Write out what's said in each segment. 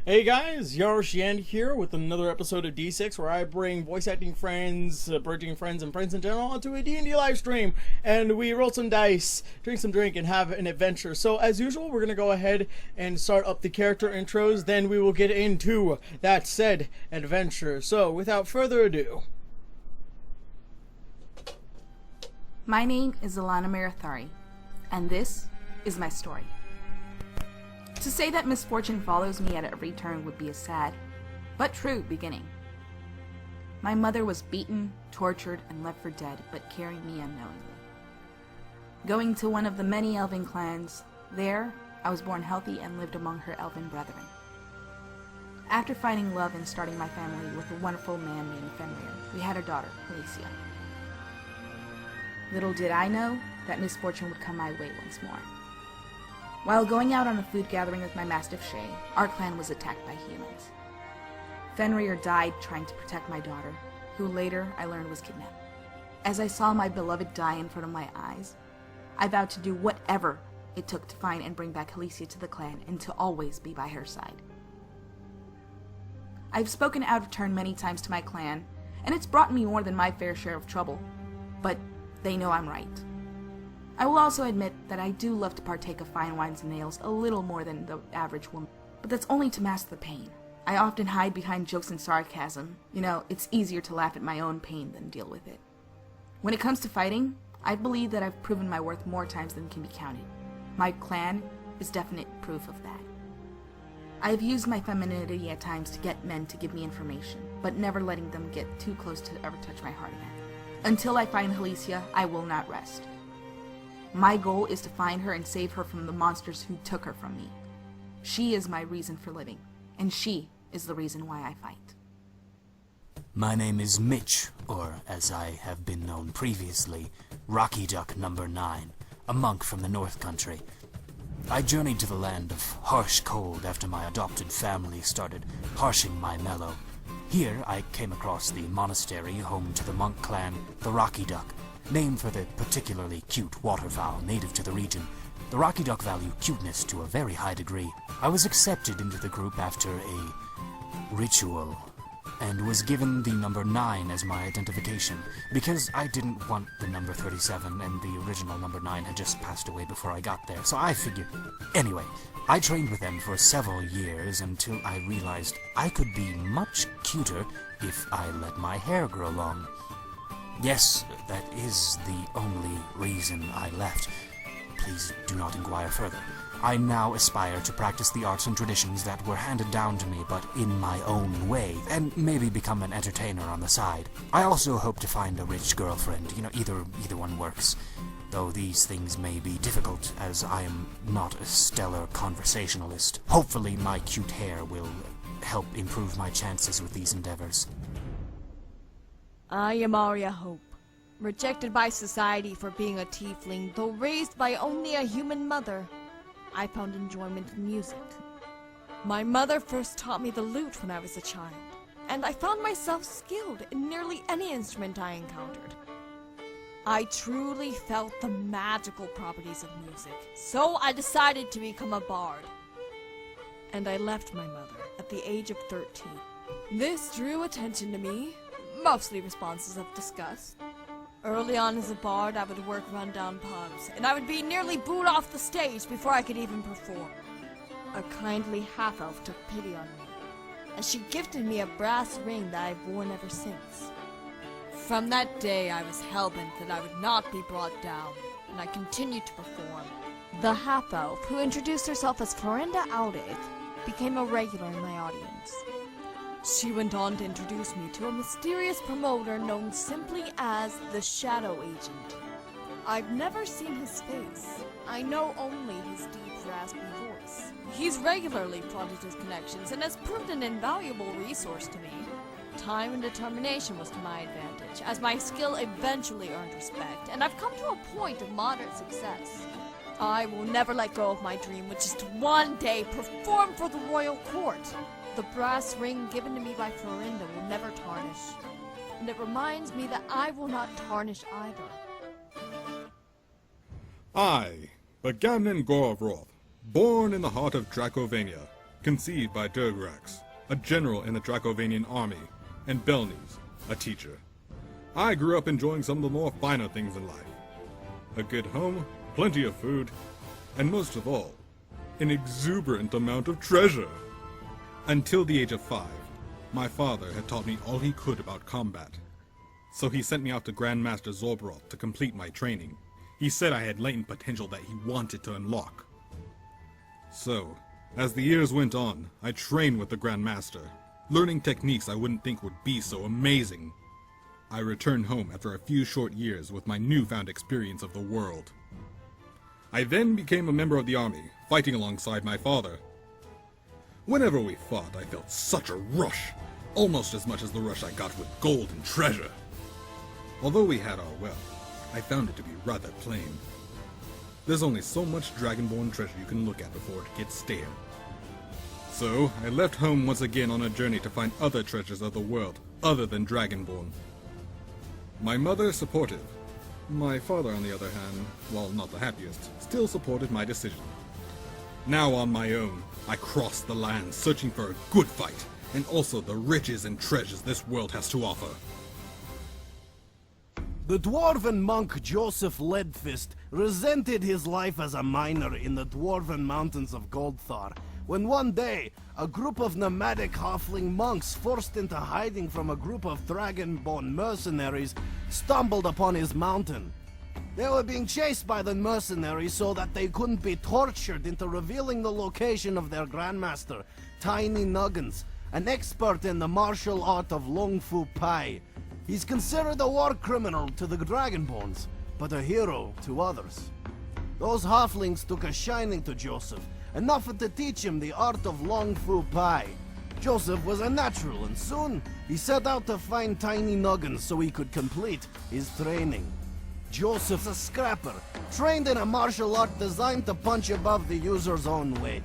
Hey guys, Yaro Shien here with another episode of D6 where I bring voice acting friends, burgeoning friends, and friends in general onto a D&D live stream, and we roll some dice, drink some drink, and have an adventure. So as usual, we're going to go ahead and start up the character intros, then we will get into that said adventure. So without further ado. My name is Alanna, and this is my story. To say that misfortune follows me at every turn would be a sad, but true beginning. My mother was beaten, tortured, and left for dead, but carried me unknowingly. Going to one of the many elven clans, there I was born healthy and lived among her elven brethren. After finding love and starting my family with a wonderful man named Fenrir, we had a daughter, Halicia. Little did I know that misfortune would come my way once more. While going out on a food gathering with my mastiff Shien, our clan was attacked by humans. Fenrir died trying to protect my daughter, who later I learned was kidnapped. As I saw my beloved die in front of my eyes, I vowed to do whatever it took to find and bring back Halicia to the clan and to always be by her side. I've spoken out of turn many times to my clan, and it's brought me more than my fair share of trouble, but they know I'm right. I will also admit that I do love to partake of fine wines and nails a little more than the average woman, but that's only to mask the pain. I often hide behind jokes and sarcasm. You know, it's easier to laugh at my own pain than deal with it. When it comes to fighting, I believe that I've proven my worth more times than can be counted. My clan is definite proof of that. I have used my femininity at times to get men to give me information, but never letting them get too close to ever touch my heart again. Until I find Halicia, I will not rest. My goal is to find her and save her from the monsters who took her from me. She is my reason for living, and she is the reason why I fight. My name is Mitch, or as I have been known previously, Rocky Duck Number 9, a monk from the North Country. I journeyed to the land of harsh cold after my adopted family started harshing my mellow. Here I came across the monastery home to the monk clan, the Rocky Duck, named for the particularly cute waterfowl native to the region. The Rocky Duck value cuteness to a very high degree. I was accepted into the group after a ritual, and was given the number 9 as my identification, because I didn't want the number 37, and the original number 9 had just passed away before I got there, so I figured. Anyway, I trained with them for several years until I realized I could be much cuter if I let my hair grow long. Yes, that is the only reason I left. Please do not inquire further. I now aspire to practice the arts and traditions that were handed down to me, but in my own way, and maybe become an entertainer on the side. I also hope to find a rich girlfriend. Either one works. Though these things may be difficult, as I am not a stellar conversationalist. Hopefully my cute hair will help improve my chances with these endeavors. I am Arya Hope, rejected by society for being a tiefling, though raised by only a human mother. I found enjoyment in music. My mother first taught me the lute when I was a child, and I found myself skilled in nearly any instrument I encountered. I truly felt the magical properties of music, so I decided to become a bard. And I left my mother at the age of 13. This drew attention to me, mostly responses of disgust. Early on as a bard, I would work run-down pubs, and I would be nearly booed off the stage before I could even perform. A kindly half-elf took pity on me, and she gifted me a brass ring that I've worn ever since. From that day, I was hell-bent that I would not be brought down, and I continued to perform. The half-elf, who introduced herself as Florinda Aldith, became a regular in my audience. She went on to introduce me to a mysterious promoter known simply as the Shadow Agent. I've never seen his face. I know only his deep, raspy voice. He's regularly flaunted his connections and has proved an invaluable resource to me. Time and determination was to my advantage, as my skill eventually earned respect, and I've come to a point of moderate success. I will never let go of my dream, which is to one day perform for the royal court. The brass ring given to me by Florinda will never tarnish, and it reminds me that I will not tarnish either. I, Bagamnon Gorovroth, born in the heart of Dracovania, conceived by Durgrax, a general in the Dracovanian army, and Belnes, a teacher. I grew up enjoying some of the more finer things in life. A good home, plenty of food, and most of all, an exuberant amount of treasure. Until the age of 5, my father had taught me all he could about combat. So he sent me out to Grandmaster Zorbroth to complete my training. He said I had latent potential that he wanted to unlock. So, as the years went on, I trained with the Grandmaster, learning techniques I wouldn't think would be so amazing. I returned home after a few short years with my newfound experience of the world. I then became a member of the army, fighting alongside my father. Whenever we fought, I felt such a rush, almost as much as the rush I got with gold and treasure. Although we had our wealth, I found it to be rather plain. There's only so much Dragonborn treasure you can look at before it gets stale. So, I left home once again on a journey to find other treasures of the world, other than Dragonborn. My mother supportive. My father, on the other hand, while not the happiest, still supported my decision. Now on my own, I crossed the land searching for a good fight, and also the riches and treasures this world has to offer. The dwarven monk Joseph Leadfist resented his life as a miner in the dwarven mountains of Goldthar, when one day, a group of nomadic halfling monks forced into hiding from a group of dragonborn mercenaries stumbled upon his mountain. They were being chased by the mercenaries so that they couldn't be tortured into revealing the location of their grandmaster, Tiny Nuggins, an expert in the martial art of Lung Fu Pai. He's considered a war criminal to the Dragonborns, but a hero to others. Those halflings took a shining to Joseph, enough to teach him the art of Lung Fu Pai. Joseph was a natural, and soon he set out to find Tiny Nuggins so he could complete his training. Joseph's a scrapper, trained in a martial art designed to punch above the user's own weight.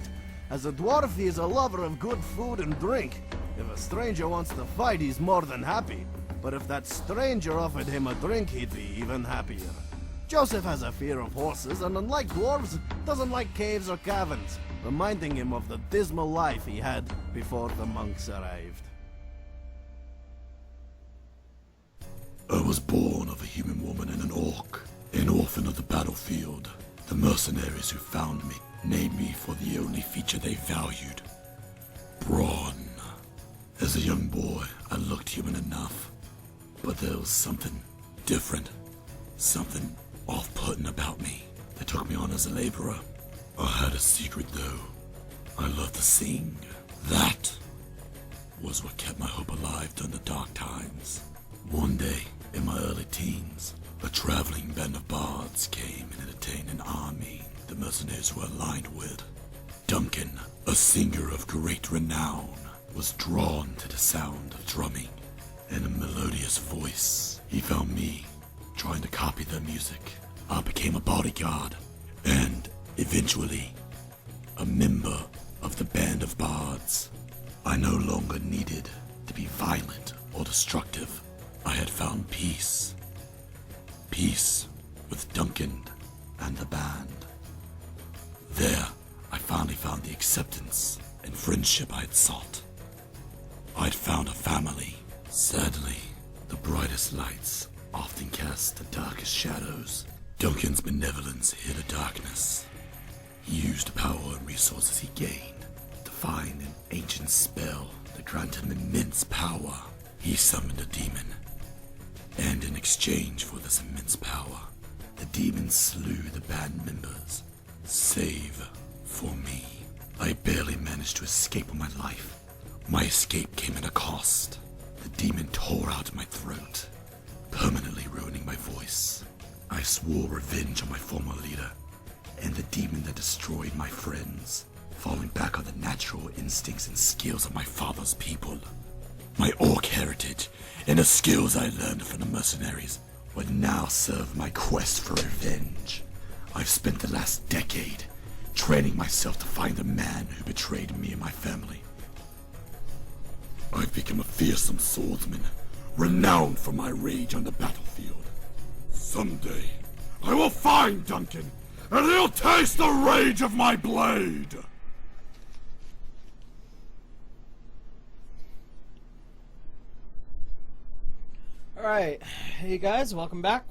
As a dwarf, he is a lover of good food and drink. If a stranger wants to fight, he's more than happy. But if that stranger offered him a drink, he'd be even happier. Joseph has a fear of horses, and unlike dwarves, doesn't like caves or caverns, reminding him of the dismal life he had before the monks arrived. I was born of a human woman and an orc, an orphan of the battlefield. The mercenaries who found me named me for the only feature they valued: brawn. As a young boy, I looked human enough, but there was something different, something off-putting about me. They took me on as a laborer. I had a secret though. I loved to sing. That was what kept my hope alive during the dark times. One day, in my early teens, a traveling band of bards came and entertained an army the mercenaries were aligned with. Duncan, a singer of great renown, was drawn to the sound of drumming and a melodious voice. He found me, trying to copy their music. I became a bodyguard, and eventually, a member of the band of bards. I no longer needed to be violent or destructive. I had found peace. Peace with Duncan and the band. There, I finally found the acceptance and friendship I had sought. I'd found a family. Sadly, the brightest lights often cast the darkest shadows. Duncan's benevolence hid a darkness. He used the power and resources he gained to find an ancient spell that granted him immense power. He summoned a demon, and in exchange for this immense power, the demon slew the band members, save for me. I barely managed to escape with my life. My escape came at a cost. The demon tore out my throat, permanently ruining my voice. I swore revenge on my former leader, and the demon that destroyed my friends, falling back on the natural instincts and skills of my father's people. My orc heritage and the skills I learned from the mercenaries would now serve my quest for revenge. I've spent the last decade training myself to find the man who betrayed me and my family. I've become a fearsome swordsman, renowned for my rage on the battlefield. Someday, I will find Duncan, and he'll taste the rage of my blade! Alright, hey guys, welcome back,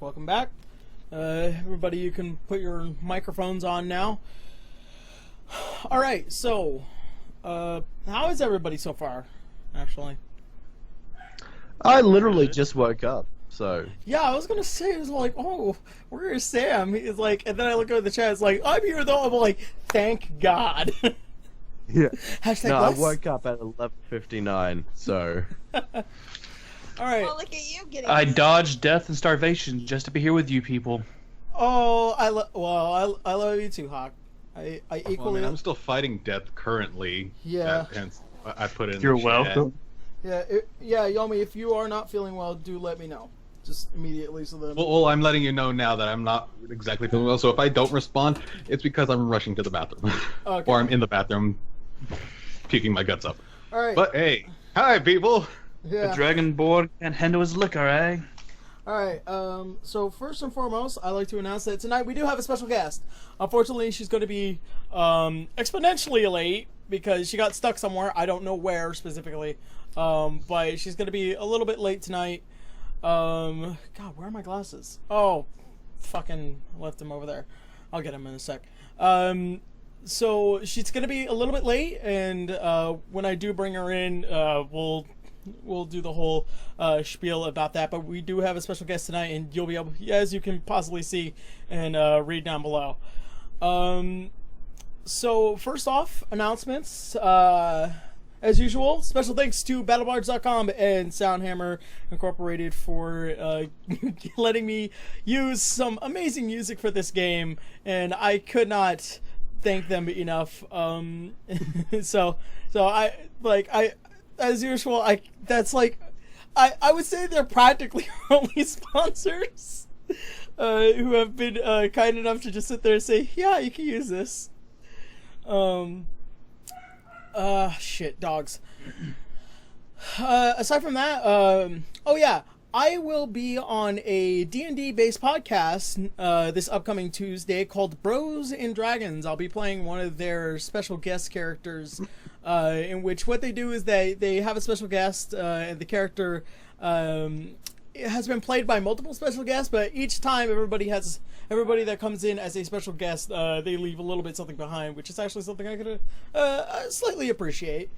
everybody, you can put your microphones on now. Alright, so, how is everybody so far, actually? I literally just woke up, so... Yeah, I was gonna say, it was like, oh, where is Sam? He's like, and then I look over the chat, it's like, I'm here though, I'm like, thank God. Yeah. Hashtag No, I bless. woke up at 11:59, so... Alright. Well, look at you getting. I dodged death and starvation just to be here with you people. Oh, I love you too, Hawk. I equally... Well, I mean, I'm still fighting death currently. Yeah. Hence, I put it in You're the chat. welcome. Yeah, Yomi, if you are not feeling well, do let me know. Just immediately, so that... Well, I'm letting you know now that I'm not exactly feeling well, so if I don't respond, it's because I'm rushing to the bathroom. Okay. Or I'm in the bathroom puking my guts up. Alright. But hey, hi people! Yeah. The Dragonborn can't handle his liquor, eh? Alright, so first and foremost, I'd like to announce that tonight we do have a special guest. Unfortunately, she's going to be exponentially late because she got stuck somewhere. I don't know where specifically, but she's going to be a little bit late tonight. God, where are my glasses? Oh, fucking left them over there. I'll get them in a sec. So she's going to be a little bit late, and when I do bring her in, we'll do the whole spiel about that, but we do have a special guest tonight, and you'll be able, as you can possibly see and read down below. So first off, announcements. As usual, special thanks to Battlebards.com and Soundhammer Incorporated for letting me use some amazing music for this game, and I could not thank them enough. So I as usual, I would say they're practically our only sponsors who have been kind enough to just sit there and say, yeah, you can use this. Shit, dogs. Aside from that, oh yeah, I will be on a D&D based podcast this upcoming Tuesday called Bros and Dragons. I'll be playing one of their special guest characters, in which what they do is they have a special guest, and the character it has been played by multiple special guests, but each time everybody that comes in as a special guest, they leave a little bit something behind, which is actually something I could slightly appreciate.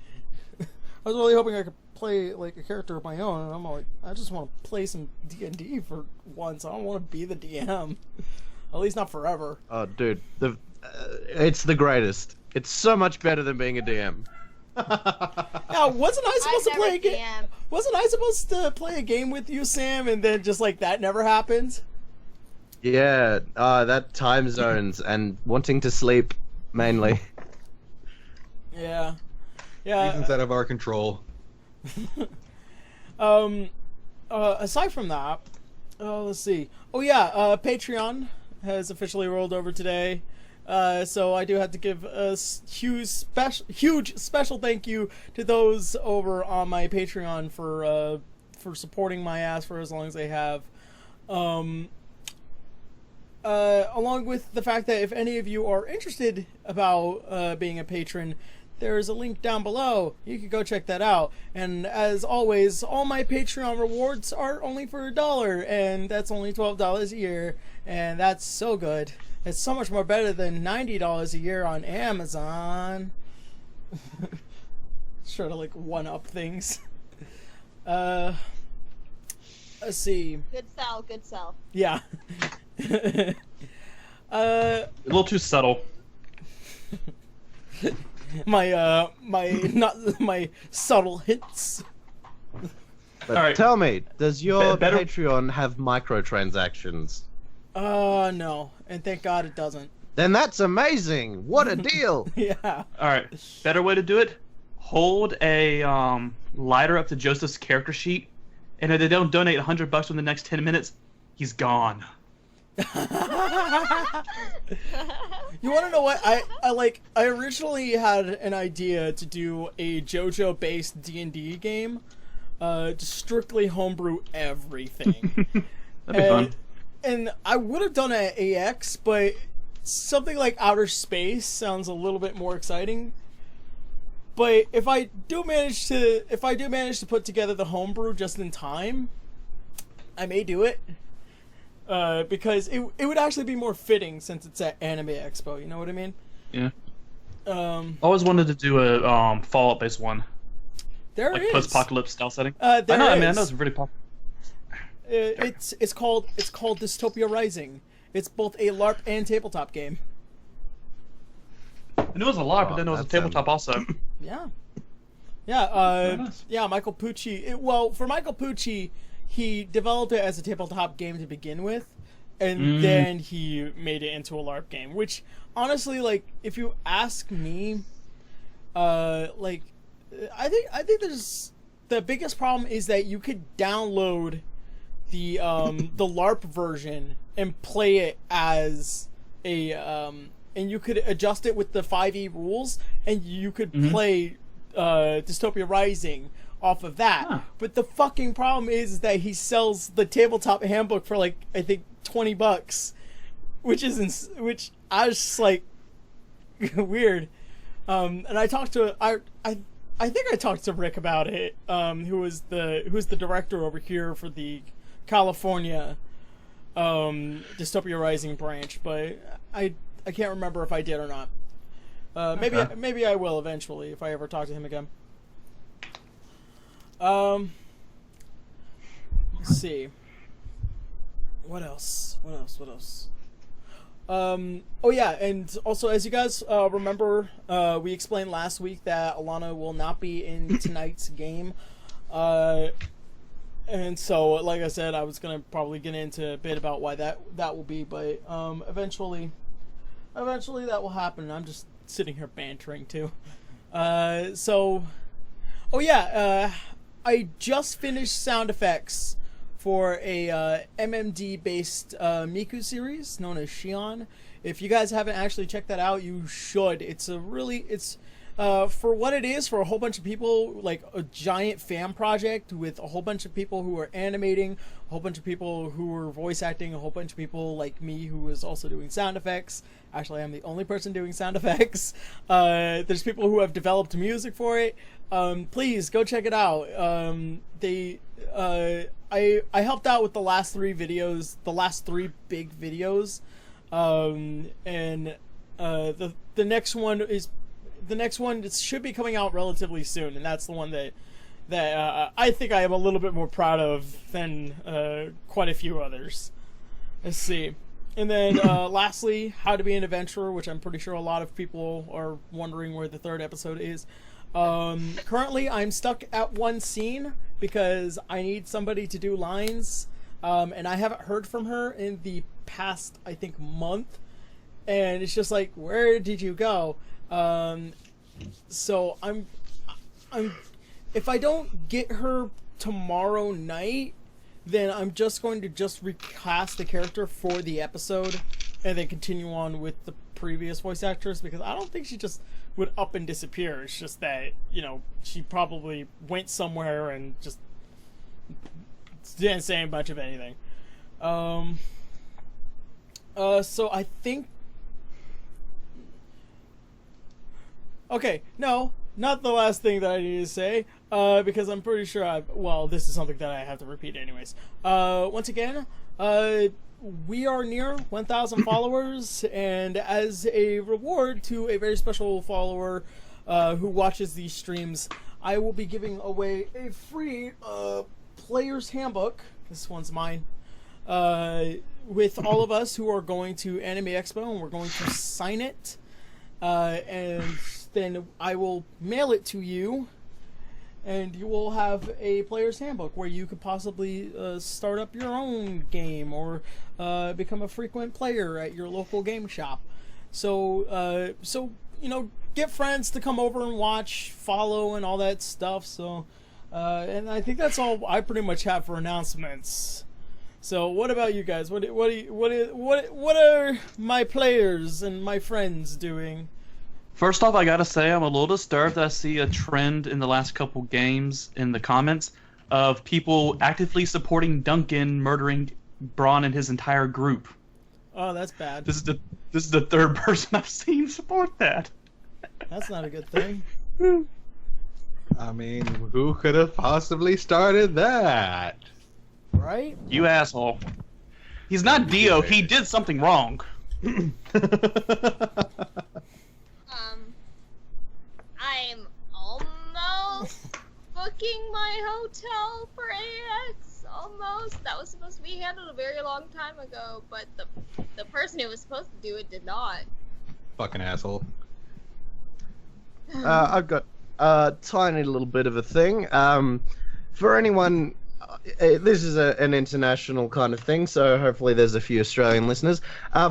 I was really hoping I could play like a character of my own, and I'm like, I just want to play some D&D for once. I don't want to be the DM, at least not forever. Oh, dude, it's the greatest. It's so much better than being a DM. Now, wasn't I supposed to play a game? Wasn't I supposed to play a game with you, Sam, and then just like that never happened? Yeah, that time zones and wanting to sleep, mainly. Yeah. Yeah. Reasons out of our control. Aside from that, let's see. Oh yeah, Patreon has officially rolled over today. So I do have to give a huge special thank you to those over on my Patreon for supporting my ass for as long as they have. Along with the fact that if any of you are interested about being a patron, there's a link down below. You can go check that out. And as always, all my Patreon rewards are only for $1, and that's only $12 a year, and that's so good. It's so much more better than $90 a year on Amazon. Sure to like one-up things. Let's see. Good sell, good sell. Yeah. A little too subtle. my subtle hints. But All right. tell me, does your Better- Patreon have microtransactions? No, and thank God it doesn't. Then that's amazing! What a deal! Yeah. All right, better way to do it: hold a lighter up to Joseph's character sheet, and if they don't donate $100 within the next 10 minutes, he's gone. You want to know what I originally had an idea to do a JoJo based D&D game, just strictly homebrew everything. That'd be fun. And I would have done an AX, but something like Outer Space sounds a little bit more exciting. But if I do manage to put together the homebrew just in time, I may do it. Because it would actually be more fitting since it's at Anime Expo, you know what I mean? Yeah. I always wanted to do a Fallout based one. There like is. Post-apocalypse style setting. There I know, is. I mean, I know it's really popular. It's called Dystopia Rising. It's both a LARP and tabletop game. I knew it was a LARP, but then it was a tabletop also. Yeah. Yeah, nice. yeah, Michael Pucci. Well, for Michael Pucci, he developed it as a tabletop game to begin with, and then he made it into a LARP game. Which, honestly, like, if you ask me, like, I think there's the biggest problem is that you could download the LARP version and play it as a and you could adjust it with the 5e rules, and you could play Dystopia Rising off of that. Huh. But the fucking problem is that he sells the tabletop handbook for like I think $20, which I was just like weird. And I talked to I think I talked to Rick about it, who's the director over here for the California Dystopia Rising branch, but I can't remember if I did or not. Maybe I will eventually if I ever talk to him again. Let's see. What else? Oh yeah, and also as you guys remember, we explained last week that Alanna will not be in tonight's game. And so, like I said, I was gonna probably get into a bit about why that will be, but eventually that will happen. I'm just sitting here bantering too. So, oh yeah, I just finished sound effects for a MMD based Miku series known as Shien. If you guys haven't actually checked that out, you should. It's for what it is, for a whole bunch of people, like a giant fan project with a whole bunch of people who are animating, a whole bunch of people who are voice acting, a whole bunch of people like me who is also doing sound effects. Actually, I'm the only person doing sound effects. There's people who have developed music for it. Please go check it out. I helped out with the last 3 videos, the last 3 big videos, and the next one it should be coming out relatively soon, and that's the one that I think I am a little bit more proud of than quite a few others. Let's see. And then lastly, How to Be an Adventurer, which I'm pretty sure a lot of people are wondering where the 3rd episode is. Currently I'm stuck at one scene because I need somebody to do lines, and I haven't heard from her in the past, I think, month, and it's just like, where did you go? So I'm if I don't get her tomorrow night, then I'm just going to recast the character for the episode and then continue on with the previous voice actress, because I don't think she just would up and disappear. It's just that, you know, she probably went somewhere and just didn't say much of anything. So I think... Okay, no, not the last thing that I need to say, because I'm pretty sure well, this is something that I have to repeat anyways. Once again, we are near 1,000 followers, and as a reward to a very special follower who watches these streams, I will be giving away a free player's handbook. This one's mine. With all of us who are going to Anime Expo, and we're going to sign it, and then I will mail it to you, and you will have a player's handbook where you could possibly start up your own game or become a frequent player at your local game shop. So you know, get friends to come over and watch, follow, and all that stuff. So, and I think that's all I pretty much have for announcements. So, what about you guys? What are my players and my friends doing? First off, I gotta say I'm a little disturbed that I see a trend in the last couple games in the comments of people actively supporting Duncan murdering Braun and his entire group. Oh, that's bad. This is the 3rd person I've seen support that. That's not a good thing. I mean, who could have possibly started that? right? You asshole. He's not Dio. He did something wrong. I'm almost booking my hotel for AX. Almost. That was supposed to be handled a very long time ago, but the person who was supposed to do it did not. Fucking asshole. I've got a tiny little bit of a thing. For anyone, this is an international kind of thing, so hopefully there's a few Australian listeners.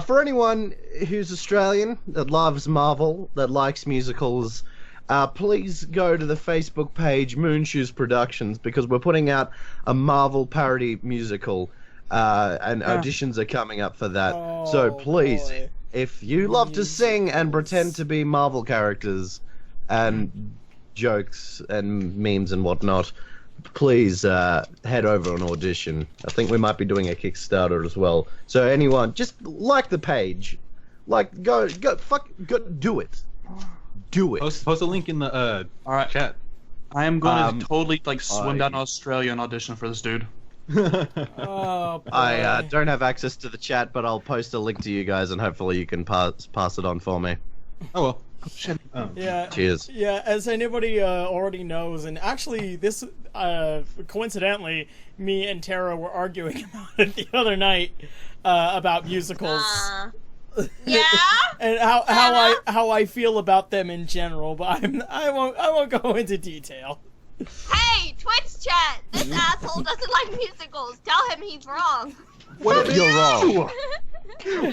For anyone who's Australian, that loves Marvel, that likes musicals, please go to the Facebook page Moonshoes Productions, because we're putting out a Marvel parody musical, and auditions are coming up for that. So please, boy. if you love to sing and pretend to be Marvel characters and jokes and memes and whatnot, please head over and audition. I think we might be doing a Kickstarter as well. So anyone, just like the page, like go, do it. Do it. Post a link in the chat. I am going to totally swim down to Australia and audition for this dude. Oh, boy. I don't have access to the chat, but I'll post a link to you guys, and hopefully you can pass it on for me. Oh well. Oh, shit. Oh. Yeah. Cheers. Yeah, as anybody already knows, and actually this, coincidentally, me and Tara were arguing about it the other night, about musicals. Yeah. And how I feel about them in general, but I won't go into detail. Hey, Twitch chat! This asshole doesn't like musicals. Tell him he's wrong. What a You're wrong.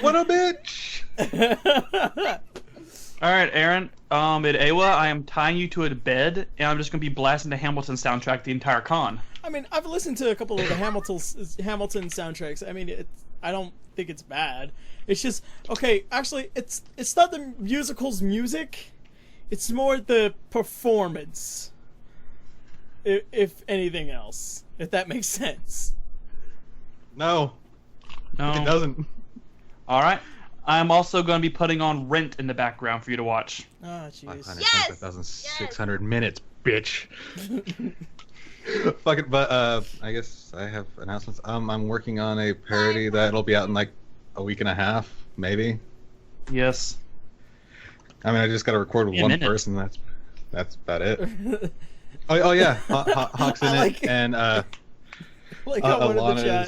What a bitch! Alright, Aaron. At Awa, I am tying you to a bed, and I'm just going to be blasting the Hamilton soundtrack the entire con. I mean, I've listened to a couple of the Hamilton soundtracks. I mean, I don't think it's bad. It's just, okay, actually, it's not the musical's music. It's more the performance. If anything else. If that makes sense. No, it doesn't. Alright. I'm also going to be putting on Rent in the background for you to watch. Oh, jeez. 5,600 minutes, bitch. Fuck it, but I guess I have announcements. I'm working on a parody that'll be out in like a week and a half, maybe. Yes. I mean, I just got to record with one person. That's about it. Oh yeah, Hawk's in like it, and like how one in the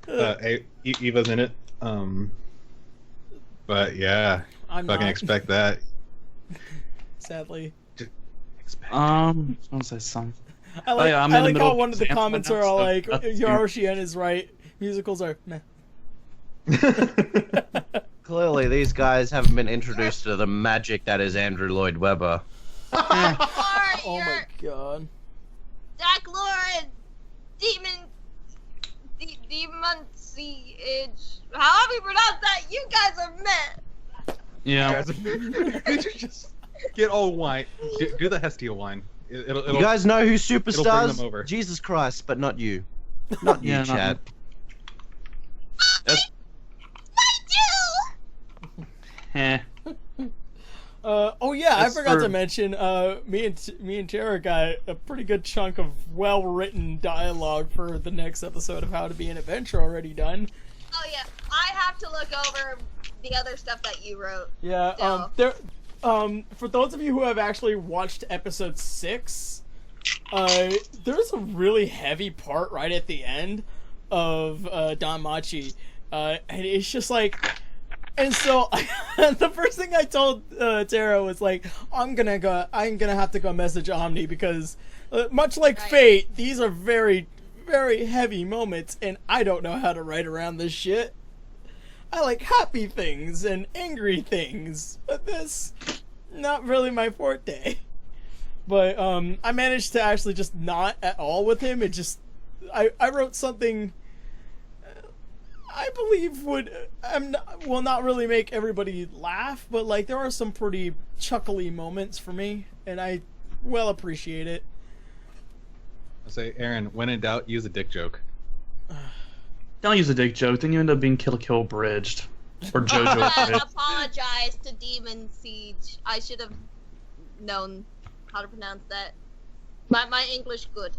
Alana's, Eva's in it. But yeah, I'm fucking not. expect that. Sadly. I was going to say something. I like, I'm in the I like middle how of one of the exam comments right are now, all so like, that's Yaro Shien is right. Musicals are meh. Clearly, these guys haven't been introduced to the magic that is Andrew Lloyd Webber. Oh my god. Jack Lauren, Demon Siege. However you pronounce that, you guys are meh. Yeah. Could you just get all wine? Do the Hestia wine. It'll, You guys know who it'll bring them superstars? over. Jesus Christ, but not you. Not you, Yeah, not Chad. I do. Heh. Oh yeah, That's I forgot for- to mention. Me and Tara got a pretty good chunk of well-written dialogue for the next episode of How to Be an Adventurer already done. Oh yeah, I have to look over the other stuff that you wrote. Yeah. So. For those of you who have actually watched episode 6, there's a really heavy part right at the end of Don Machi, and it's just like. And so, the first thing I told Tara was like, I'm gonna have to go message Omni because, much like Fate, these are very, very heavy moments, and I don't know how to write around this shit. I like happy things and angry things, but this, not really my forte. But I managed to actually just not at all with him. It just, I wrote something. I believe will not really make everybody laugh, but like there are some pretty chuckly moments for me, and I well appreciate it. I say, Aaron, when in doubt, use a dick joke. Don't use a dick joke, then you end up being Kill Bridged. Or JoJo I Bridged. apologize to Demon Siege. I should have known how to pronounce that. My English good.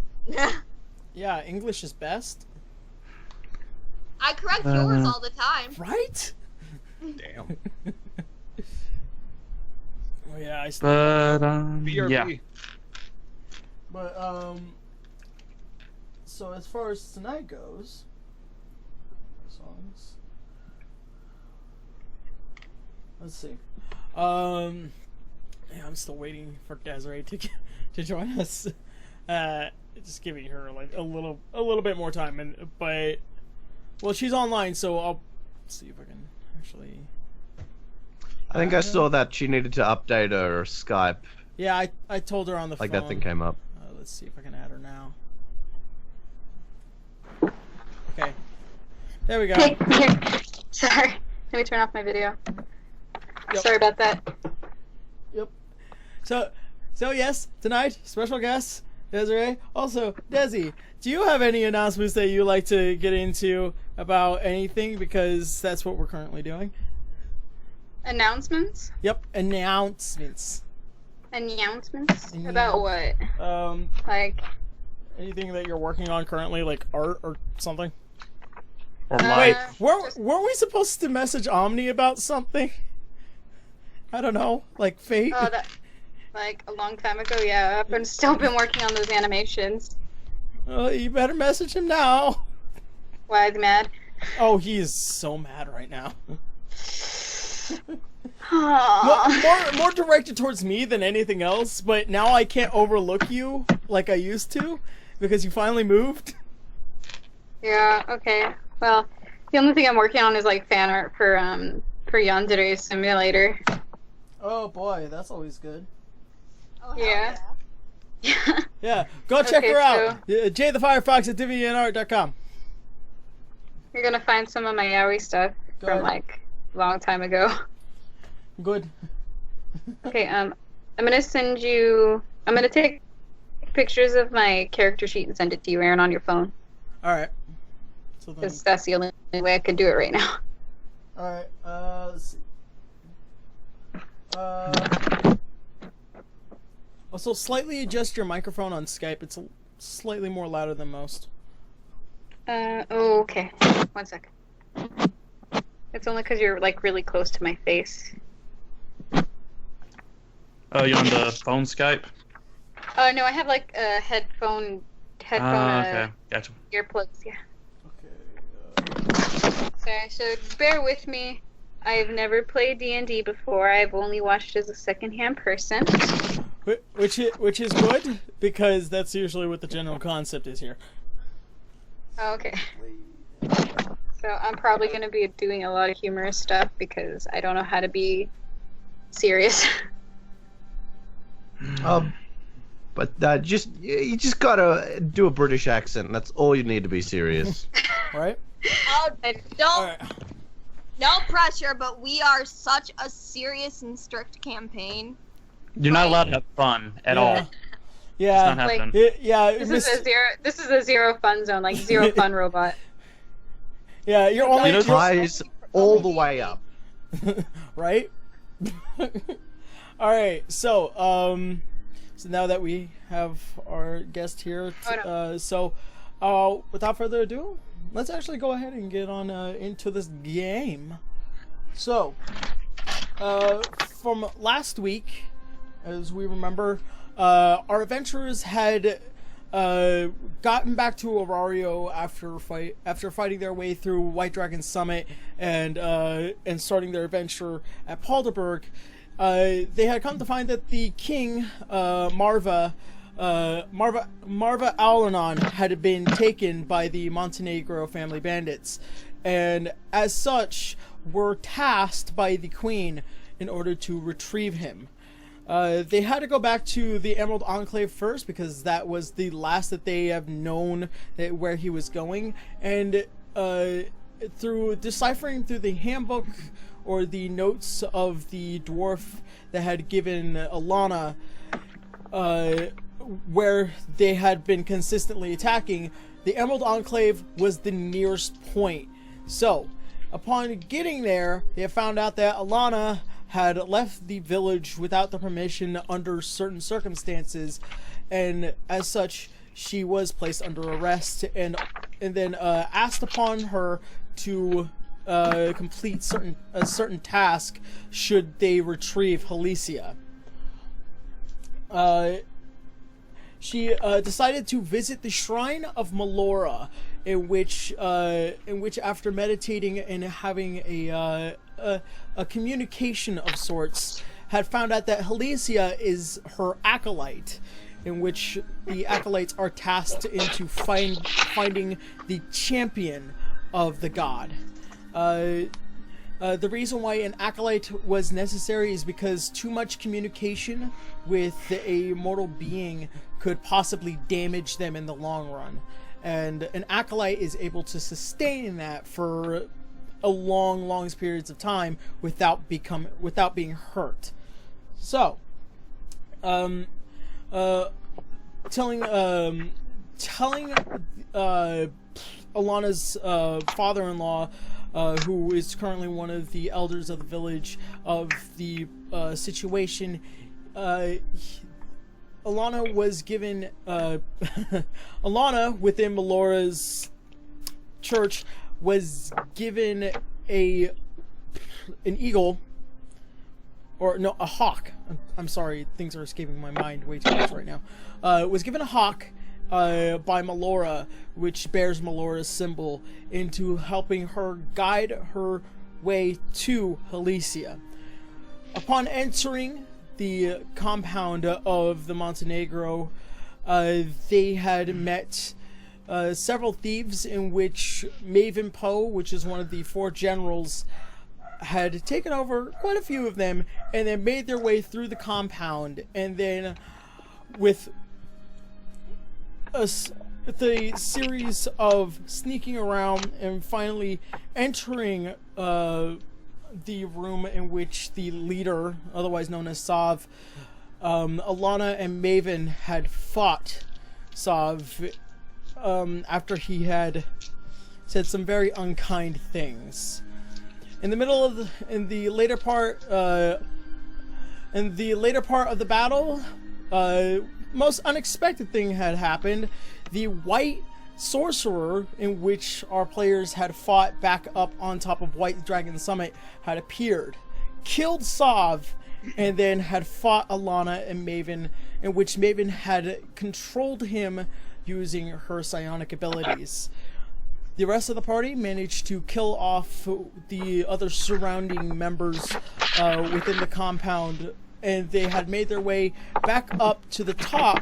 Yeah, English is best. I correct yours all the time. Right? Damn. Oh yeah, I still. But BRB. yeah. But so as far as tonight goes, songs. Let's see. Yeah, I'm still waiting for Desiree to join us. Just giving her like a little bit more time, but well, she's online, so I'll see if I can actually. I think I saw that she needed to update her Skype. Yeah, I told her on the phone. Like that thing came up. Let's see if I can add her now. Okay. There we go. Hey, here. Sorry. Let me turn off my video. Yep. Sorry about that. Yep. So yes, tonight, special guest, Desiree. Also, Desi, do you have any announcements that you like to get into about anything? Because that's what we're currently doing. Announcements? Yep, announcements. Announcements? About what? Like... anything that you're working on currently, like art or something? Or wait, weren't we supposed to message Omni about something? I don't know, like Fate? Oh, that... Like, a long time ago, yeah. I've still been working on those animations. You better message him now. Why is he mad? Oh, he is so mad right now. more directed towards me than anything else, but now I can't overlook you like I used to because you finally moved. Yeah, okay. Well, the only thing I'm working on is like fan art for Yandere Simulator. Oh boy, that's always good. Oh, Yeah. Yeah, go check her out. So Jay the Firefox at DeviantArt.com. you're gonna find some of my yaoi stuff Go from ahead. like a long time ago. Good. Okay, I'm gonna send you. I'm gonna take pictures of my character sheet and send it to you, Aaron, on your phone. All right. So then, Because that's the only way I could do it right now. all right. Let's see. Also, slightly adjust your microphone on Skype. It's slightly more louder than most. Oh, okay. 1 second. It's only because you're like really close to my face. Oh, you on the phone Skype? No, I have like a headphone. Okay, gotcha. Earplugs. Yeah. Okay. Sorry. So bear with me. I've never played D&D before. I've only watched as a secondhand person. Which is good because that's usually what the general concept is here. Oh, okay. So I'm probably going to be doing a lot of humorous stuff because I don't know how to be serious. But you just gotta do a British accent. That's all you need to be serious. Right? Oh, don't. All right. No pressure, but we are such a serious and strict campaign. You're not allowed to have fun at all. It's Yeah. not happening. This is a zero fun zone, like zero fun robot. Yeah, you're only Eyes all the way up. right? All right. So now that we have our guest here, without further ado, let's actually go ahead and get on into this game. So, from last week, as we remember, our adventurers had gotten back to Aurario after fighting their way through White Dragon Summit and starting their adventure at Paulderberg. They had come to find that the King Marva Alanna had been taken by the Montenegro family bandits, and as such were tasked by the Queen in order to retrieve him. They had to go back to the Emerald Enclave first because that was the last that they have known where he was going, and through deciphering through the handbook or the notes of the dwarf that had given Alanna where they had been consistently attacking, the Emerald Enclave was the nearest point. So, upon getting there, they found out that Alanna had left the village without the permission under certain circumstances, and as such, she was placed under arrest, and asked upon her to complete a certain task should they retrieve Halicia. She decided to visit the shrine of Himolor, in which after meditating and having a communication of sorts, had found out that Halicia is her acolyte, in which the acolytes are tasked into finding the champion of the god. The reason why an acolyte was necessary is because too much communication with a mortal being could possibly damage them in the long run. And an acolyte is able to sustain that for a long periods of time without being hurt. So, telling Alanna's father-in-law, who is currently one of the elders of the village, of the situation, Alanna was given Alanna within Melora's church was given an eagle, or no, a hawk. I'm sorry, things are escaping my mind way too much right now. Was given a hawk by Melora, which bears Melora's symbol, into helping her guide her way to Halicia. Upon entering the compound of the Montenegro, they had met several thieves, in which Maven Poe, which is one of the 4 generals, had taken over quite a few of them, and then made their way through the compound, and then with the series of sneaking around and finally entering the room in which the leader, otherwise known as Sav, Alanna and Maven had fought Sav after he had said some very unkind things. In the later part of the battle, most unexpected thing had happened. The White Sorcerer, in which our players had fought back up on top of White Dragon Summit, had appeared, killed Sav, and then had fought Alanna and Maven, in which Maven had controlled him using her psionic abilities. The rest of the party managed to kill off the other surrounding members within the compound, and they had made their way back up to the top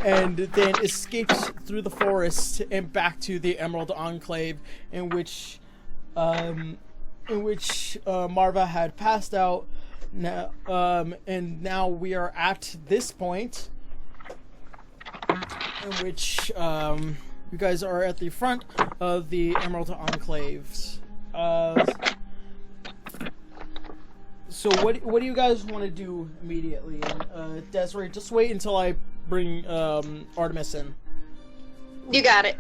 and then escaped through the forest and back to the Emerald Enclave, in which Marva had passed out. Now, and now we are at this point, in which you guys are at the front of the Emerald Enclaves. So what do you guys want to do immediately? And Desiree, just wait until I bring Artemis in. You got it.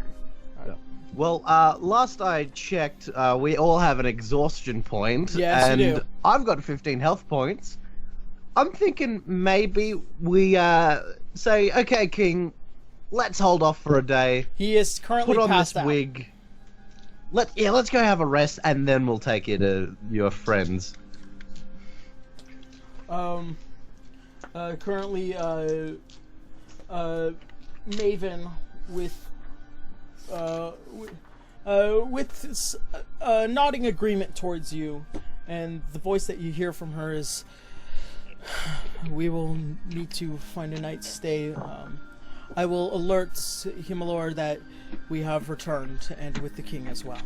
Well, last I checked, we all have an exhaustion point. Yes, and you do. I've got 15 health points. I'm thinking maybe we say, okay, King, let's hold off for a day. He is currently put on passed this out. wig. Let's go have a rest, and then we'll take you to your friends. Currently, Maven with nodding agreement towards you, and the voice that you hear from her is, "We will need to find a night's stay. I will alert Himolor that we have returned, and with the king as well."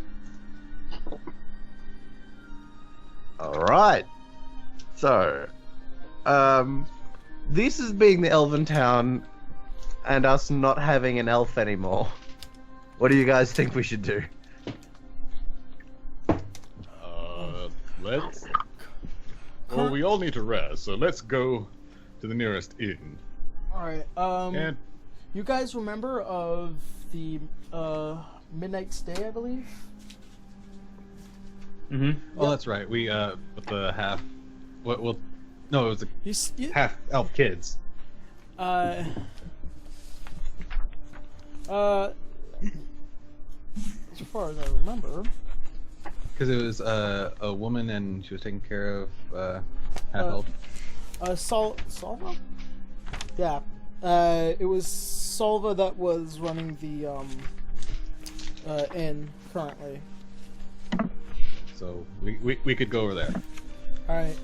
Alright. So, this is being the Elven Town, and us not having an elf anymore. What do you guys think we should do? Let's... Well, we all need to rest, so let's go to the nearest inn. Alright, And you guys remember of the midnight stay, I believe? Mm-hmm. Oh, that's right. We with the half. What? Well, no, it was the half elf kids. as far as I remember. Because it was a woman and she was taking care of half-elf. Salva? Yeah. It was Salva that was running the inn currently. So we could go over there. Alright.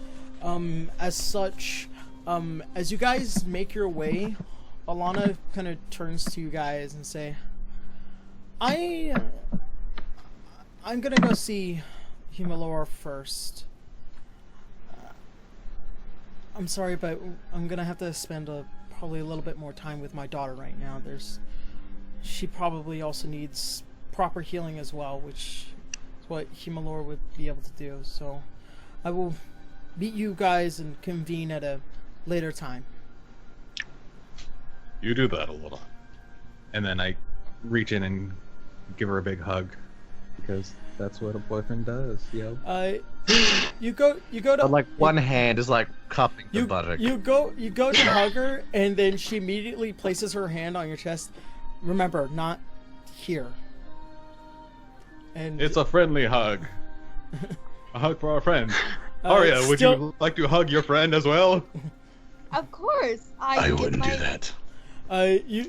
As such, as you guys make your way, Alanna kind of turns to you guys and say, I'm gonna go see Himolor first. I'm sorry, but I'm gonna have to spend probably a little bit more time with my daughter right now. She probably also needs proper healing as well, which is what Himolor would be able to do. So I will meet you guys and convene at a later time. You do that a lot. And then I reach in and give her a big hug. Because that's what a boyfriend does, yo. You go to But like one hand is like cupping the buttock. You go to hug her, and then she immediately places her hand on your chest. Remember, not here. And It's a friendly hug. A hug for our friend. Arya, would you like to hug your friend as well? Of course. I wouldn't do that.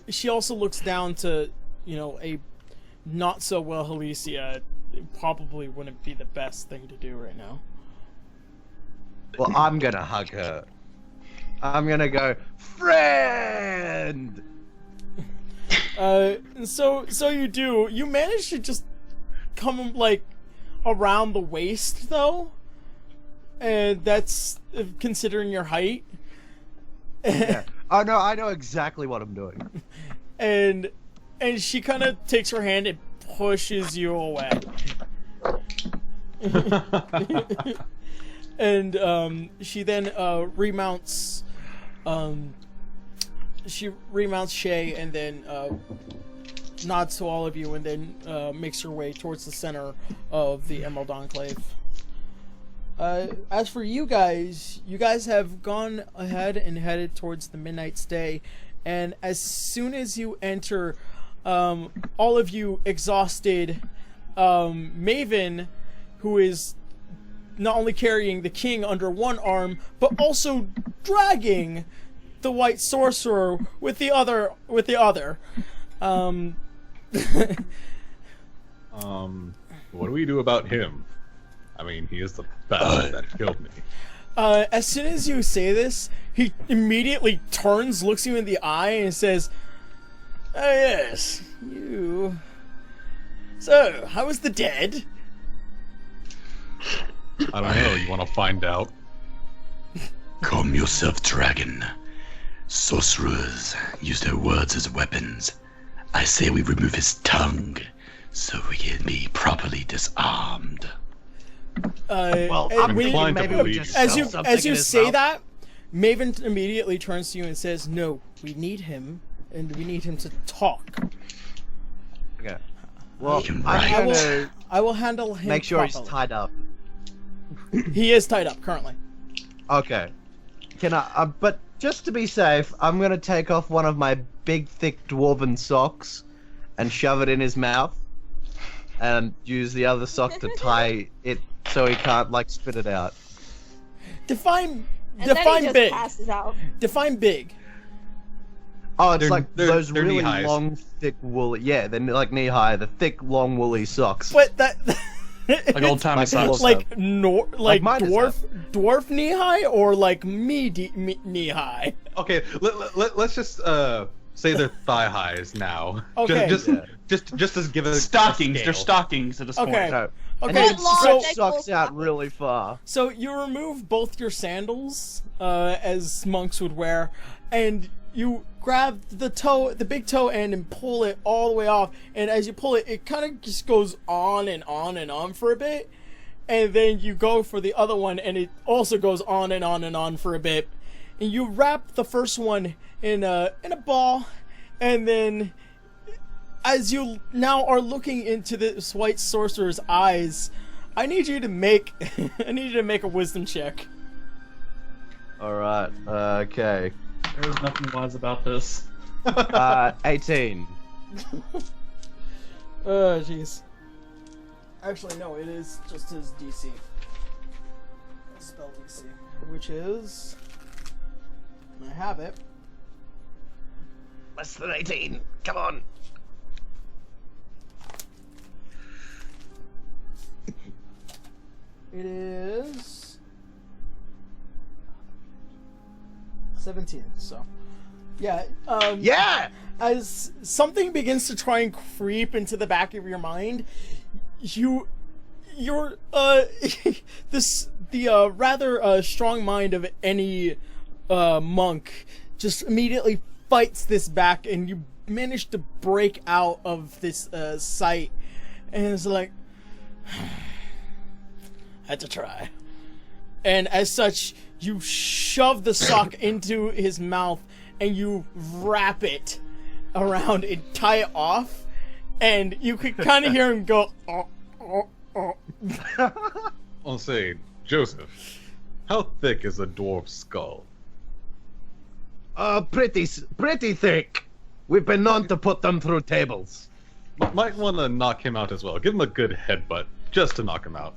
She also looks down to, a not so well Halicia. It probably wouldn't be the best thing to do right now. Well, I'm gonna hug her. I'm gonna go, friend! So you do. You manage to just come, like, around the waist, though. And that's considering your height. Yeah. Oh no, I know exactly what I'm doing. And she kind of takes her hand and pushes you away. And she then remounts. She remounts Shay and then nods to all of you, and then makes her way towards the center of the Emerald Enclave. As for you guys have gone ahead and headed towards the Midnight Stay, and as soon as you enter, all of you exhausted, Maven, who is not only carrying the king under one arm, but also dragging the White Sorcerer with the other. What do we do about him? I mean, he is the bastard that killed me. As soon as you say this, he immediately turns, looks you in the eye, and says, "Oh yes, you. So, how is the dead?" I don't know, you want to find out? Calm yourself, dragon. Sorcerers use their words as weapons. I say we remove his tongue, so we can be properly disarmed. Well, I'm inclined to believe you. As you say that, Maven immediately turns to you and says, "No, we need him, and we need him to talk." Okay. Well, I will handle him. Make sure properly. he's tied up. He is tied up currently. Okay. Can I? But just to be safe, I'm gonna take off one of my big, thick dwarven socks and shove it in his mouth, and use the other sock to tie it so he can't like spit it out. Define then he big. just passes out. Define big. Oh, it's like those they're really knee-highs. long, thick, woolly. Yeah, they're like knee high. The thick, long, woolly socks. But that. Like old timey socks. Like mine is dwarf knee high or like me knee high. Okay, let's just say they're thigh highs now. Okay. Just to give a Stockings. a They're scale. stockings at this point. No. Okay, And so stretch socks out really far. So you remove both your sandals, as monks would wear, and you grab the big toe end and pull it all the way off. And as you pull it, it kind of just goes on and on and on for a bit. And then you go for the other one, and it also goes on and on and on for a bit. And you wrap the first one in a ball, and then as you now are looking into this White Sorcerer's eyes, I need you to make a wisdom check. All right. Okay. There's nothing wise about this. 18. Oh, jeez. Actually, no, it is just his DC. Spell DC. Which is... I have it. Less than 18. Come on. It is... 17, so... Yeah, Yeah! As something begins to try and creep into the back of your mind, the rather strong mind of any monk just immediately fights this back, and you manage to break out of this sight, and it's like, had to try. And as such, you shove the sock into his mouth, and you wrap it around and tie it off, and you could kind of hear him go, I'll say, Joseph, how thick is a dwarf's skull? Pretty thick. We've been known to put them through tables. Might want to knock him out as well. Give him a good headbutt, just to knock him out.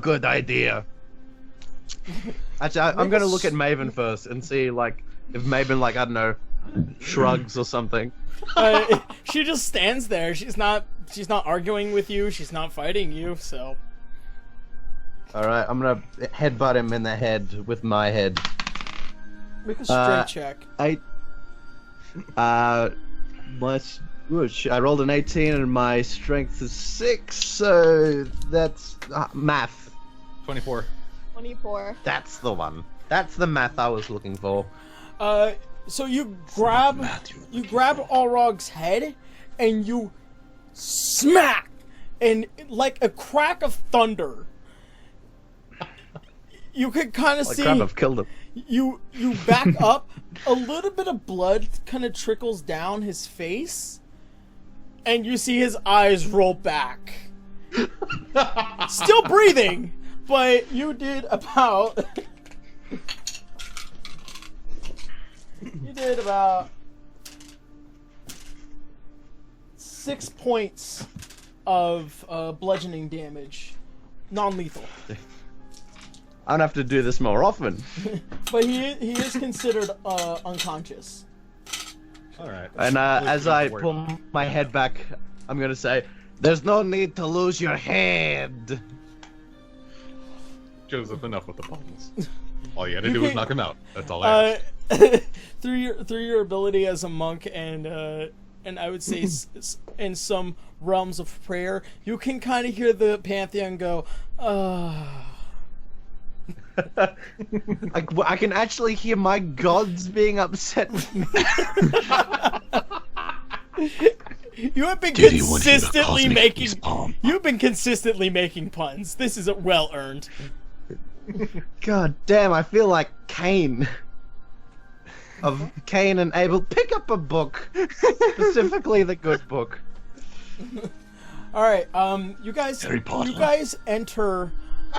Good idea. Actually, I'm gonna look at Maven first and see, like, if Maven, like, I don't know, shrugs or something. She just stands there. She's not arguing with you. She's not fighting you. So. All right, I'm gonna headbutt him in the head with my head. Make a strength check. I rolled an 18 and my strength is 6, so that's math. 24. 24. That's the one. That's the math I was looking for. So you grab Allrog's head, and you smack, and like a crack of thunder, you could kind of see. Crap, I've killed him. You back up. A little bit of blood kind of trickles down his face, and you see his eyes roll back. Still breathing, but you did about. You did about 6 points of bludgeoning damage, non-lethal. I don't have to do this more often. But he is considered unconscious. All right. And as I pull my head back, I'm gonna say, "There's no need to lose your head." Joseph, enough with the puns. All you had to do was knock him out. That's all I asked. through your ability as a monk and I would say in some realms of prayer, you can kind of hear the pantheon go, I can actually hear my gods being upset with me. You have been consistently making puns. This is well earned. God damn, I feel like Cain. Of Cain and Abel. Pick up a book. Specifically the good book. Alright, you guys enter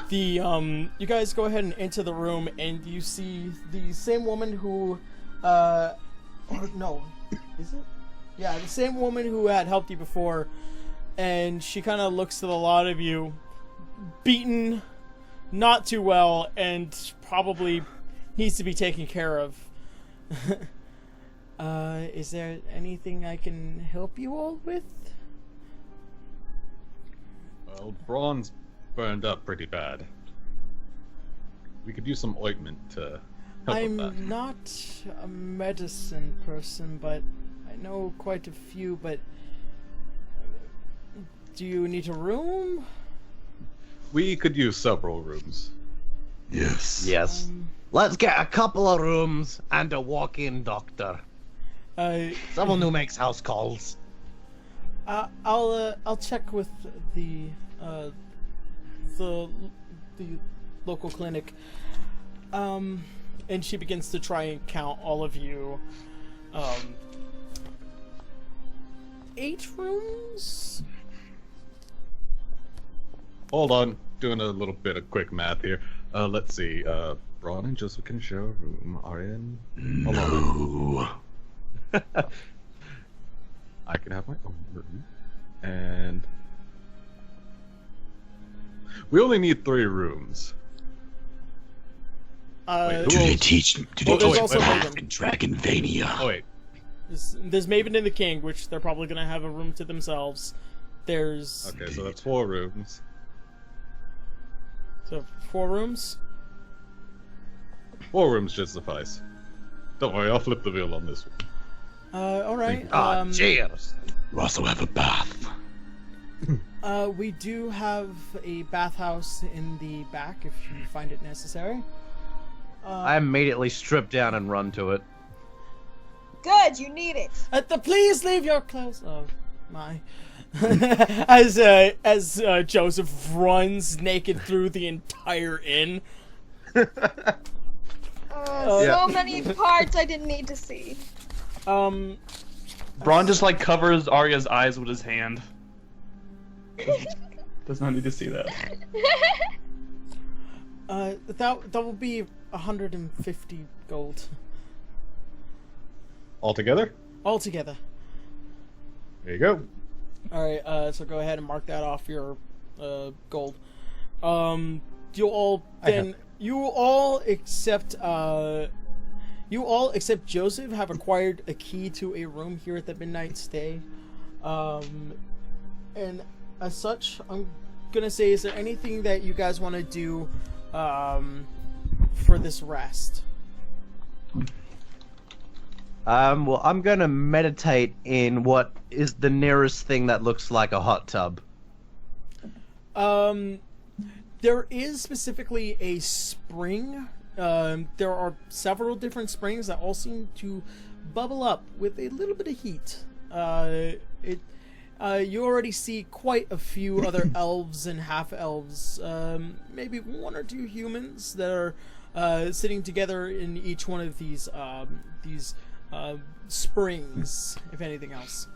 the you guys go ahead and enter the room, and you see the same woman who or no, is it? Yeah, the same woman who had helped you before, and she kind of looks to the lot of you, beaten, not too well, and probably needs to be taken care of. Is there anything I can help you all with? Well, Braun's burned up pretty bad. We could use some ointment to help with that. I'm not a medicine person, but I know quite a few, but do you need a room? We could use several rooms. Yes. Let's get a couple of rooms and a walk-in doctor. Someone who makes house calls. I'll check with the local clinic. And she begins to try and count all of you. 8 rooms? Hold on, doing a little bit of quick math here. Let's see. Braun and Joseph can share a room. Orion, No. I can have my own room. And We only need 3 rooms. Wait, Do they teach there's also math Maiden. in Dragonvania? Oh wait, There's Maiden and the King, which they're probably gonna have a room to themselves. There's okay, so that's 4 rooms. 4 rooms. 4 rooms should suffice. Don't worry, I'll flip the wheel on this one. All right. cheers. We also have a bath. We do have a bathhouse in the back if you find it necessary. I immediately strip down and run to it. Good, you need it. Please leave your clothes. Oh my! as Joseph runs naked through the entire inn. So many parts I didn't need to see. Braun just like covers Arya's eyes with his hand. Does not need to see that. That will be 150 gold Altogether? altogether. There you go. All right. So go ahead and mark that off your gold. You all except Joseph have acquired a key to a room here at the Midnight Stay. And as such, I'm gonna say, is there anything that you guys want to do for this rest? Well, I'm gonna meditate in what is the nearest thing that looks like a hot tub. There is specifically a spring. There are several different springs that all seem to bubble up with a little bit of heat. You already see quite a few other elves and half-elves, maybe 1 or 2 humans that are sitting together in each one of these springs, if anything else.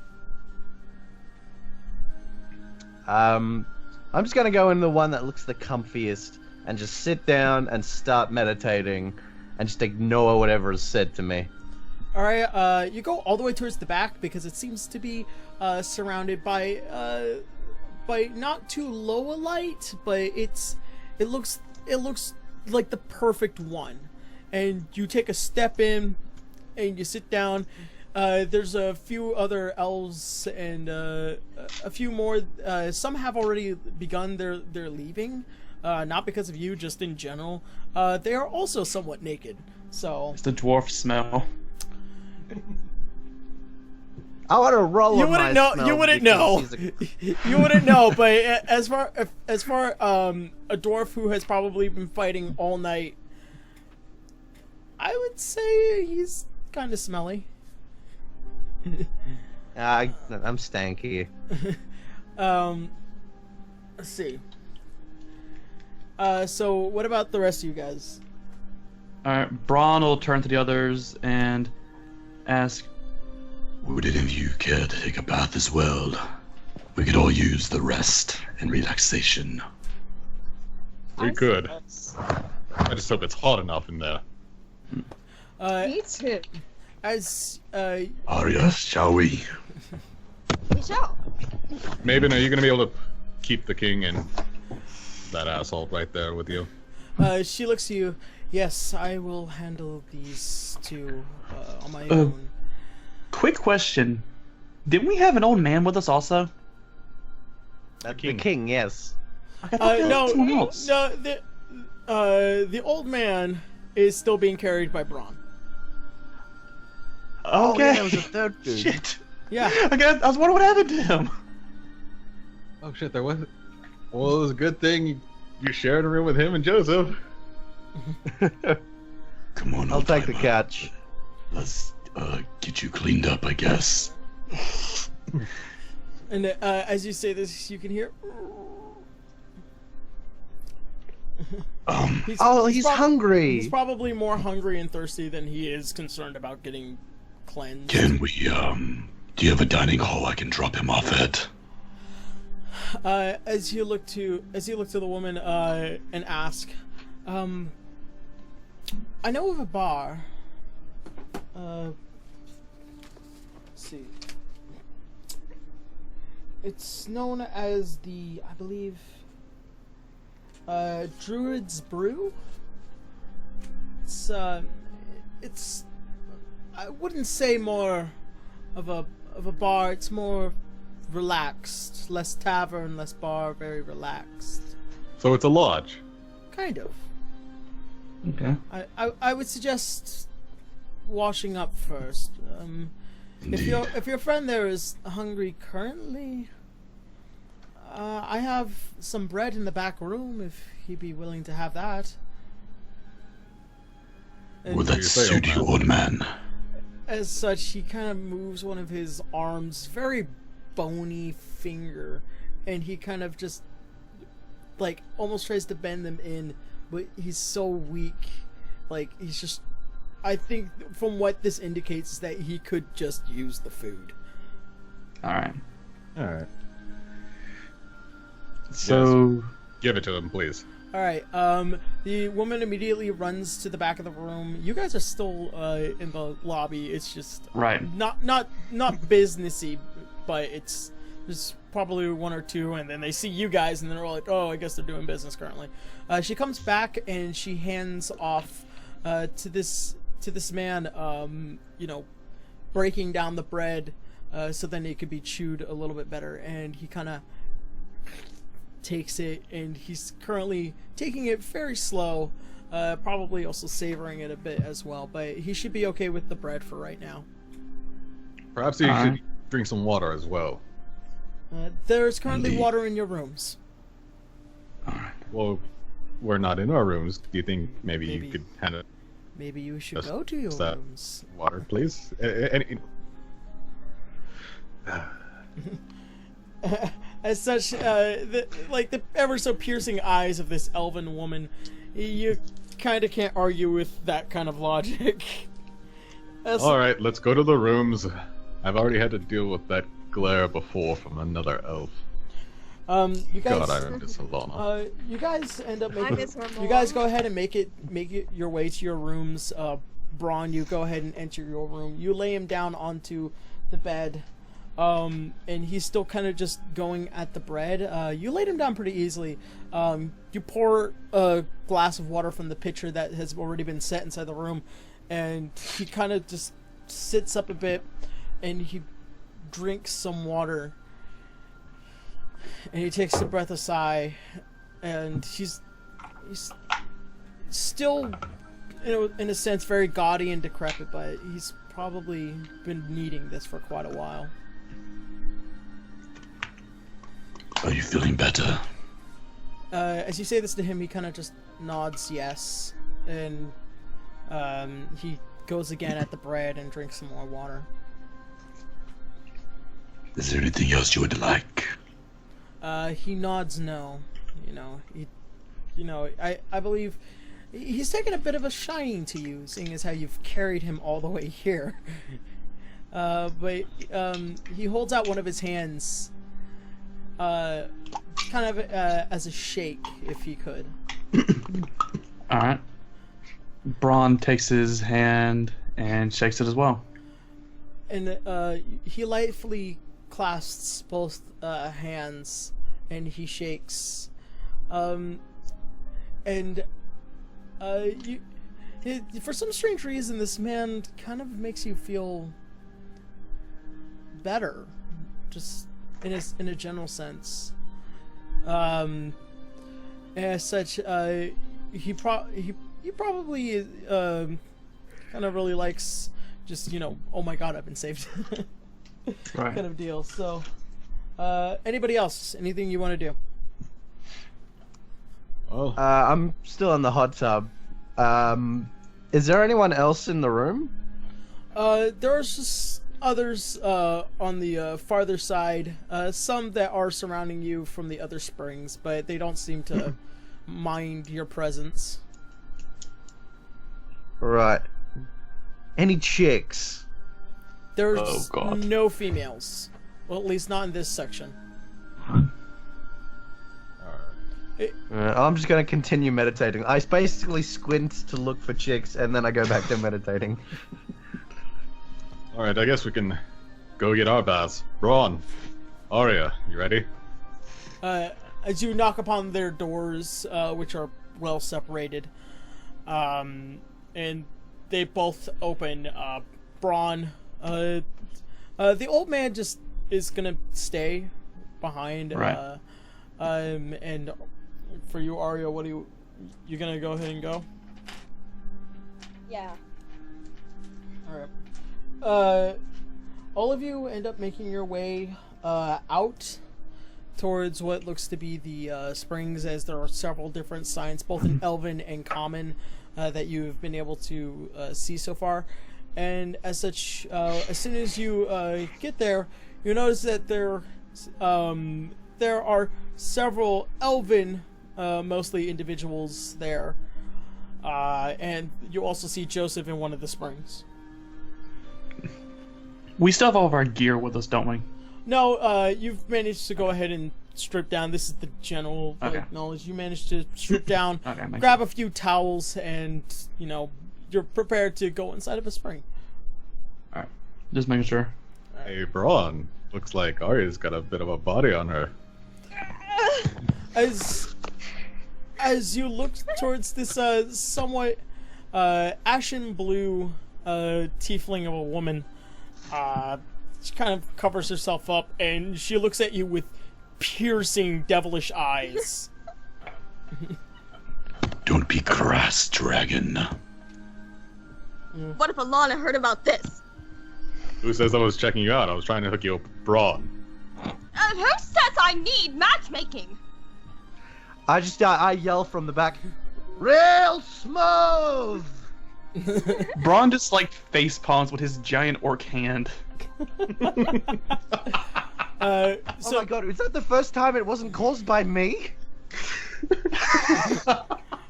I'm just gonna go in the one that looks the comfiest and just sit down and start meditating and just ignore whatever is said to me. All right, you go all the way towards the back because it seems to be surrounded by not too low a light, but it looks like the perfect one. And you take a step in, and you sit down. There's a few other elves and a few more. Some have already begun their leaving, not because of you, just in general. They are also somewhat naked. So It's the dwarf smell. I want to roll. you on wouldn't my know. smell You wouldn't because know. he's a- You wouldn't know. But as far a dwarf who has probably been fighting all night, I would say he's kind of smelly. I'm stanky. Let's see. So what about the rest of you guys? Alright, Braun will turn to the others and ask, Would any of you care to take a bath as well? We could all use the rest and relaxation. We could. I just hope it's hot enough in there. Me too. As Arya, shall we? We shall. Maiden, are you gonna be able to keep the king and that asshole right there with you? she looks at you. Yes, I will handle these two on my own. quick question. Didn't we have an old man with us also? The king, yes. I thought there was someone else. No, the old man is still being carried by Braun. Okay. Oh, yeah, there was a third dude. Shit. Yeah. I was wondering what happened to him. Oh shit, there wasn't. Well, it was a good thing you shared a room with him and Joseph. Come on, I'll take the old-timer. catch. Let's get you cleaned up, I guess. And as you say this, you can hear. He's hungry. He's probably more hungry and thirsty than he is concerned about getting cleansed. Can we, do you have a dining hall I can drop him off at? As you look to the woman and ask, I know of a bar. Let's see. It's known as I believe, Druid's Brew. It's I wouldn't say more of a bar. It's more relaxed, less tavern, less bar, very relaxed. So it's a lodge. Kind of. Okay. I would suggest washing up first. If your friend there is hungry currently, I have some bread in the back room if he'd be willing to have that. And Would that suit you, old man? as such, he kind of moves one of his arms, very bony finger, and he kind of just like almost tries to bend them in, but he's so weak. Like he's just, I think from what this indicates is that he could just use the food. All right. So yes. Give it to him, please. All right. The woman immediately runs to the back of the room. You guys are still in the lobby. It's just not businessy, but it's there's probably one or two, and then they see you guys, and then they're all like, "Oh, I guess they're doing business currently." She comes back and she hands off to this man, breaking down the bread so then it could be chewed a little bit better, and he kind of takes it, and he's currently taking it very slow, probably also savoring it a bit as well, but he should be okay with the bread for right now. Perhaps he should drink some water as well. There's currently water in your rooms. Alright. Well, we're not in our rooms. Do you think maybe you could kind of... Maybe you should go to your rooms. Water, please? As such, the ever so piercing eyes of this elven woman, you kind of can't argue with that kind of logic. Alright, let's go to the rooms. I've already had to deal with that glare before from another elf. You guys, God, I miss Alanna. You guys end up making. You guys go ahead and make it your way to your rooms. Braun, you go ahead and enter your room. You lay him down onto the bed. And he's still kind of just going at the bread. You laid him down pretty easily. You pour a glass of water from the pitcher that has already been set inside the room, and he kind of just sits up a bit, and he drinks some water, and he takes a breath, a sigh, and he's still, in a sense, very gaudy and decrepit, but he's probably been needing this for quite a while. Are you feeling better? As you say this to him, he kind of just nods yes, and he goes again at the bread and drinks some more water. Is there anything else you would like? He nods no. I believe he's taken a bit of a shining to you, seeing as how you've carried him all the way here. But he holds out one of his hands, kind of as a shake, if he could. Alright. Braun takes his hand and shakes it as well. And he lightly clasps both hands, and he shakes. For some strange reason, this man kind of makes you feel better, just in a general sense. As such, he probably kind of really likes just, oh my god, I've been saved. Kind of deal. So, anybody else? Anything you want to do? Oh. I'm still in the hot tub. Is there anyone else in the room? There's just others on the farther side. Some that are surrounding you from the other springs, but they don't seem to mind your presence. Right. Any chicks? There's no females. Well, at least not in this section. I'm just gonna continue meditating. I basically squint to look for chicks, and then I go back to meditating. Alright, I guess we can go get our baths. Braun, Arya, you ready? as you knock upon their doors, which are well separated, and they both open. Braun, the old man just is gonna stay behind. Right. And for you, Arya, what do you gonna go ahead and go? Yeah. Alright. All of you end up making your way out towards what looks to be the springs, as there are several different signs, both in Elven and Common, that you've been able to see so far. And as such, as soon as you get there, you notice that there are several Elven, mostly individuals there. And you also see Joseph in one of the springs. We still have all of our gear with us, don't we? No, you've managed to go ahead and strip down. This is the general knowledge. You managed to strip down, grab a few towels, and, you're prepared to go inside of a spring. Alright, just making sure. Hey, Braun. Looks like Arya's got a bit of a body on her. As you look towards this somewhat ashen blue tiefling of a woman, she kind of covers herself up, and she looks at you with piercing, devilish eyes. Don't be crass, dragon. What if Alanna heard about this? Who says I was checking you out? I was trying to hook you up with Braun. Who says I need matchmaking? I yell from the back, real smooth! Braun just face palms with his giant orc hand. Oh my god, is that the first time it wasn't caused by me?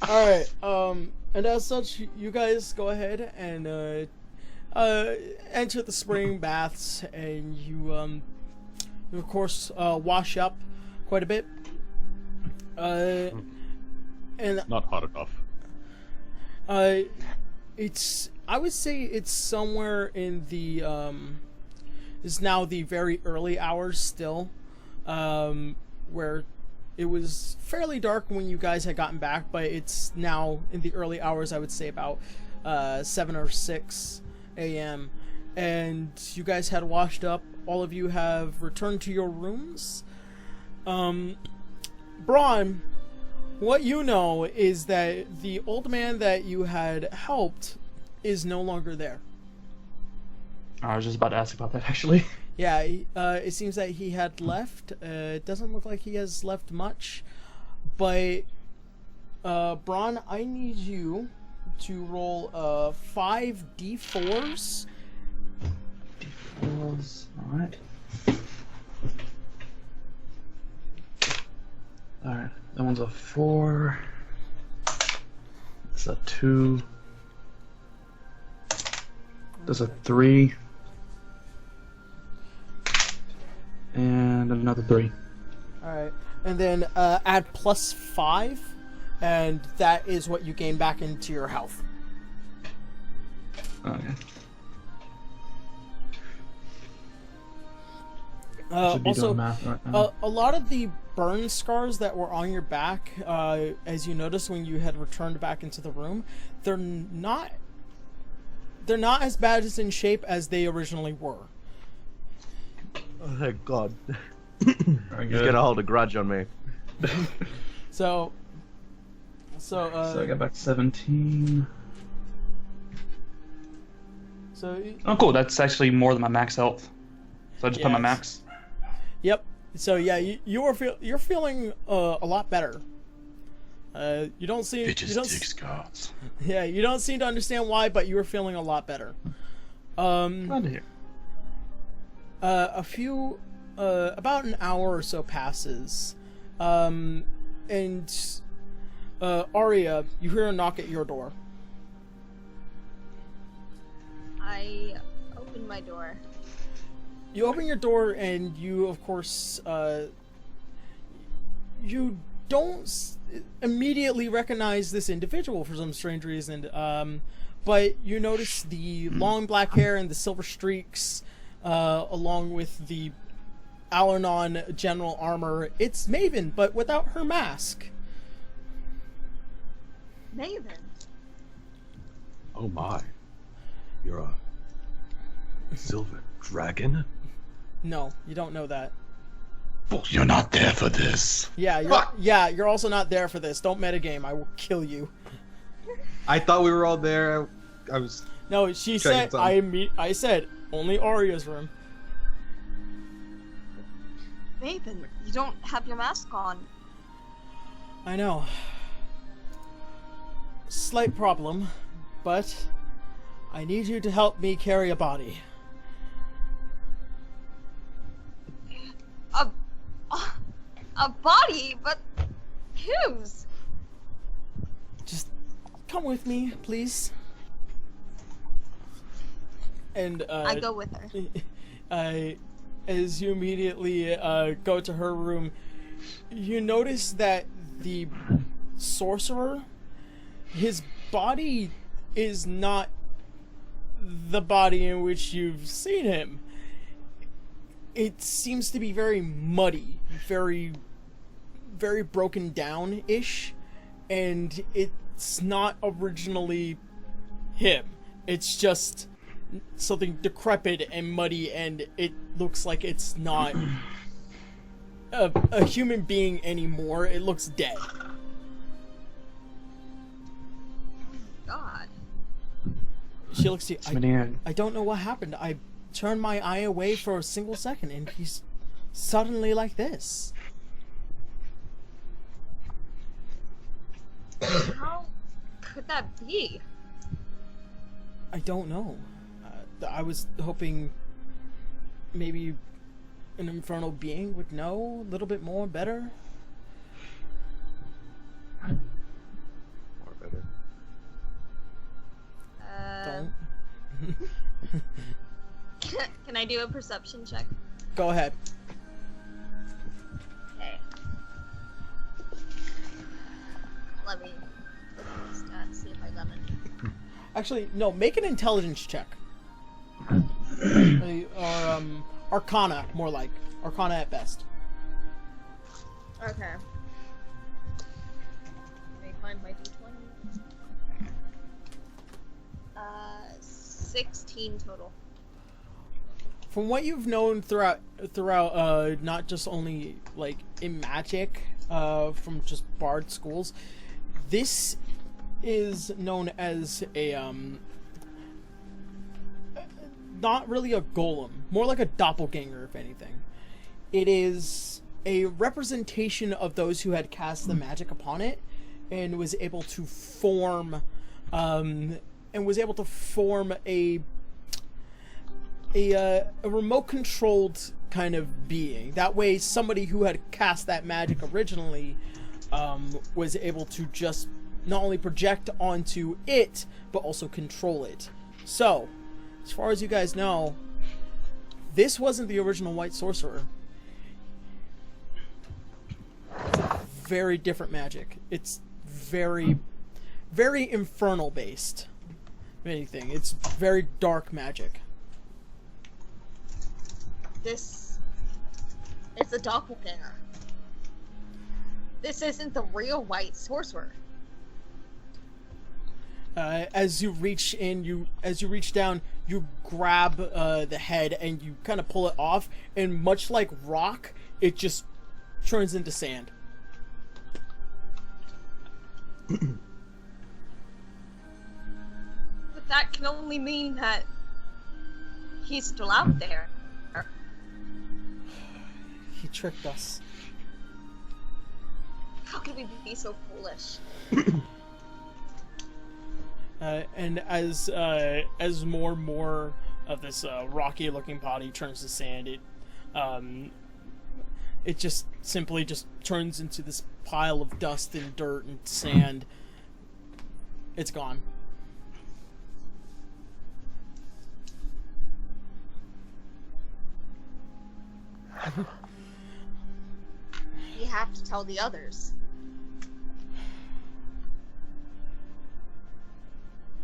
Alright, and as such, you guys go ahead and enter the spring baths, and you of course wash up quite a bit. And not hot enough. I would say it's somewhere in the is now the very early hours still, where it was fairly dark when you guys had gotten back, but it's now in the early hours. I would say about 7 or 6 a.m. and you guys had washed up. All of you have returned to your rooms. Braun, what you know is that the old man that you had helped is no longer there. I was just about to ask about that, actually. Yeah, it seems that he had left. It doesn't look like he has left much. But, Braun, I need you to roll 5 d4s. D4s, alright. Alright, that one's a 4. It's a 2. There's a 3. And another 3. Alright, and then add +5, and that is what you gain back into your health. Okay. Also, doing math right now. a lot of the burn scars that were on your back, as you noticed when you had returned back into the room, they're not as bad as in shape as they originally were. Oh, thank God. Very He's good. gonna hold a grudge on me. So I got back 17. So Oh, cool. That's actually more than my max health. So I just put my Yes. max. Yep. So yeah, you're feeling a lot better. You don't seem scars. Yeah, you don't seem to understand why, but you were feeling a lot better. Glad to hear. A few, about an hour or so passes, and Arya, you hear a knock at your door. I opened my door. You open your door, and you, of course, you don't immediately recognize this individual for some strange reason, but you notice the long black hair and the silver streaks, along with the Alanon general armor. It's Maven, but without her mask. Maiden. Oh my. You're a silver dragon? No, you don't know that. Well, you're not there for this. Yeah, you're also not there for this. Don't metagame. I will kill you. I thought we were all there. I was. No, she Checking said. I said only Arya's room. Maiden, you don't have your mask on. I know. Slight problem, but I need you to help me carry a body. A body, but whose? Just come with me, please. And I go with her. As you immediately go to her room, you notice that the sorcerer, his body is not the body in which you've seen him. It seems to be very muddy, very broken down-ish, and it's not originally him. It's just something decrepit and muddy, and it looks like it's not a human being anymore. It looks dead. God. She looks to you. I I don't know what happened. I turned my eye away for a single second, and he's suddenly like this. How could that be? I don't know. I was hoping maybe an infernal being would know a little bit more better. More better. Don't. Can I do a perception check? Go ahead. Okay. Let me look at the stats, see if I got any. Actually, no. Make an intelligence check. Or Arcana, more like Arcana at best. Okay. Let me find my d20. 16 total. From what you've known throughout not just only like in magic, from just bard schools, this is known as a not really a golem, more like a doppelganger, if anything. It is a representation of those who had cast the magic upon it, and was able to form, a remote-controlled kind of being. That way, somebody who had cast that magic originally was able to just not only project onto it, but also control it. So, as far as you guys know, this wasn't the original White Sorcerer. Very different magic. It's very, very infernal based. If anything, it's very dark magic. This is a doppelganger. This isn't the real White Sorcerer. As you reach down, you grab the head and you kind of pull it off, and much like rock, it just turns into sand. But that can only mean that he's still out there. He tricked us. How could we be so foolish? And as more and more of this rocky-looking body turns to sand, it just simply just turns into this pile of dust and dirt and sand. It's gone. You have to tell the others.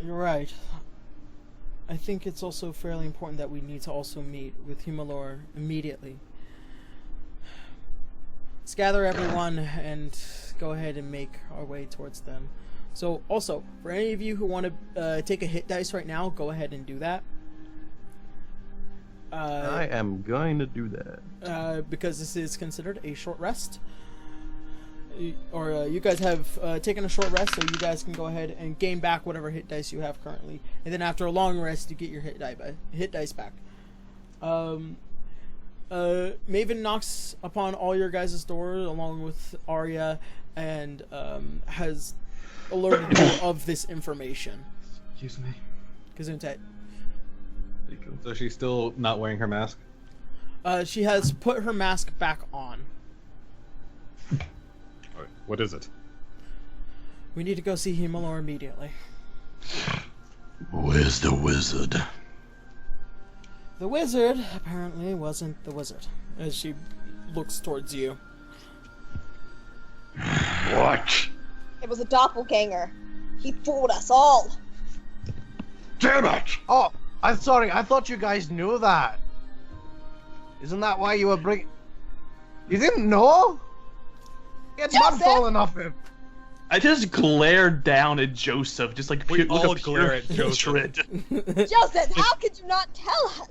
You're right. I think it's also fairly important that we need to also meet with Himolor immediately. let's gather everyone and go ahead and make our way towards them. So, also, for any of you who want to take a hit dice right now, go ahead and do that. I am going to do that. Because this is considered a short rest. You guys have taken a short rest, so you guys can go ahead and gain back whatever hit dice you have currently. And then after a long rest, you get your hit dice back. Maven knocks upon all your guys' doors along with Arya and has alerted you of this information. Excuse me. Gesundheit. So she's still not wearing her mask? She has put her mask back on. Alright, what is it? We need to go see Himolor immediately. Where's the wizard? The wizard apparently wasn't the wizard, as she looks towards you. What? It was a doppelganger. He fooled us all. Damn it! Oh, I'm sorry. I thought you guys knew that. Isn't that why you were bringing... You didn't know? He had mud falling off him. I just glared down at Joseph, just like We look all of glare pure at Joseph. hatred. Joseph, how could you not tell us?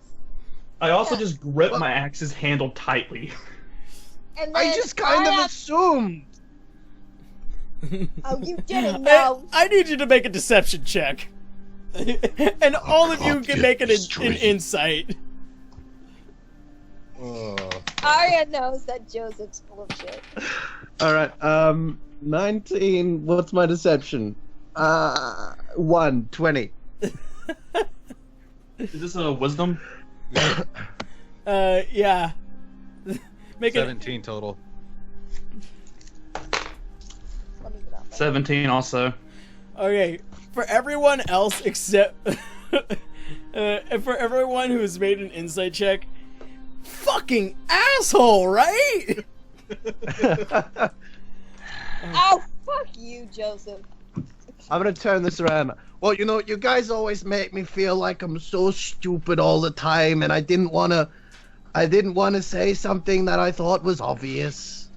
I also just grip my axe's handle tightly. And then I just kind of assumed. Oh, you didn't know. I need you to make a deception check. And all of you can't can get make an straight. insight. Arya knows that Joseph's full of shit. Alright, 19. What's my deception? 1, 20. Is this a wisdom? Yeah. Make it 17 total. Let me get out. 17 also. okay. For everyone else except for everyone who's made an insight check, fucking asshole, right? Oh, fuck you, Joseph. I'm gonna turn this around. Well, you know, you guys always make me feel like I'm so stupid all the time, and I didn't wanna say something that I thought was obvious.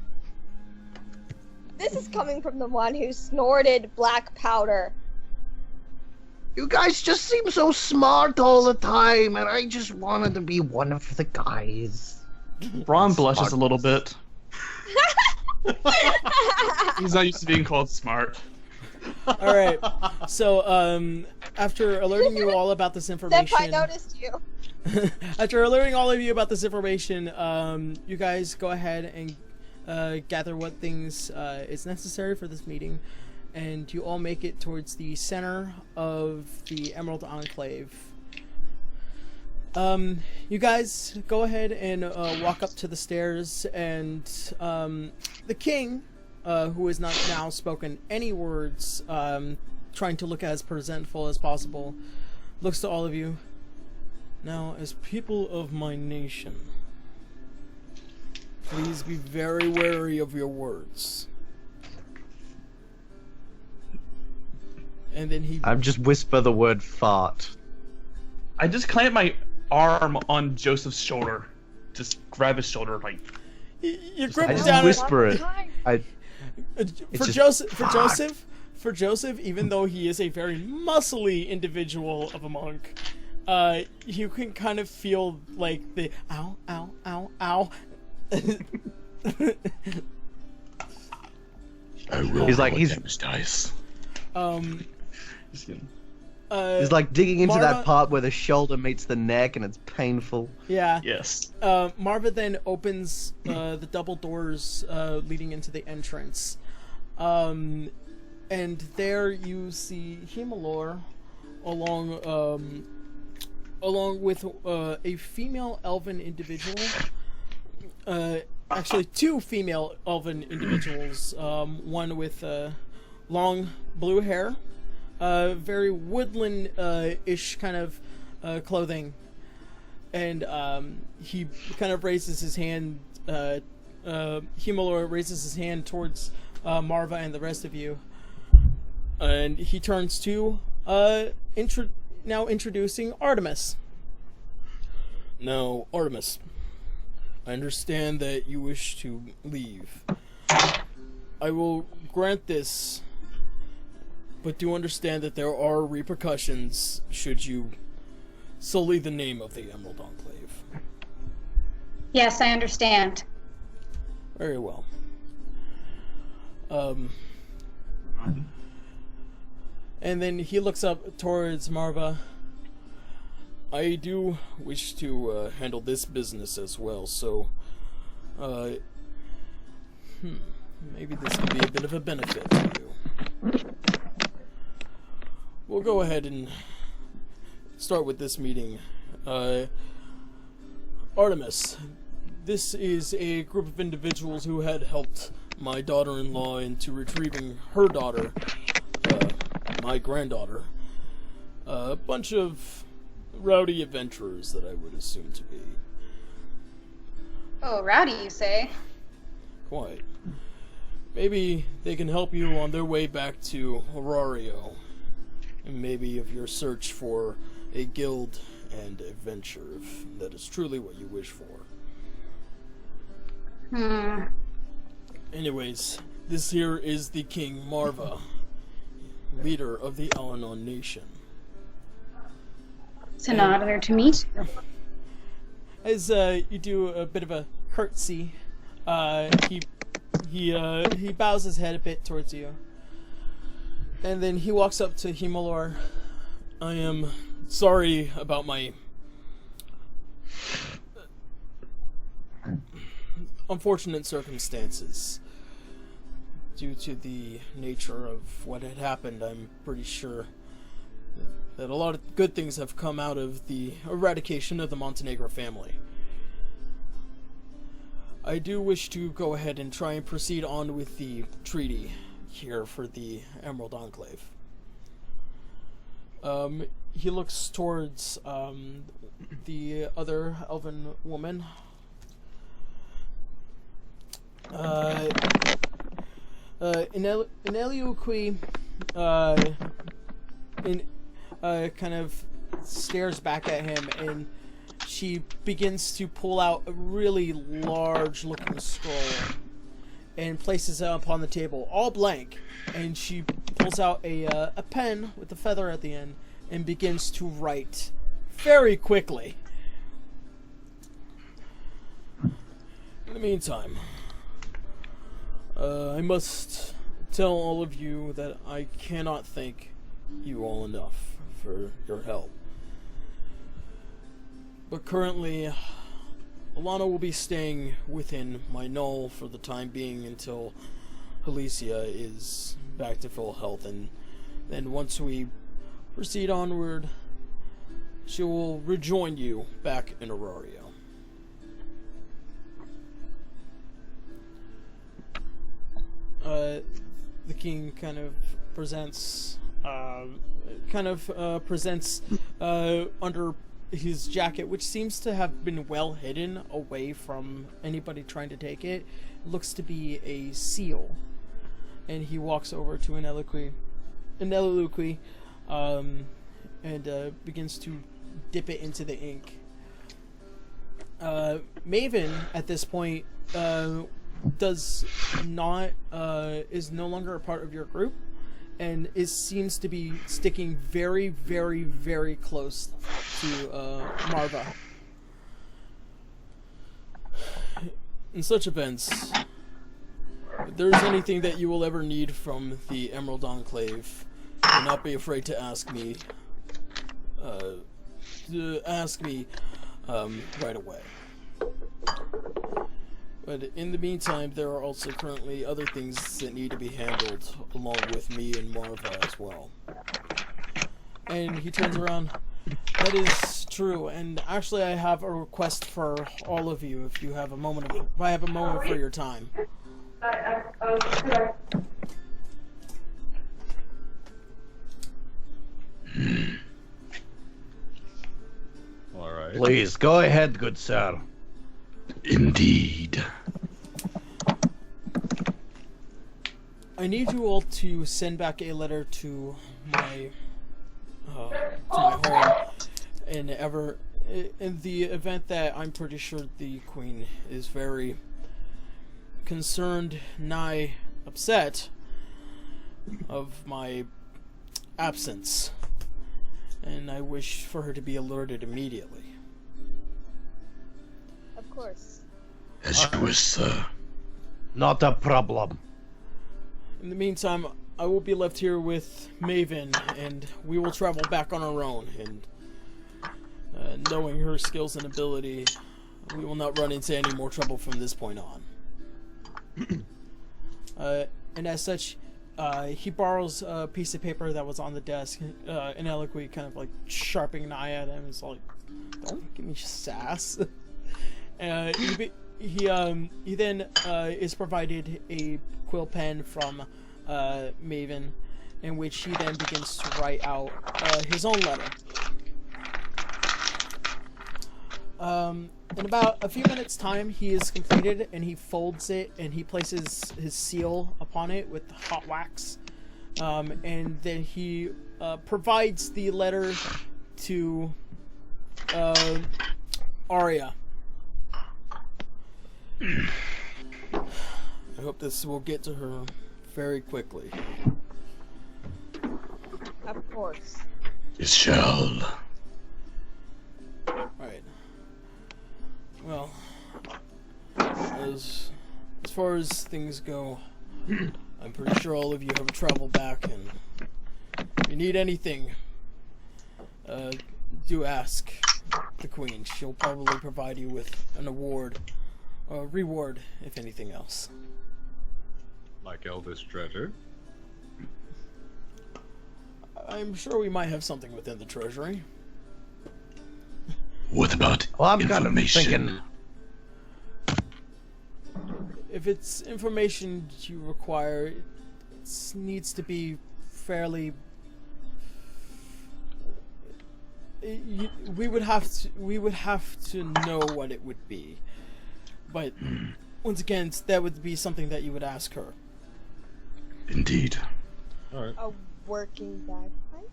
This is coming from the one who snorted black powder. You guys just seem so smart all the time, and I just wanted to be one of the guys. Ron blushes a little bit. He's not used to being called smart. All right. So, after alerting you all about this information, Senpai noticed you. after alerting all of you about this information, you guys go ahead and gather what things is necessary for this meeting, and you all make it towards the center of the Emerald Enclave. You guys go ahead and walk up to the stairs, and the king, who has not now spoken any words, trying to look as presentful as possible, looks to all of you. Now, as people of my nation, please be very wary of your words. And then he... I'm just whisper the word fart. I just clamp my arm on Joseph's shoulder. Just grab his shoulder, like... You grip I it just down... whisper it. For Joseph, even though he is a very muscly individual of a monk, you can kind of feel like the ow, ow, ow, ow. He's like he's dice. He's like digging into Marva, that part where the shoulder meets the neck, and it's painful. Yeah. Yes. Marva then opens the double doors leading into the entrance. And there you see Himolor along with a female elven individual. Actually, two female elven individuals. One with long blue hair, very woodland-ish kind of clothing, and he kind of raises his hand. Himolor raises his hand towards Marva and the rest of you, and he turns to now introducing Artemis. Now, Artemis, I understand that you wish to leave. I will grant this, but do understand that there are repercussions should you sully the name of the Emerald Enclave. Yes, I understand. Very well. And then he looks up towards Marva. I do wish to handle this business as well, so maybe this could be a bit of a benefit to you. We'll go ahead and start with this meeting. Artemis, this is a group of individuals who had helped my daughter-in-law into retrieving her daughter, my granddaughter. A bunch of rowdy adventurers that I would assume to be. Oh, rowdy, you say? Quite. Maybe they can help you on their way back to Horario, and maybe of your search for a guild and adventure, if that is truly what you wish for. Anyways, this here is the King Marva, leader of the Alanna nation. It's an honor to meet you. As you do a bit of a curtsy, he bows his head a bit towards you, and then he walks up to Himolor. I am sorry about my unfortunate circumstances. Due to the nature of what had happened, I'm pretty sure that a lot of good things have come out of the eradication of the Montenegro family. I do wish to go ahead and try and proceed on with the treaty here for the Emerald Enclave. He looks towards the other elven woman. Ineliuqui kind of stares back at him, and she begins to pull out a really large looking scroll and places it upon the table, all blank, and she pulls out a pen with a feather at the end and begins to write very quickly. In the meantime, I must tell all of you that I cannot thank you all enough for your help. But currently, Alanna will be staying within my null for the time being until Halicia is back to full health, and then once we proceed onward, she will rejoin you back in Horario. The king kind of presents under his jacket, which seems to have been well hidden away from anybody trying to take it. It looks to be a seal, and he walks over to Ineliuqui, and begins to dip it into the ink. Maven at this point is no longer a part of your group, and seems to be sticking very, very, very close to Marva. In such events, if there's anything that you will ever need from the Emerald Enclave, do not be afraid to ask me. Right away. But in the meantime, there are also currently other things that need to be handled along with me and Marva as well. And he turns around. That is true, and actually I have a request for all of you if you have a moment for your time. All right. Please, go ahead, good sir. Indeed. I need you all to send back a letter to my home in the event that I'm pretty sure the Queen is very concerned, nigh upset of my absence, and I wish for her to be alerted immediately. Of course. As you wish, sir. Not a problem. In the meantime, I will be left here with Maven, and we will travel back on our own, and knowing her skills and ability, we will not run into any more trouble from this point on. And as such, he borrows a piece of paper that was on the desk, and Eloquy kind of like sharpening an eye at him. It's like, don't give me sass. He then is provided a quill pen from Maven, in which he then begins to write out his own letter. In about a few minutes' time, he is completed, and he folds it, and he places his seal upon it with hot wax, and then he provides the letter to Arya. I hope this will get to her very quickly. Of course. It shall. Right. Well, as far as things go, I'm pretty sure all of you have traveled back, and if you need anything, do ask the Queen. She'll probably provide you with an award, or reward, if anything else. Like eldest treasure? I'm sure we might have something within the treasury. What about information? If it's information you require, it needs to be fairly. We would have to know what it would be, but once again, that would be something that you would ask her. Indeed. All right. A working bagpipe?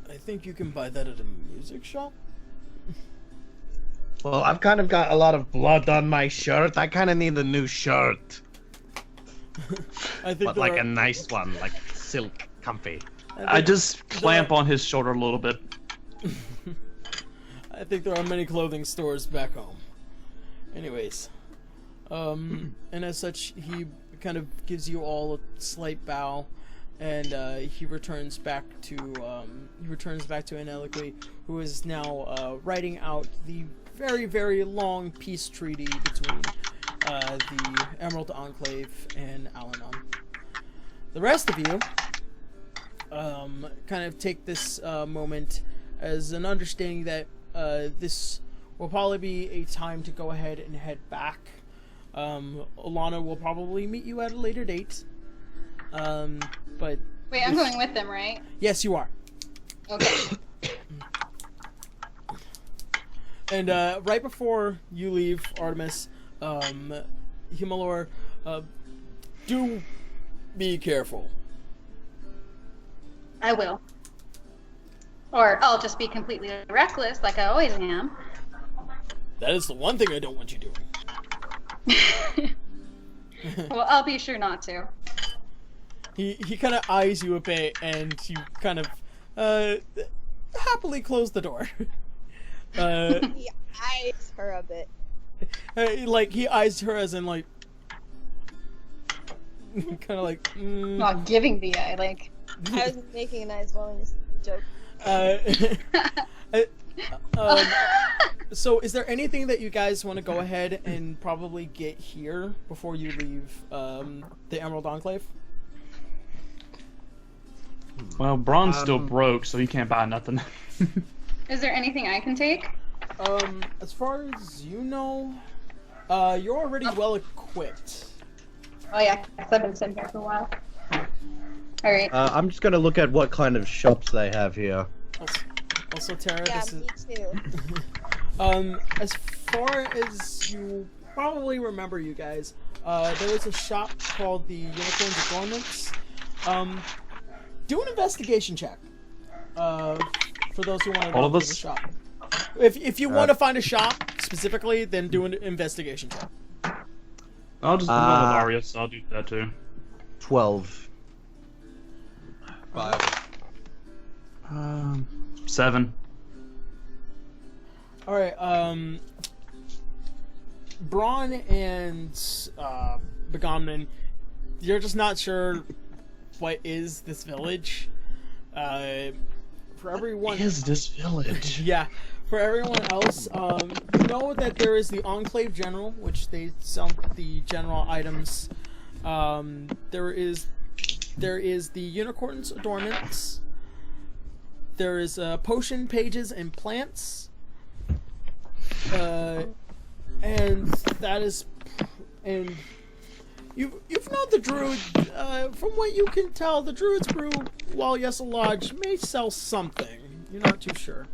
I think you can buy that at a music shop. Well, I've kind of got a lot of blood on my shirt. I kind of need a new shirt. I think but like a nice one, like silk, comfy. I just clamp on his shoulder a little bit. I think there are many clothing stores back home. Anyways, and as such, he kind of gives you all a slight bow, and he returns back to Aneloquy, who is now writing out the very, very long peace treaty between the Emerald Enclave and Alanna. The rest of you kind of take this moment as an understanding that this will probably be a time to go ahead and head back. Alanna will probably meet you at a later date. But wait, I'm going with them, right? Yes, you are. Okay. And right before you leave, Artemis, Himolor, do be careful. I will. Or I'll just be completely reckless, like I always am. That is the one thing I don't want you doing. Well, I'll be sure not to. He kind of eyes you a bit, and you kind of happily close the door. He eyes her a bit. Like he eyes her as in like, kind of like. Not giving the eye, like. I was making an eyes wellness joke. So is there anything that you guys want to go ahead and probably get here before you leave the Emerald Enclave? Well, Braun's still broke, so he can't buy nothing. Is there anything I can take? As far as you know, you're already well equipped. Oh yeah, because I've been sitting here for a while. Alright. I'm just gonna look at what kind of shops they have here. Also, Tara, Yeah, this me is... too. As far as you probably remember, you guys, there was a shop called the Unicorn's Adornments. Do an investigation check. For those who want to All of go to us? the shop. If you want to find a shop specifically, then do an investigation check. I'm going with Arya, so I'll do that too. 12. 5. 7. All right. Braun and Begamnon, you're just not sure what is this village. For everyone, Is this village? yeah. For everyone else, you know that there is the Enclave General, which they sell the general items. There is the Unicorn's Adornments. There is potion pages and plants. And that is, and you've known the Druid. From what you can tell, the Druid's brew, while yes, a lodge may sell something. You're not too sure.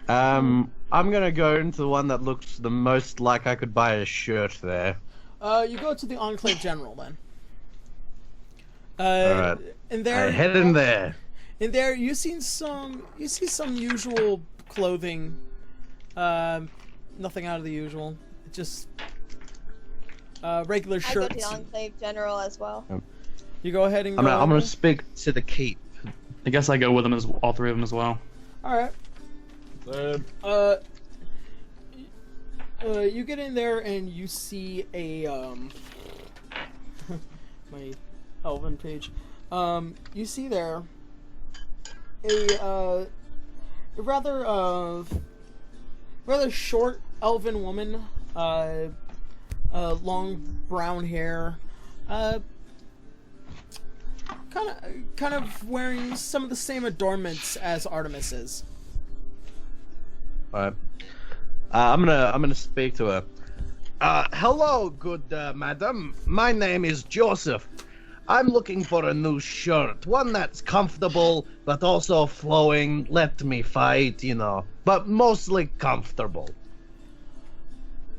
I'm gonna go into the one that looks the most like I could buy a shirt there. You go to the Enclave General then. Alright. And there, I head in there. in there, you see some usual clothing. Nothing out of the usual. Just regular I go to shirts. the Enclave General as well. You go ahead and I'm go. gonna speak to the keep. I guess I go with them as all three of them as well. All right. You get in there and you see a my elven page. You see there a rather short elven woman, long brown hair, kind of wearing some of the same adornments as Artemis is. Alright. I'm gonna speak to her. Hello, good madam. My name is Joseph. I'm looking for a new shirt, one that's comfortable but also flowing. Let me fight, but mostly comfortable.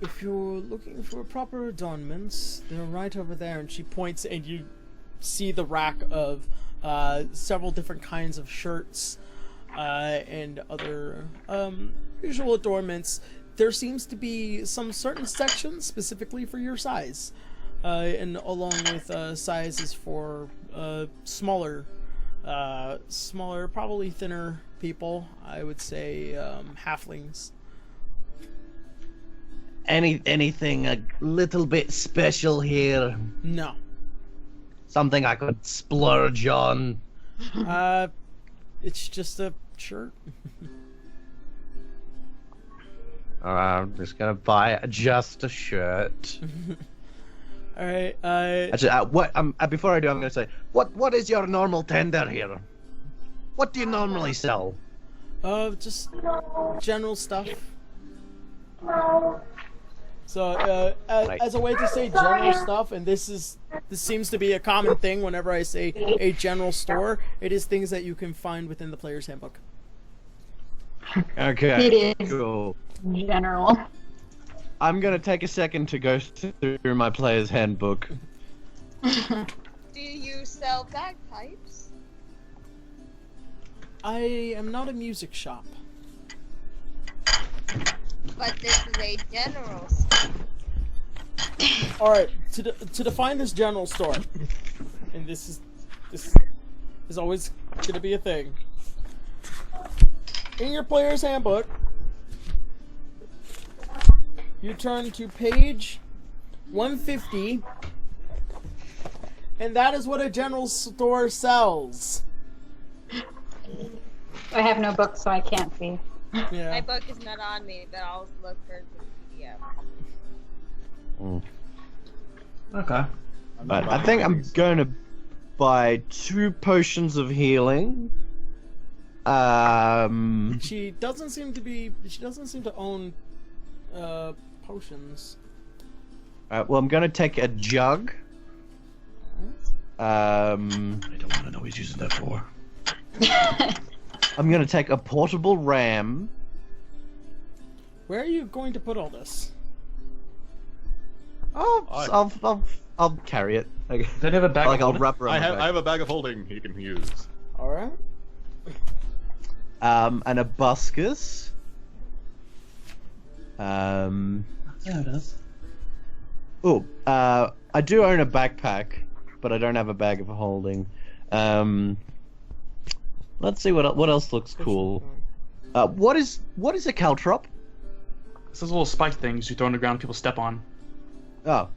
If you're looking for proper adornments, they're right over there. And she points, and you see the rack of several different kinds of shirts and other usual adornments. There seems to be some certain sections specifically for your size, and along with sizes for smaller, probably thinner people. I would say halflings. Anything a little bit special here? No. Something I could splurge on? It's just a shirt. I'm just gonna buy just a shirt. All right. Actually, before I do, I'm gonna say, what is your normal tender here? What do you normally sell? Just general stuff. So, as a way to say general stuff, and this seems to be a common thing whenever I say a general store, it is things that you can find within the player's handbook. Okay. It is cool. general. I'm gonna take a second to go through my player's handbook. Do you sell bagpipes? I am not a music shop. But this is a general store. Alright, to define this general store, and this is always going to be a thing. In your player's handbook, you turn to page 150, and that is what a general store sells. I have no book, so I can't see. Yeah. My book is not on me, but I'll look for the PDF. Okay. But I think I'm going to buy 2 potions of healing. She doesn't seem to own potions. Well, I'm going to take a jug. I don't want to know what he's using that for. I'm going to take a portable ram. Where are you going to put all this? Oh, I'll carry it. Okay. Don't you have a bag Like of I'll holding? wrap around I my have back. I have a bag of holding he can use. All right. An abuscus. Yeah, it does. Oh, I do own a backpack, but I don't have a bag of holding. Let's see what else looks cool. What is a caltrop? It's those little spike things you throw on the ground people step on. Oh,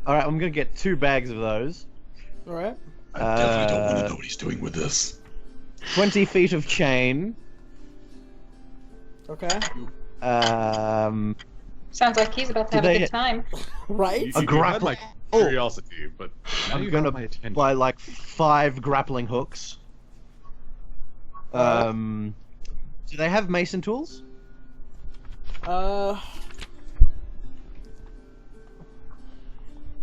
all right. I'm gonna get 2 bags of those. All right. I definitely don't want to know what he's doing with this. 20 feet of chain. Okay. Sounds like he's about to have Did a they- good time. Right. A You had grapple- my curiosity, but now I'm you got my gonna attention. buy like 5 grappling hooks. Do they have mason tools?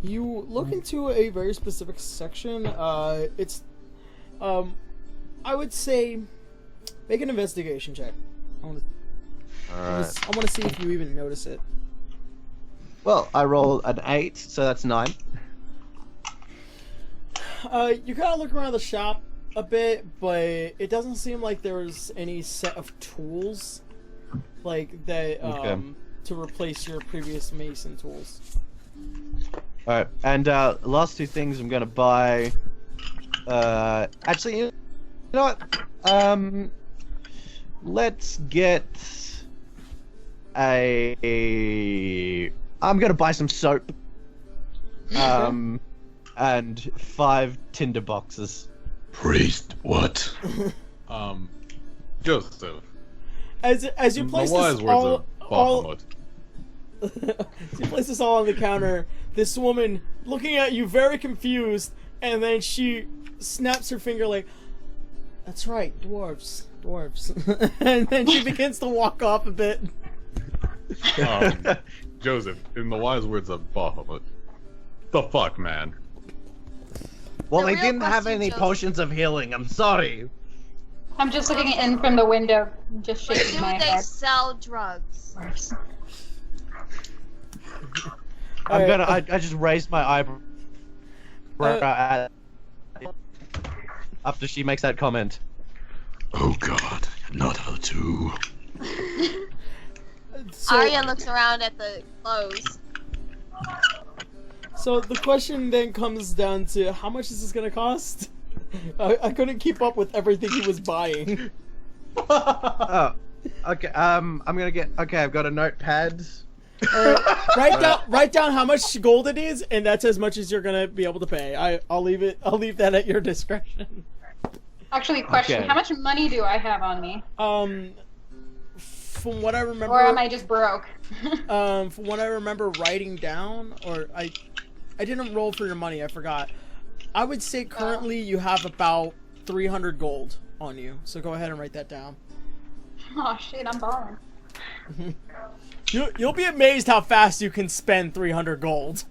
You look into a very specific section. It's, I would say, make an investigation check. I want to see if you even notice it. Well, I roll an 8, so that's 9. You kind of look around the shop a bit, but it doesn't seem like there was any set of tools like that to replace your previous mason tools. Alright, and last 2 things I'm gonna buy. Actually, you know what? Let's get I'm gonna buy some soap. And 5 tinder boxes. Priest, what? Joseph. As you In place the wise this words all, of Bahamut. as you place this all on the counter, this woman looking at you very confused, and then she snaps her finger like, "That's right, dwarves." And then she begins to walk off a bit. Joseph, in the wise words of Bahamut, the fuck, man? Well, The they real didn't have question, any Joseph- potions of healing. I'm sorry. I'm just looking in from the window, just But shaking do my they head. sell drugs? I'm Alright, gonna. I just raised my eyebrow after she makes that comment. Oh god, not her too. So, Arya looks around at the clothes. so the question then comes down to how much is this gonna cost? I couldn't keep up with everything he was buying. Oh, okay. I'm gonna get. Okay, I've got a notepad. Write down how much gold it is, and that's as much as you're gonna be able to pay. I'll leave that at your discretion. Actually, question: Okay. How much money do I have on me, From what I remember, or am I just broke? from what I remember writing down, or I didn't roll for your money. I forgot. I would say currently you have about 300 gold on you. So go ahead and write that down. Oh shit, I'm balling. You'll be amazed how fast you can spend 300 gold.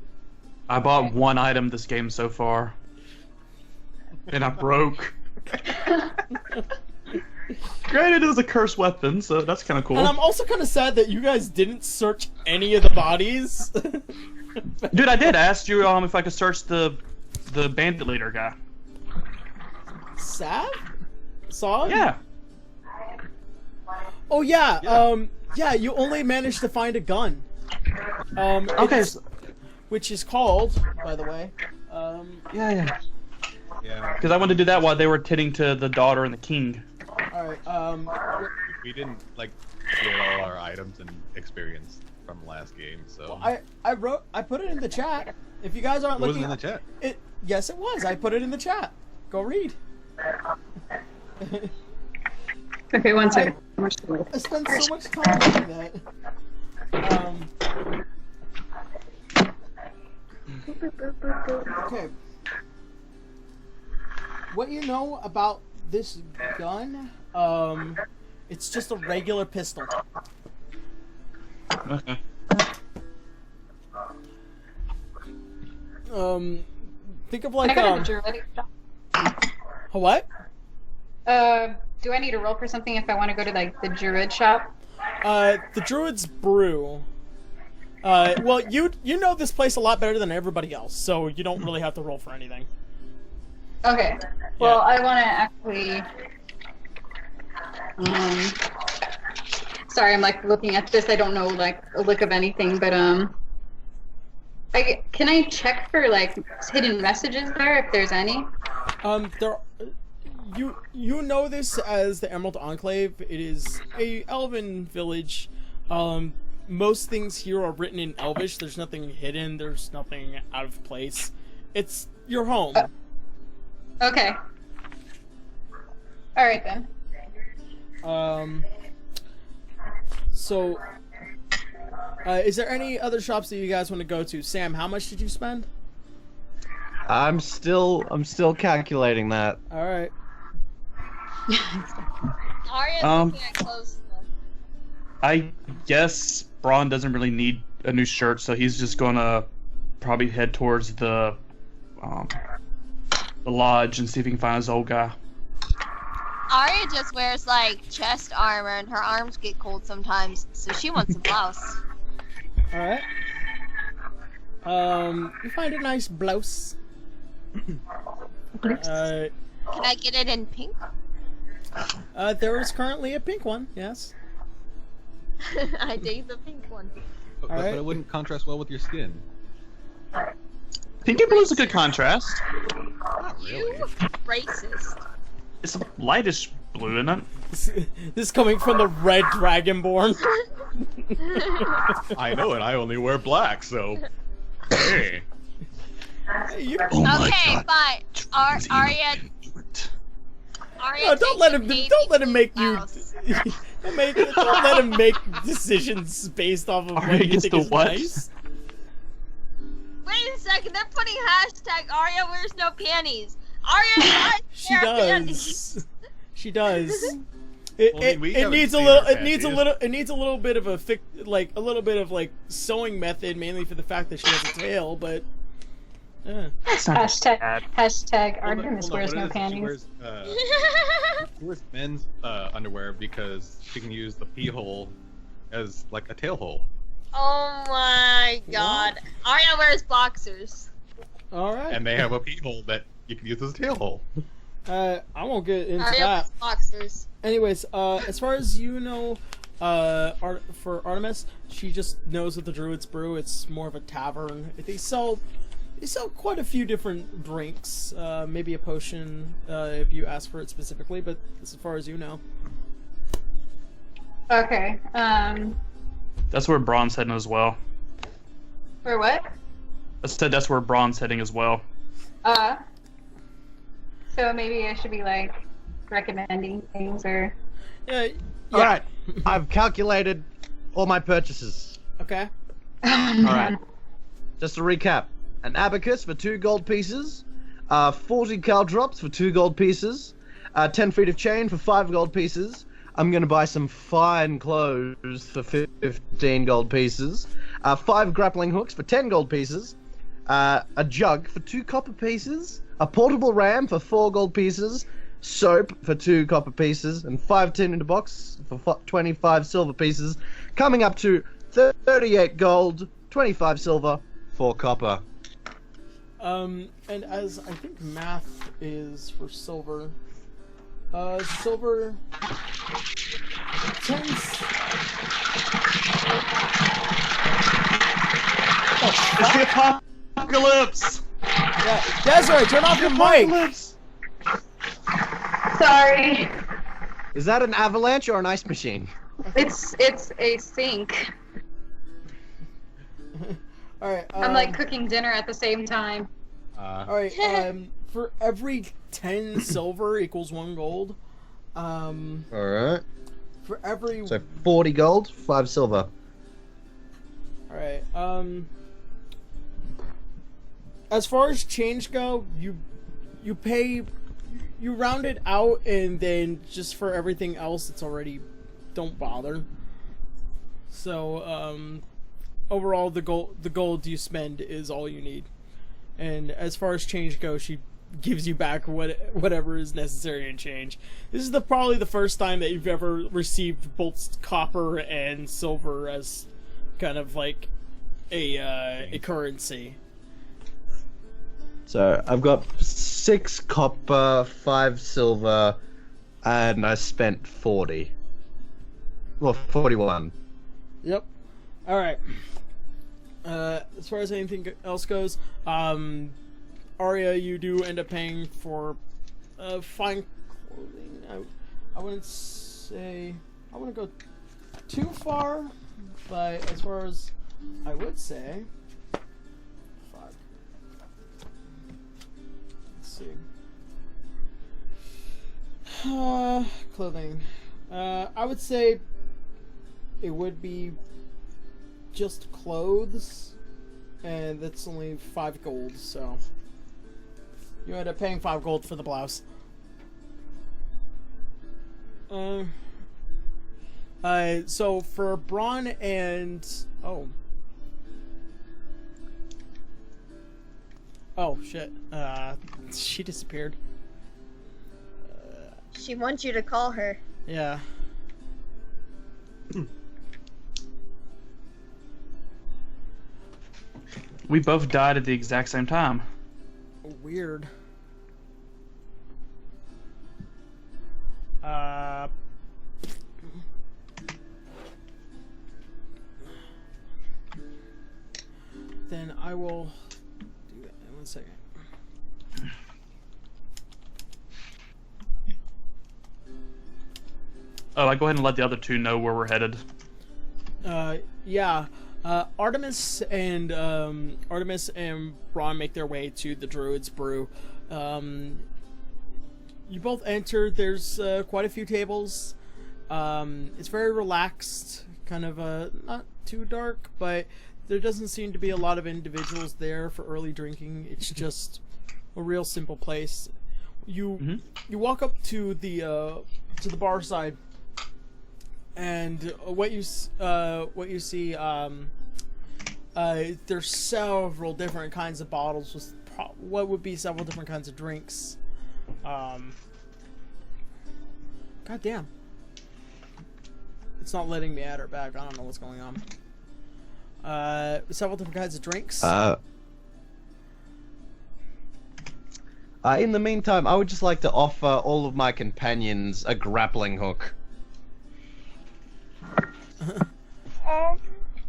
I bought 1 item this game so far. And I broke. Granted, it was a cursed weapon, so that's kind of cool. And I'm also kind of sad that you guys didn't search any of the bodies. Dude, I did. I asked you if I could search the bandit leader guy. Sav? Saw? Yeah. Oh yeah. Yeah. You only managed to find a gun. Okay. it's- Which is called, by the way. Yeah. Yeah. Because I wanted to do that while they were tending to the daughter and the king. All right. We didn't get all our items and experience from last game, so I put it in the chat. If you guys aren't it looking, wasn't in the chat. Yes, it was. I put it in the chat. Go read. Okay, one second. I spent so much time doing that. Okay. What you know about this gun? It's just a regular pistol. Okay. Think of Can I like go to the Druid shop? what? Do I need to roll for something if I want to go to like the Druid shop? The Druid's brew. Well, you know this place a lot better than everybody else, so you don't really have to roll for anything. Okay. Well, I want to actually. Sorry, I'm like looking at this. I don't know like a lick of anything, but can I check for like hidden messages there if there's any? There. You know this as the Emerald Enclave. It is a elven village. Most things here are written in Elvish. There's nothing hidden. There's nothing out of place. It's your home. Okay. All right then. So, is there any other shops that you guys want to go to? Sam, how much did you spend? I'm still calculating that. All right. Arya's looking at clothes. I guess Braun doesn't really need a new shirt, so he's just gonna probably head towards the lodge and see if he can find his old guy. Arya just wears like chest armor, and her arms get cold sometimes, so she wants a blouse. All right. You find a nice blouse. Can I get it in pink? There is currently a pink one. Yes. I dig the pink one. But it wouldn't contrast well with your skin. Pink and blue is a good contrast. Not really. You racist. It's a lightish blue, isn't it? This coming from the red dragonborn. I know it. I only wear black, so. Hey. Okay, fine. Arya. No, don't let him make you. Don't let him make decisions based off of what you think is nice. Wait a second, they're putting hashtag Arya wears no panties. Arya does She wear does. panties. She does. It needs a little bit of a sewing method, mainly for the fact that she has a tail, but. Hashtag Artemis wears no panties. She wears men's underwear because she can use the pee hole as like a tail hole. Oh my god. Arya wears boxers. Alright. And they have a pee hole that you can use as a tail hole. I won't get into Arya that. wears boxers. Anyways, as far as you know, for Artemis, she just knows what the Druids brew. It's more of a tavern. They sell quite a few different drinks, maybe a potion if you ask for it specifically, but as far as you know. Okay. That's where Braun's heading as well. For what? I said that's where Braun's heading as well. So maybe I should be like recommending things or. Yeah. Alright, I've calculated all my purchases. Okay. Alright. Just to recap. An abacus for 2 gold pieces, 40 caltrops for 2 gold pieces, 10 feet of chain for 5 gold pieces. I'm going to buy some fine clothes for 15 gold pieces, 5 grappling hooks for 10 gold pieces, a jug for 2 copper pieces, a portable ram for 4 gold pieces, soap for 2 copper pieces, and 5 tin in a box for 25 silver pieces, coming up to 38 gold, 25 silver, 4 copper. And as I think math is for silver, silver tends. It's the apocalypse! Yeah, Desiree, turn off your mic. Sorry. Is that an avalanche or an ice machine? It's a sink. Alright, I'm like cooking dinner at the same time. Alright, for every 10 silver equals 1 gold. Alright. For every... So 40 gold, 5 silver. Alright, as far as change go, you pay... You round it out, and then just for everything else, it's already... Don't bother. So, overall, the gold you spend is all you need. And as far as change goes, she gives you back whatever is necessary in change. This is probably the first time that you've ever received both copper and silver as kind of like a currency. So I've got 6 copper, 5 silver, and I spent 40. Well, 41. Yep. All right. As far as anything else goes, Arya, you do end up paying for fine clothing. I wouldn't say I wouldn't go too far, but as far as I would say, fuck. Let's see. Clothing. I would say it would be just clothes, and that's only 5 gold, so you end up paying 5 gold for the blouse. So for Braun and oh shit, she disappeared. She wants you to call her. Yeah. We both died at the exact same time. Weird. Then I will do that in 1 second. Oh, I go ahead and let the other 2 know where we're headed. Yeah. Artemis and Braun make their way to the Druid's brew. You both enter. There's quite a few tables. It's very relaxed, kind of not too dark, but there doesn't seem to be a lot of individuals there for early drinking. It's just a real simple place. You walk up to the bar side, and what you see, there's several different kinds of bottles with what would be several different kinds of drinks. God damn. It's not letting me add her back. I don't know what's going on. Several different kinds of drinks. In the meantime, I would just like to offer all of my companions a grappling hook.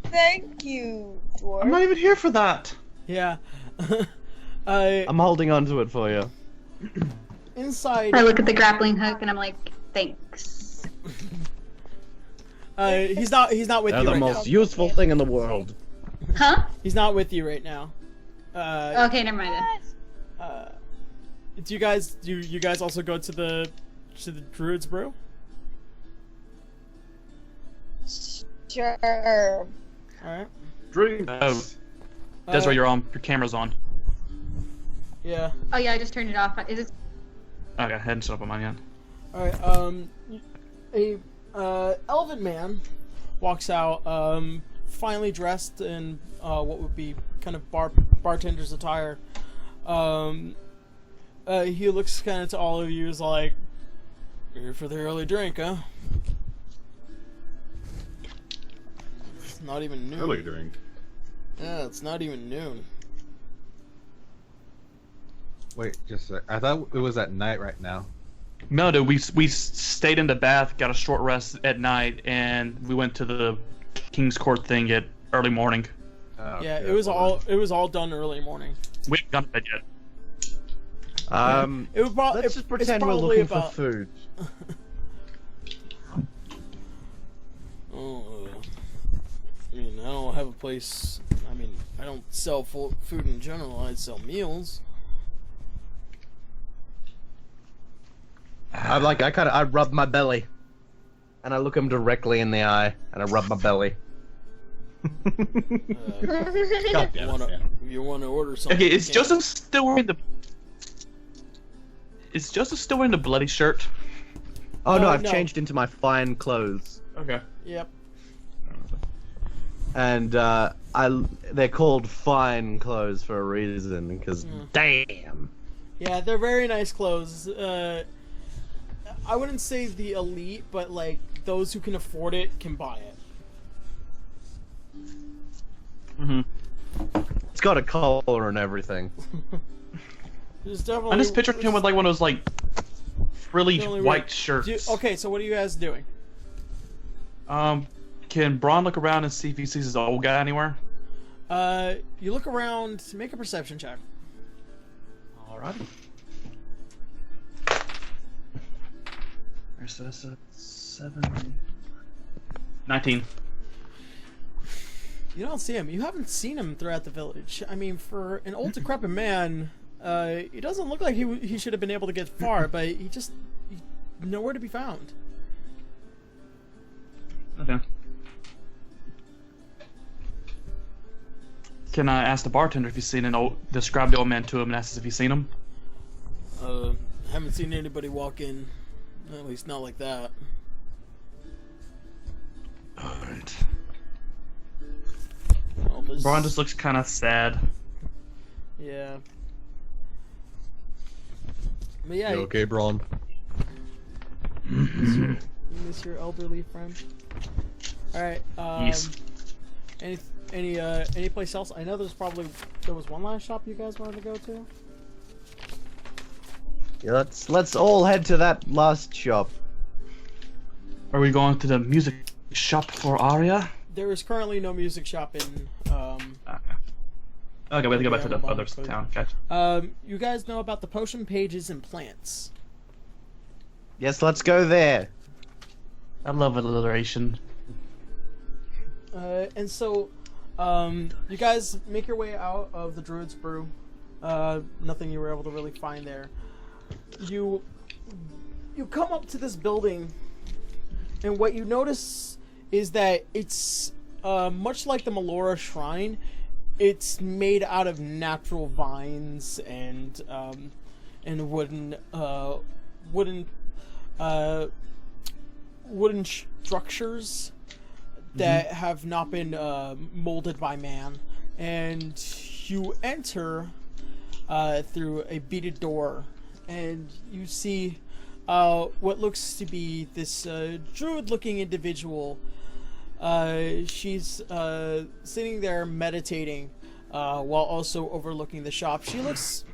Thank you, Dwarf. I'm not even here for that. Yeah. I'm holding on to it for you. Inside. I look at the grappling hook and I'm like, thanks. He's not with They're you the right most now. useful thing in the world. Huh? He's not with you right now. Okay, never mind then. Do you guys also go to the Druid's brew? Sure. Alright. Drink. Oh, that's where your camera's on. Yeah. Oh yeah, I just turned it off. Is it? Okay, head and set up on mine again. Alright, a elven man walks out, finely dressed in what would be kind of bartender's attire. He looks kind of to all of you as like, here for the early drink, huh? It's not even noon. Early drink. Yeah, it's not even noon. Wait, just a sec. I thought it was at night right now. No, dude, we stayed in the bath, got a short rest at night, and we went to the King's Court thing at early morning. Oh, Yeah, okay, it was well, all done early morning. We haven't gone to bed yet. It would Let's just pretend we're looking for food. I mean, I don't have a place. I mean, I don't sell food in general. I sell meals. I rub my belly. And I look him directly in the eye, and I rub my belly. God damn it, man. You want to order something? Okay, is you Joseph still wearing the? Is Joseph still wearing the bloody shirt? Oh no, I've no. changed into my fine clothes. Okay. Yep. And they're called fine clothes for a reason, because damn. Yeah, they're very nice clothes. I wouldn't say the elite, but like those who can afford it can buy it. Mm-hmm. got a collar and everything. I'm just picturing him with like one of those like frilly white shirts. Okay, so what are you guys doing? Can Braun look around and see if he sees his old guy anywhere? You look around. Make a perception check. Alrighty. So that's a 7. 19. You don't see him. You haven't seen him throughout the village. I mean, for an old decrepit man, he doesn't look like he should have been able to get far, but he's nowhere to be found. Okay. Can I ask the bartender if he's seen describe the old man to him and ask if he's seen him? Haven't seen anybody walk in. At least not like that. Alright. Well, Braun just looks kind of sad. Yeah. But yeah. You okay, Braun? You miss your elderly friend. All right. Yes. Any place else? I know there was one last shop you guys wanted to go to. Yeah, let's all head to that last shop. Are we going to the music shop for Aria? There is currently no music shop in. Okay, we have to go back to the other town. Gotcha. You guys know about the potion pages and plants. Yes, let's go there. I love alliteration. And so, you guys make your way out of the Druid's Brew. Nothing you were able to really find there. You come up to this building, and what you notice is that it's much like the Himolor shrine. It's made out of natural vines and wooden structures that have not been molded by man. And you enter through a beaded door, and you see what looks to be this druid-looking individual. She's sitting there meditating while also overlooking the shop. She looks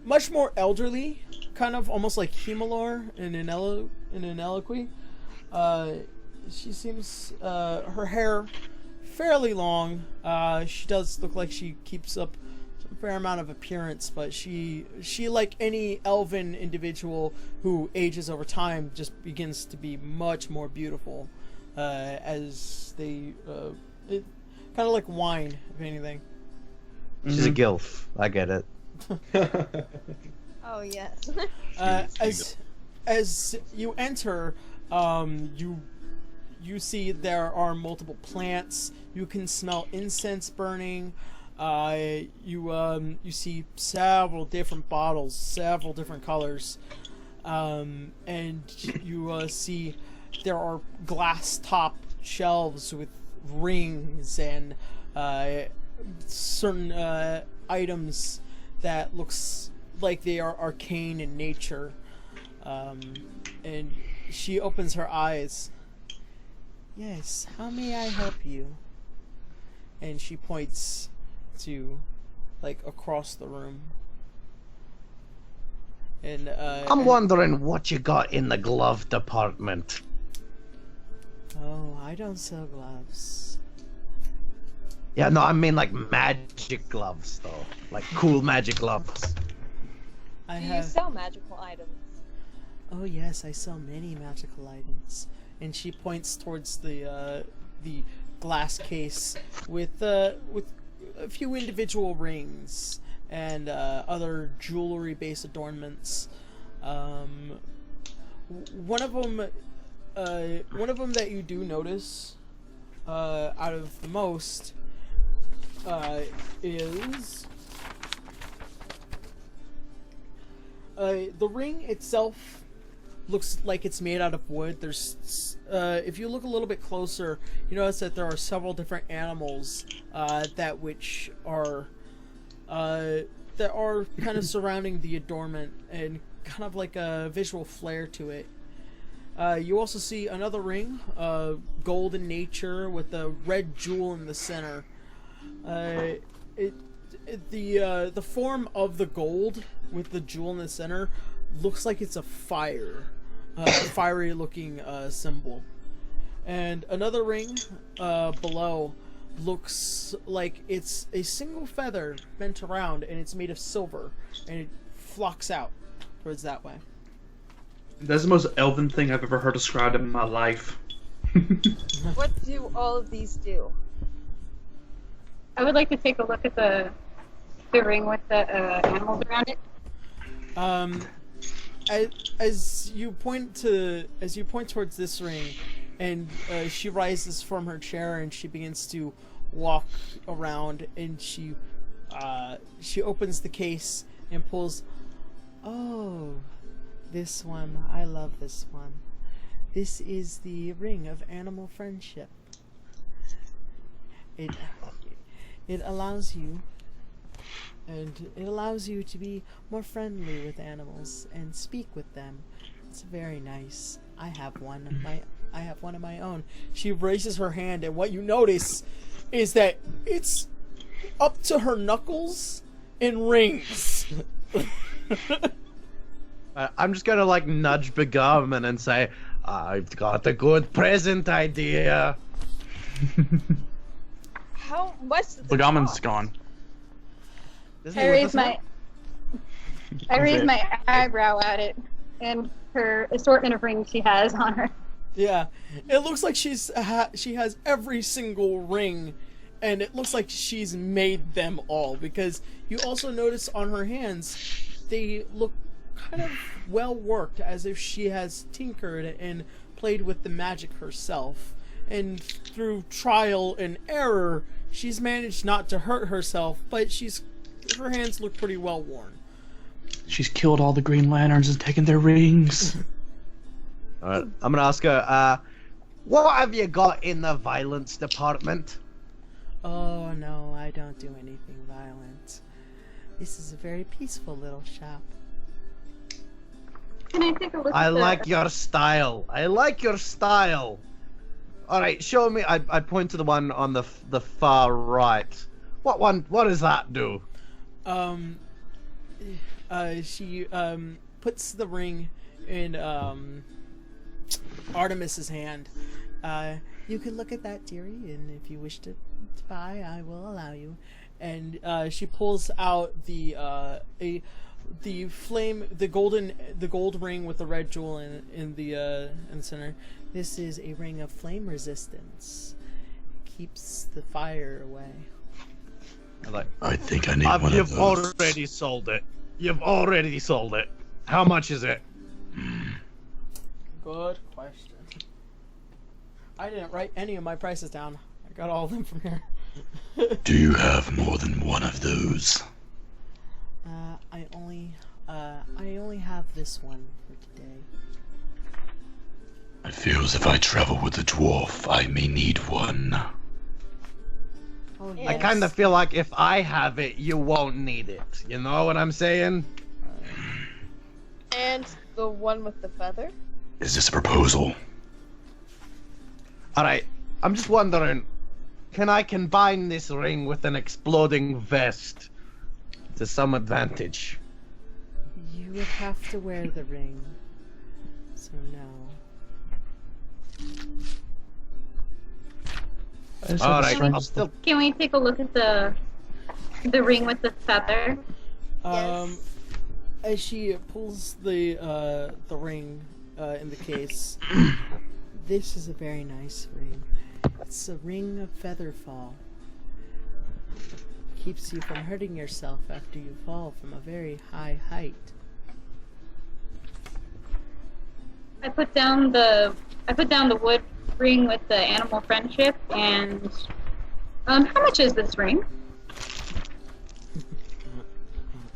much more elderly, kind of almost like Himolor in an Eloquy. She seems her hair fairly long. She does look like she keeps up a fair amount of appearance, but she like any elven individual who ages over time just begins to be much more beautiful as they kind of like wine, if anything. She's a gilf. I get it. Oh yes. As you enter, you see there are multiple plants. You can smell incense burning. You see several different bottles, several different colors, and you see there are glass top shelves with rings and certain items that looks like they are arcane in nature. And she opens her eyes. Yes, how may I help you? And she points to, like, across the room. And I'm wondering what you got in the glove department. Oh, I don't sell gloves. Yeah, no, I mean like magic gloves, though. Like cool magic gloves. Do you sell magical items? Oh yes, I sell many magical items. And she points towards the glass case with a few individual rings and other jewelry-based adornments. One of them that you do notice, out of the most, is the ring itself. Looks like it's made out of wood. There's, if you look a little bit closer, you notice that there are several different animals that are kind of surrounding the adornment and kind of like a visual flair to it. You also see another ring, gold in nature with a red jewel in the center. The form of the gold with the jewel in the center looks like it's a fiery looking symbol. And another ring below looks like it's a single feather bent around, and it's made of silver, and it flocks out towards that way. That's the most elven thing I've ever heard described in my life. What do all of these do? I would like to take a look at the ring with the animals around it. As you point towards this ring, and she rises from her chair and she begins to walk around, and she opens the case and pulls. Oh, this one. I love this one. This is the ring of animal friendship. It allows you. And it allows you to be more friendly with animals and speak with them. It's very nice. I have one of my own. She raises her hand, and what you notice is that it's up to her knuckles in rings. I'm just gonna like nudge Begarman and say, "I've got a good present idea." How much does The Begarman's gone. I raise my eyebrow at it and her assortment of rings she has on her. Yeah, it looks like she has every single ring, and it looks like she's made them all, because you also notice on her hands they look kind of well worked, as if she has tinkered and played with the magic herself, and through trial and error she's managed not to hurt herself, but her hands look pretty well worn. She's killed all the Green Lanterns and taken their rings. Alright, I'm gonna ask her, what have you got in the violence department? Oh no, I don't do anything violent. This is a very peaceful little shop. Can I take a look I at like your style. I like your style. Alright, show me. I point to the one on the far right. What does that do? She puts the ring in Artemis's hand. You can look at that, dearie, and if you wish to buy, I will allow you. And she pulls out the gold ring with the red jewel in the center. This is a ring of flame resistance. Keeps the fire away. I think I need one of those. You've already sold it. You've already sold it. How much is it? Good question. I didn't write any of my prices down. I got all of them from here. Do you have more than one of those? I only have this one for today. I feel as if I travel with a dwarf, I may need one. Oh, I kind of feel like if I have it, you won't need it. You know what I'm saying? And the one with the feather? Is this a proposal? Alright, I'm just wondering, can I combine this ring with an exploding vest to some advantage? You would have to wear the ring. So no. Alright, Can we take a look at the ring with the feather? Yes. As she pulls the ring in the case, this is a very nice ring. It's a ring of featherfall. Keeps you from hurting yourself after you fall from a very high height. I put down the wood ring with the animal friendship, and how much is this ring?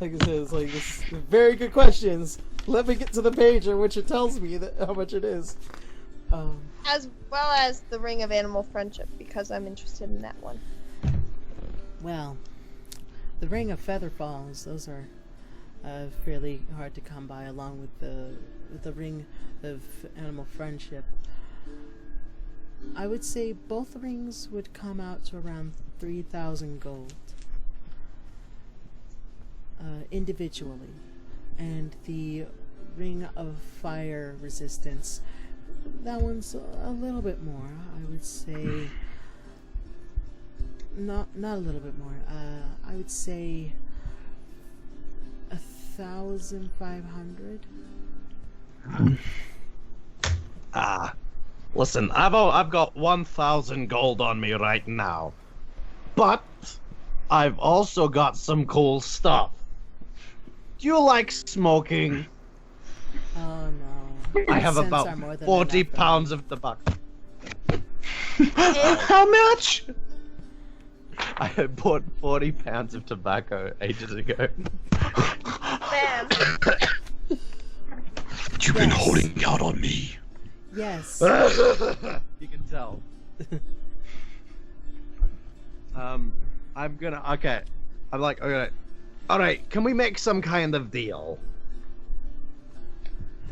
Like I said, it's very good questions. Let me get to the page in which it tells me how much it is. As well as the ring of animal friendship, because I'm interested in that one. Well, the ring of featherfalls, those are fairly hard to come by, along with the ring of animal friendship. I would say both rings would come out to around 3,000 gold. Individually. And the Ring of Fire Resistance, that one's a little bit more. I would say... Not a little bit more. I would say 1,500. Listen, I've got 1,000 gold on me right now, but I've also got some cool stuff. Do you like smoking? Oh no. I have Cents about are more than 40 enough, pounds of tobacco. How much? I had bought 40 pounds of tobacco ages ago. Man. You've been holding out on me. Yes. You can tell. I'm gonna. Okay. I'm like, okay. Alright, can we make some kind of deal?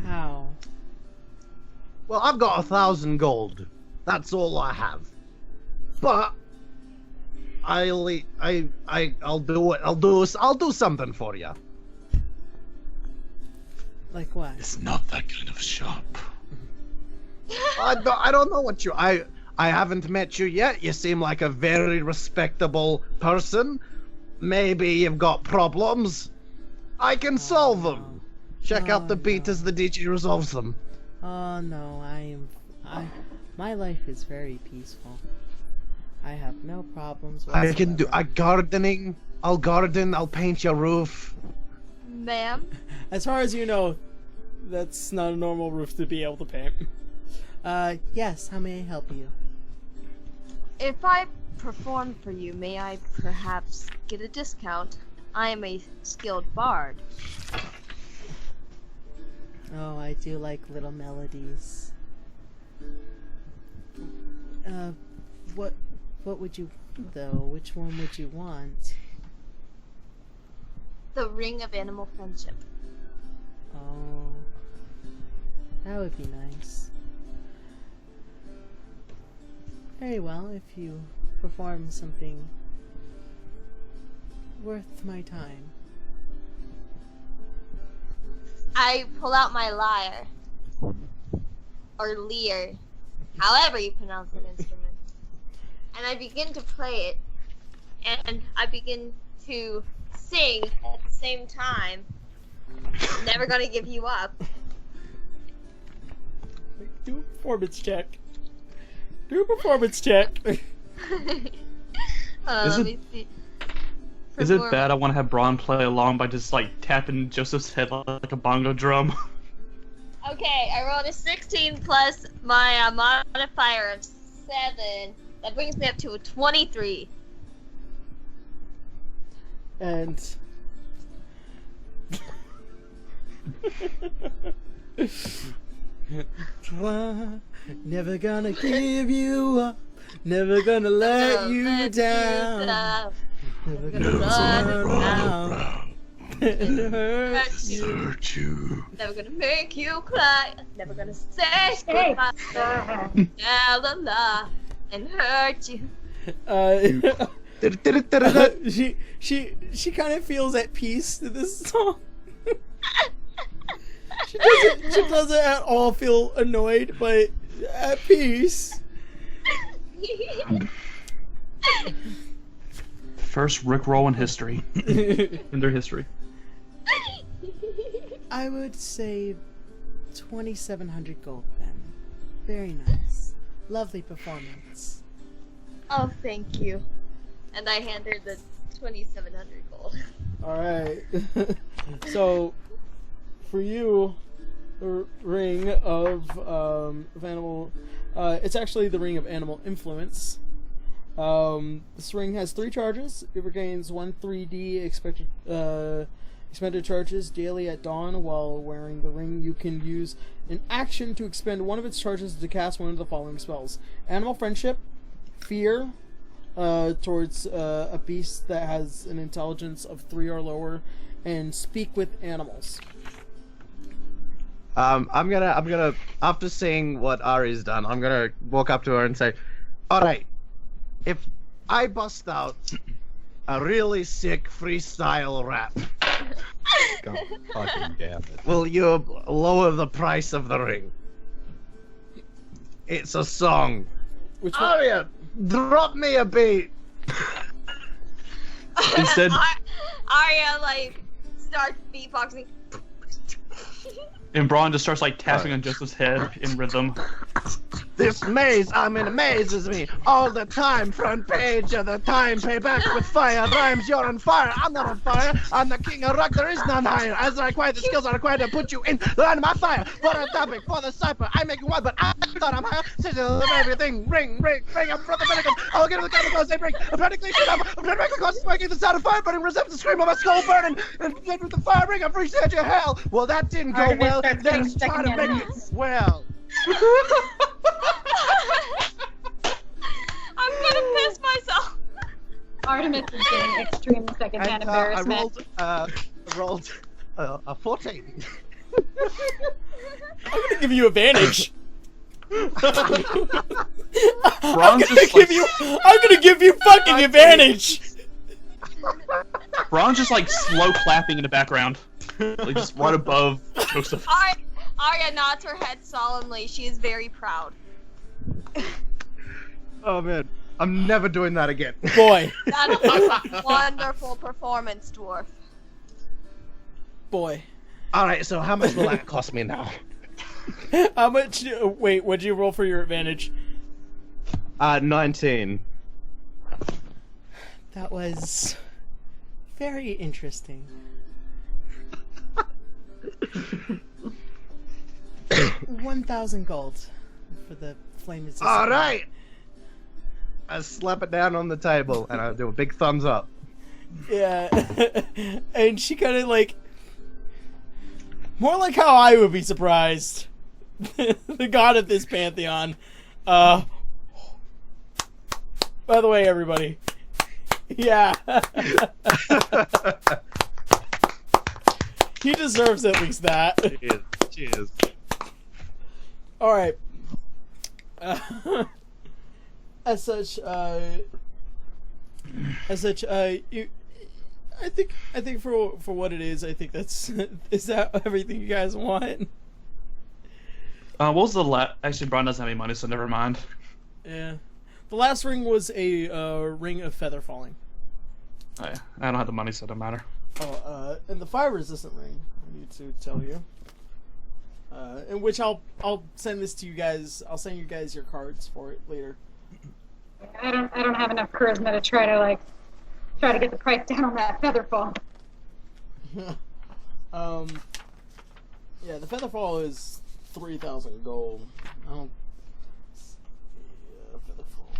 How? Well, I've got 1,000 gold. That's all I have. But I'll do it. I'll do something for you. Like what? It's not that kind of shop. I don't know what you. I haven't met you yet. You seem like a very respectable person. Maybe you've got problems. I can solve them. Check out the beat as the DJ resolves them. Oh no, my life is very peaceful. I have no problems whatsoever. I can do gardening. I'll garden. I'll paint your roof. Ma'am? As far as you know, that's not a normal roof to be able to paint. Yes, how may I help you? If I perform for you, may I perhaps get a discount? I am a skilled bard. Oh, I do like little melodies. What would you, though? Which one would you want? The Ring of Animal Friendship. Oh, that would be nice. Very well, if you perform something worth my time. I pull out my lyre. Or lyre. However you pronounce an instrument. And I begin to play it. And I begin to sing at the same time. Never gonna give you up. Do a performance check. Do a performance check. Let me see. Is it bad I want to have Braun play along by just like tapping Joseph's head like a bongo drum? Okay, I rolled a 16 plus my modifier of 7. That brings me up to a 23. And never gonna give you up, never gonna let you down. Never gonna run around and hurt you. Never gonna make you cry. Never gonna say goodbye. La la la, and hurt you. She kind of feels at peace to this song. She doesn't at all feel annoyed, but at peace. First Rickroll in history. In their history. I would say 2,700 gold then. Very nice. Lovely performance. Oh, thank you. And I hand her the 2,700 gold. Alright. So, for you, the ring of animal... it's actually the ring of animal influence. This ring has 3 charges. It regains 1 3d expended charges daily at dawn. While wearing the ring, you can use an action to expend one of its charges to cast one of the following spells: Animal Friendship, Fear, towards a beast that has an intelligence of 3 or lower, and Speak with Animals. I'm gonna after seeing what Ari's done, I'm gonna walk up to her and say, "All right, if I bust out a really sick freestyle rap. God fucking damn it. Will you lower the price of the ring? It's a song. Which one? Aria, drop me a beat. Instead, Arya like starts beatboxing. and Braun just starts like tapping on Joseph's head in rhythm. This maze I'm in amazes me all the time. Front page of the time, payback with fire. Rhymes, you're on fire. I'm not on fire. I'm the king of rock, there is none higher. As I acquire the skills I require to put you in the line of my fire. What a topic for the cipher. I make you one, but I thought I'm higher. Sizzle of everything. Ring, I'm from the Pentagon. I'll get to the chemicals they bring. I'm practically shit up. I'm practically causes making the sound of fire burning. Resembles the scream of my skull burning. And then with the fire ring, I'm reached the edge of hell. Well, that didn't go Artemis well. starts Let's getting try to second make it well. I'm gonna piss myself. Artemis is getting extreme secondhand embarrassment. I rolled a 14. I'm gonna give you advantage. Braun's I'm just gonna give you fucking advantage. Braun's just like slow clapping in the background, like just right above Joseph. Arya nods her head solemnly. She is very proud. Oh man, I'm never doing that again. Boy. That was a wonderful performance, Dwarf. Boy. Alright, so how much will that cost me now? How much? Wait, what'd you roll for your advantage? 19. That was very interesting. 1,000 gold for the flame resistant. Alright! I slap it down on the table and I do a big thumbs up. Yeah. And she kind of like, more like how I would be surprised. The god of this pantheon. By the way, everybody. Yeah. He deserves at least that. Cheers. Alright. As such, you, I think for what it is, I think that's, is that everything you guys want? What was the last? Actually, Braun doesn't have any money, so never mind. Yeah. The last ring was a ring of feather falling. Oh, yeah. I don't have the money, so it don't matter. Oh, and the fire resistant ring, I need to tell you. In which I'll send this to you guys. I'll send you guys your cards for it later. I don't have enough charisma to try to get the price down on that feather fall. Yeah, the feather fall is 3,000 gold. I don't. Yeah, feather fall.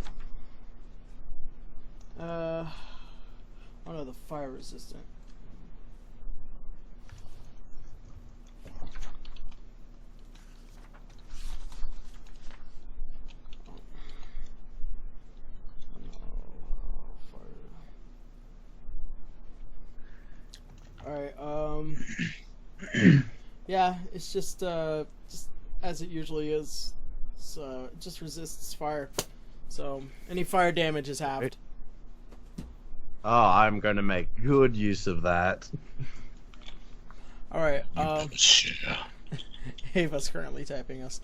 Oh no, the fire resistant. Alright, yeah, it's just as it usually is. So it just resists fire. So any fire damage is halved. Oh, I'm gonna make good use of that. Alright, Ava's currently typing us.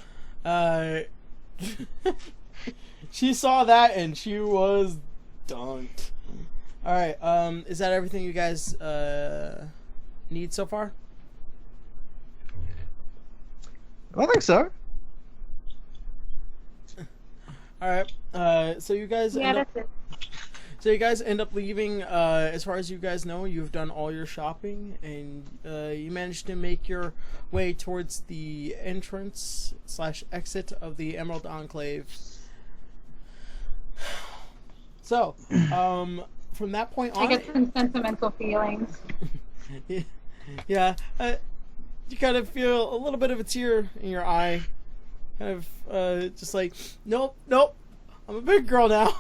She saw that and she was dunked. Alright, is that everything you guys need so far? I think so. Alright, so you guys So you guys end up leaving, as far as you guys know, you've done all your shopping, and you managed to make your way towards the entrance / exit of the Emerald Enclave. So, from that point on... I get some sentimental feelings. Yeah, you kind of feel a little bit of a tear in your eye. Kind of, just like, nope, I'm a big girl now.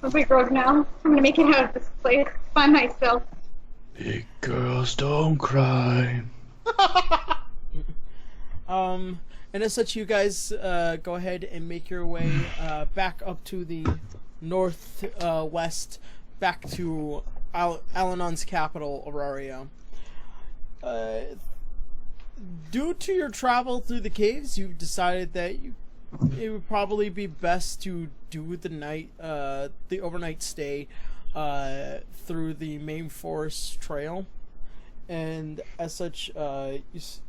I'm a big girl now. I'm gonna make it out of this place by myself. Big girls don't cry. And as such, you guys go ahead and make your way back up to the northwest back to Alannon's capital, Aurario. Due to your travel through the caves, you've decided that it would probably be best to do the overnight stay through the main forest trail, and as such,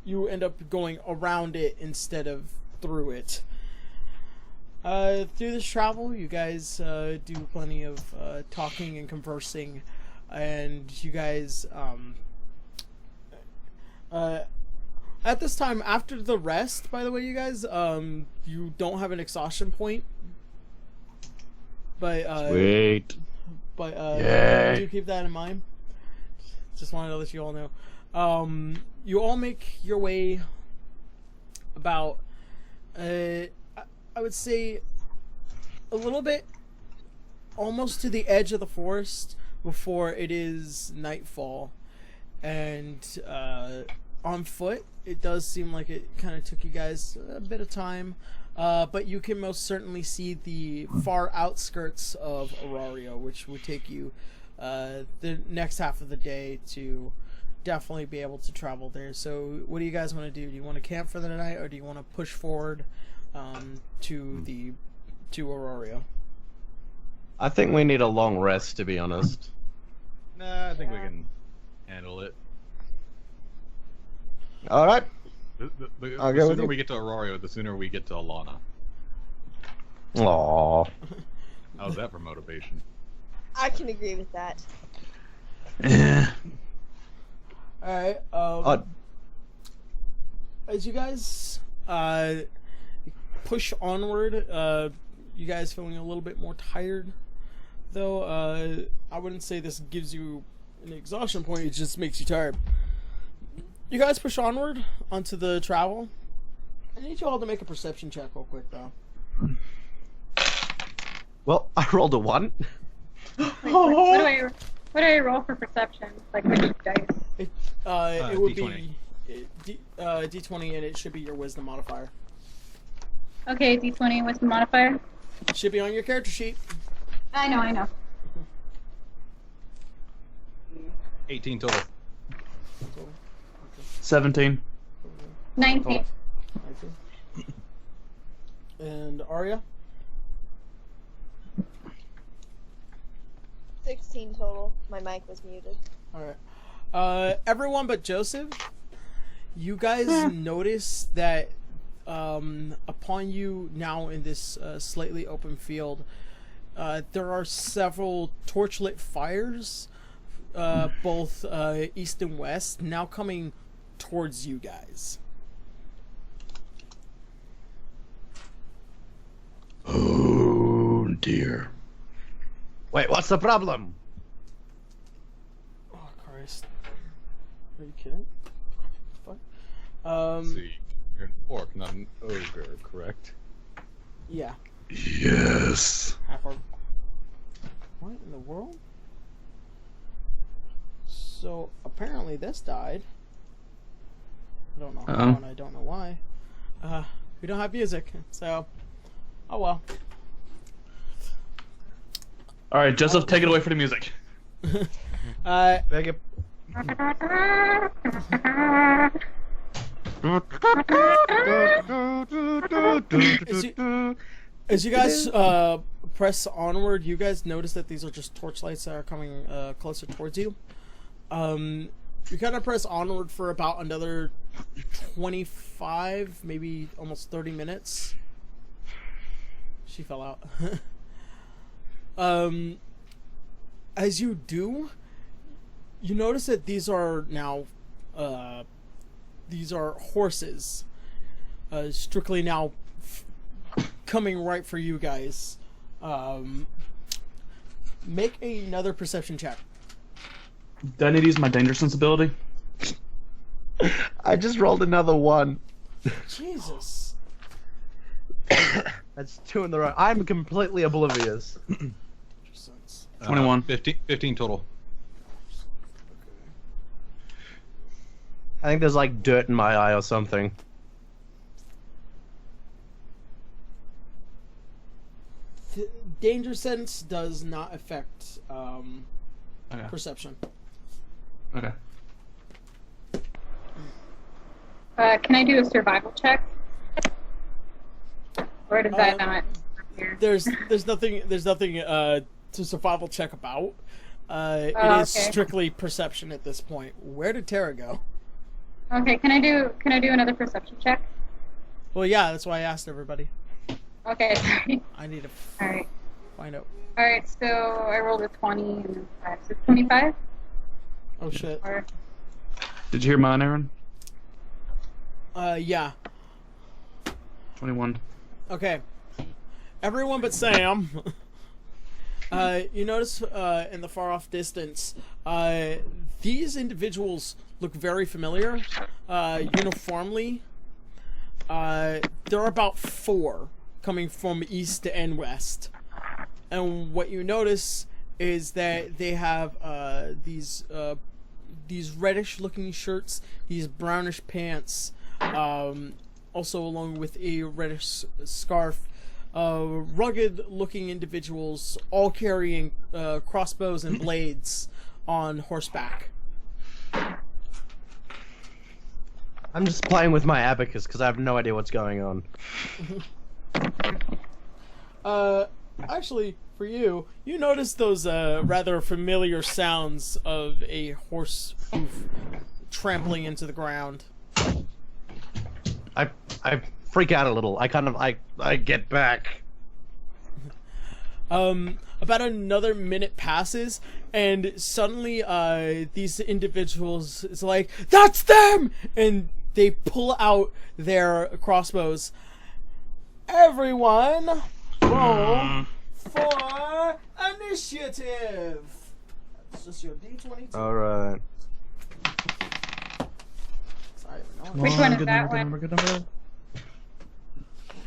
you end up going around it instead of through it. Through this travel, you guys do plenty of talking and conversing, and you guys at this time, after the rest, by the way, you guys, you don't have an exhaustion point. But, Sweet. But, Yay. do keep that in mind. Just wanted to let you all know. You all make your way about, I would say, a little bit almost to the edge of the forest before it is nightfall. And, on foot, it does seem like it kind of took you guys a bit of time, but you can most certainly see the far outskirts of Aurario, which would take you the next half of the day to definitely be able to travel there. So what do you guys want to do? Do you want to camp for the night, or do you want to push forward to Aurario? I think we need a long rest, to be honest. Nah, I think we can handle it. All right. The I'll go with sooner you. we get to Aurario, the sooner we get to Alanna. Aww. How's that for motivation? I can agree with that. Alright, as you guys push onward, you guys feeling a little bit more tired, though. I wouldn't say this gives you an exhaustion point, it just makes you tired. You guys push onward onto the travel. I need you all to make a perception check real quick, though. Well, I rolled a 1. What do I roll for perception? Like which dice? It would D20. be D20, and it should be your wisdom modifier. Okay, D20. What's the modifier? It should be on your character sheet. I know. 18 total. 17. 19. And Arya? 16 total. My mic was muted. Alright. Everyone but Joseph, you guys notice that upon you now in this slightly open field, there are several torchlit fires, both east and west, now coming towards you guys. Oh dear. Wait, what's the problem? Oh Christ! Are you kidding? Fuck. Let's see, you're an orc, not an ogre, correct? Yeah. Yes. Half orc. What in the world? So apparently this died. I don't know how, and I don't know why. We don't have music, so oh well. All right, Joseph, take it away for the music. Beg your... As you guys press onward, you guys notice that these are just torchlights that are coming closer towards you. You kind of press onward for about another 25, maybe almost 30 minutes. She fell out. As you do, you notice that these are now these are horses, strictly now coming right for you guys. Make another perception check. Do I need to use my danger sense ability? I just rolled another 1. Jesus. That's 2 in the row. I'm completely oblivious. 21. 15 total. I think there's like dirt in my eye or something. danger sense does not affect Okay. perception. Okay. Can I do a survival check? Or does that not? There's nothing to survival check about. It is strictly perception at this point. Where did Tara go? Okay, can I do another perception check? Well, yeah, that's why I asked everybody. Okay, sorry. I need to Alright. find out. Alright, so I rolled a 20 and then 5. So 25? Oh shit. Or, Did you hear mine, Aaron? Yeah. 21. Okay. Everyone but Sam. You notice in the far off distance, these individuals look very familiar. Uniformly, there are about 4 coming from east and west, and what you notice is that they have these reddish-looking shirts, these brownish pants, also along with a reddish scarf. Rugged-looking individuals, all carrying crossbows and blades on horseback. I'm just playing with my abacus because I have no idea what's going on. Actually, for you, you notice those rather familiar sounds of a horse hoof trampling into the ground. I freak out a little. I get back. About another minute passes, and suddenly, these individuals is like, "That's them!" And they pull out their crossbows. Everyone, roll for initiative. That's just your D22. All right. which one is that one? Good number.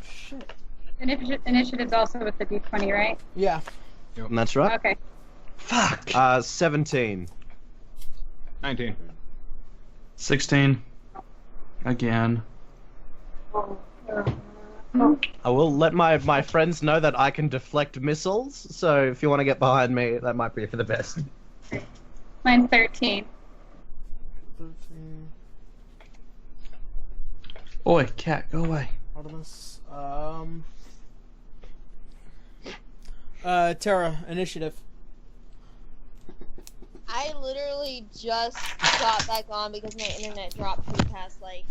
Shit. Initiative's also with the D20, right? Yeah. And that's right. Okay. Fuck. 17. 19. 16. Again. I will let my friends know that I can deflect missiles, so if you want to get behind me, that might be for the best. Mine's 13. 13. Oi, cat, go away. Artemis. Tara, initiative. I literally just got back on because my internet dropped for the past, like,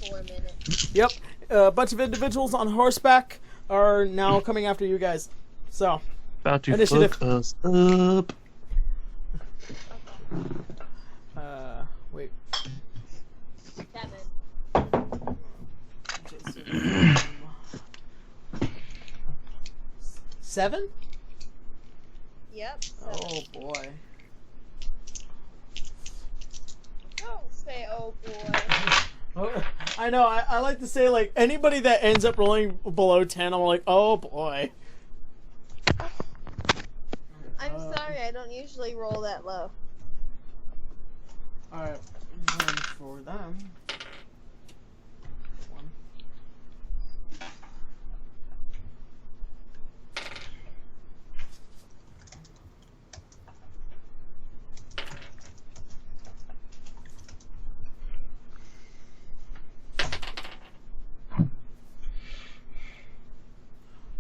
4 minutes. Yep. A bunch of individuals on horseback are now coming after you guys. So, About to initiative. fuck us up. Wait. 7? Yep. Oh boy. Don't say oh boy. Oh, I know, I like to say, like, anybody that ends up rolling below 10, I'm like, oh boy. I'm sorry, I don't usually roll that low. Alright, going for them. One.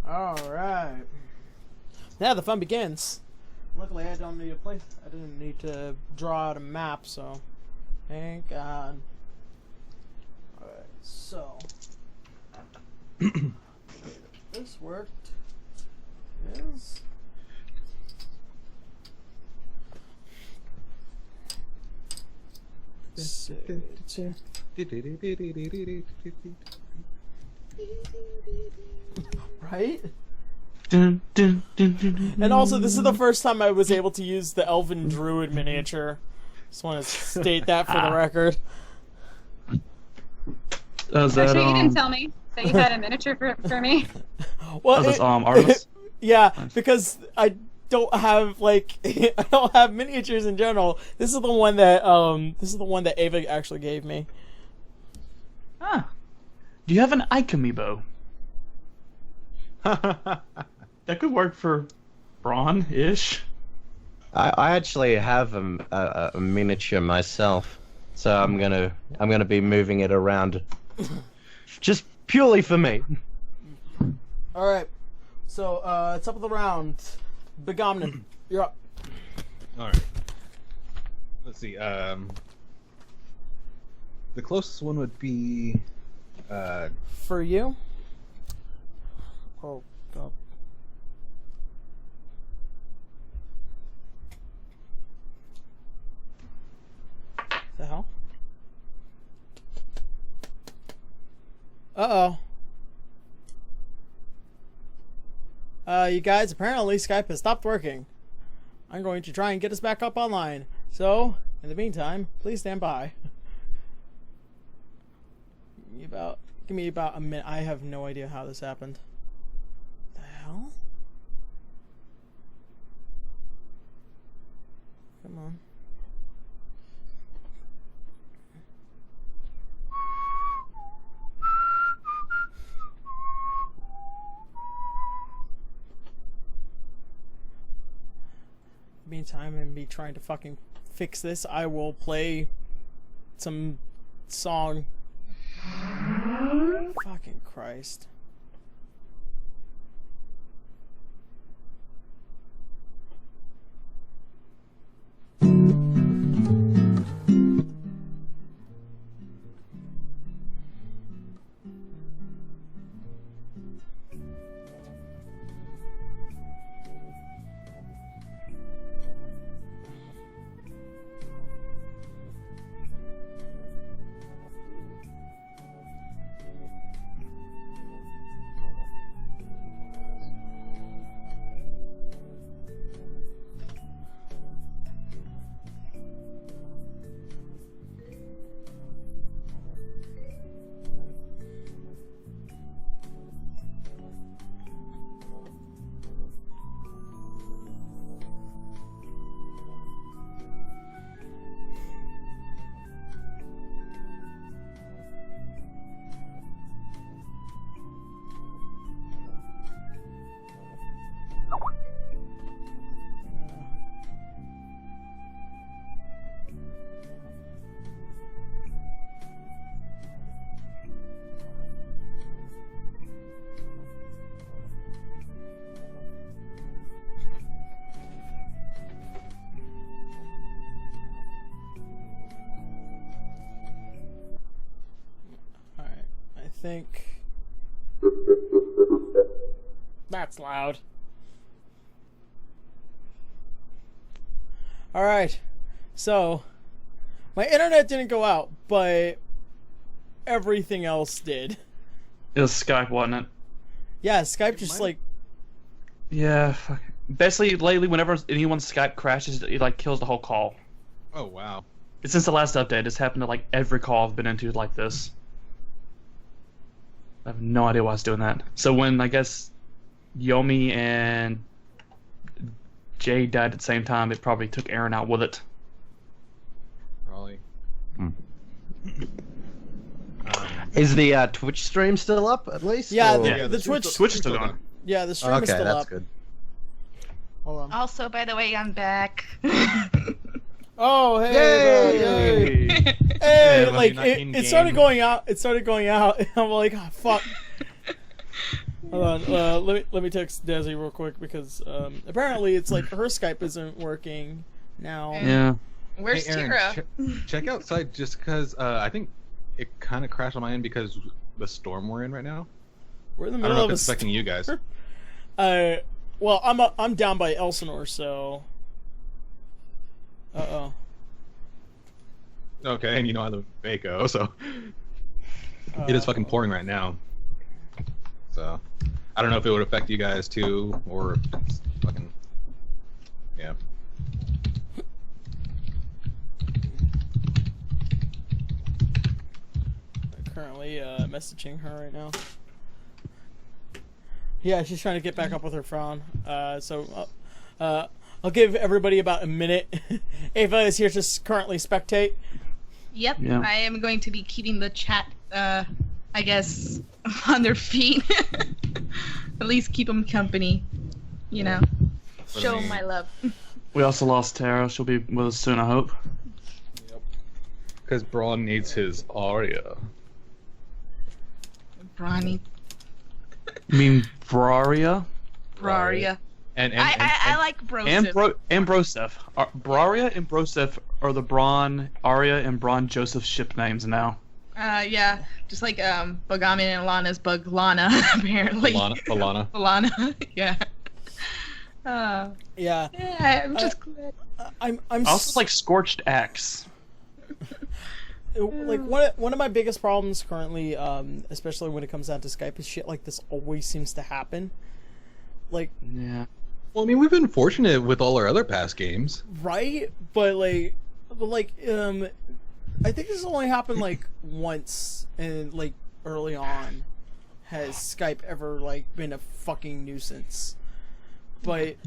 Alright. Now the fun begins. Luckily I don't need to play. I didn't need to draw out a map, so thank God. Alright, so this worked is right? Dun, dun, dun, dun, dun, And also, this is the first time I was able to use the Elven Druid miniature. Just want to state that for the record. Is that, Actually, you didn't tell me that you had a miniature for me. Well, that's Artemis? yeah, because I don't have like I don't have miniatures in general. This is the one that Ava actually gave me. Ah. Do you have an Ike amiibo? That could work for Braun-ish. I actually have a miniature myself, so I'm gonna be moving it around, just purely for me. All right. So top of the round, Begomnin, you're up. All right. Let's see. The closest one would be. For you. Oh God. The hell? Uh-oh. You guys, apparently Skype has stopped working. I'm going to try and get us back up online. So, in the meantime, please stand by. Give me about a minute. I have no idea how this happened. The hell? Come on. Meantime, and me trying to fucking fix this, I will play some song. Fucking Christ. Think that's loud. Alright, so my internet didn't go out, but everything else did. It was Skype, wasn't it? Yeah, Skype just like... Yeah, fuck. Basically, lately, whenever anyone's Skype crashes, it like kills the whole call. Oh, wow. Since the last update, it's happened to like every call I've been into like this. I have no idea why it's doing that. So when, I guess, Yomi and Jay died at the same time, it probably took Aaron out with it. Probably. Is the Twitch stream still up, at least? Yeah, or... the Twitch is still on. Yeah, the stream is still up. Okay, that's good. Hold on. Also, by the way, I'm back. Oh, hey! Yay! Hey! Yeah, Like, it started going out. It started going out. And I'm like, oh, fuck. Hold on. Let me text Desi real quick because apparently it's like her Skype isn't working now. Yeah. Where's Hey, Aaron, Tira? check outside just because I think it kind of crashed on my end because the storm we're in right now. We're in the I don't middle know of if it's a affecting you guys. Well, I'm down by Elsinore, so. Uh-oh. Okay, and you know I live in Mako, so it is fucking pouring right now. So I don't know if it would affect you guys too, or if it's fucking yeah. I'm currently messaging her right now. Yeah, she's trying to get back up with her phone. So I'll give everybody about a minute. Ava is here to currently spectate. Yep, Yeah. I am going to be keeping the chat, I guess, on their feet. At least keep them company. you know, show my love. We also lost Tara. She'll be with us soon, I hope. Because Braun needs his Aria. Brawny. You mean Braria? Braria. And I like Broseph. And Broseph. Braria and Broseph are the Braun, Arya, and Braun Joseph ship names now. Yeah, just like Bogami and Alana's Buglana, apparently. Alana, yeah. Yeah. Yeah, I'm just glad. I'm also like Scorched Axe. Like one of my biggest problems currently, especially when it comes down to Skype, is shit like this always seems to happen. Like, yeah. Well, I mean, we've been fortunate with all our other past games, right? But I think this only happened like once, and like early on, has Skype ever like been a fucking nuisance? But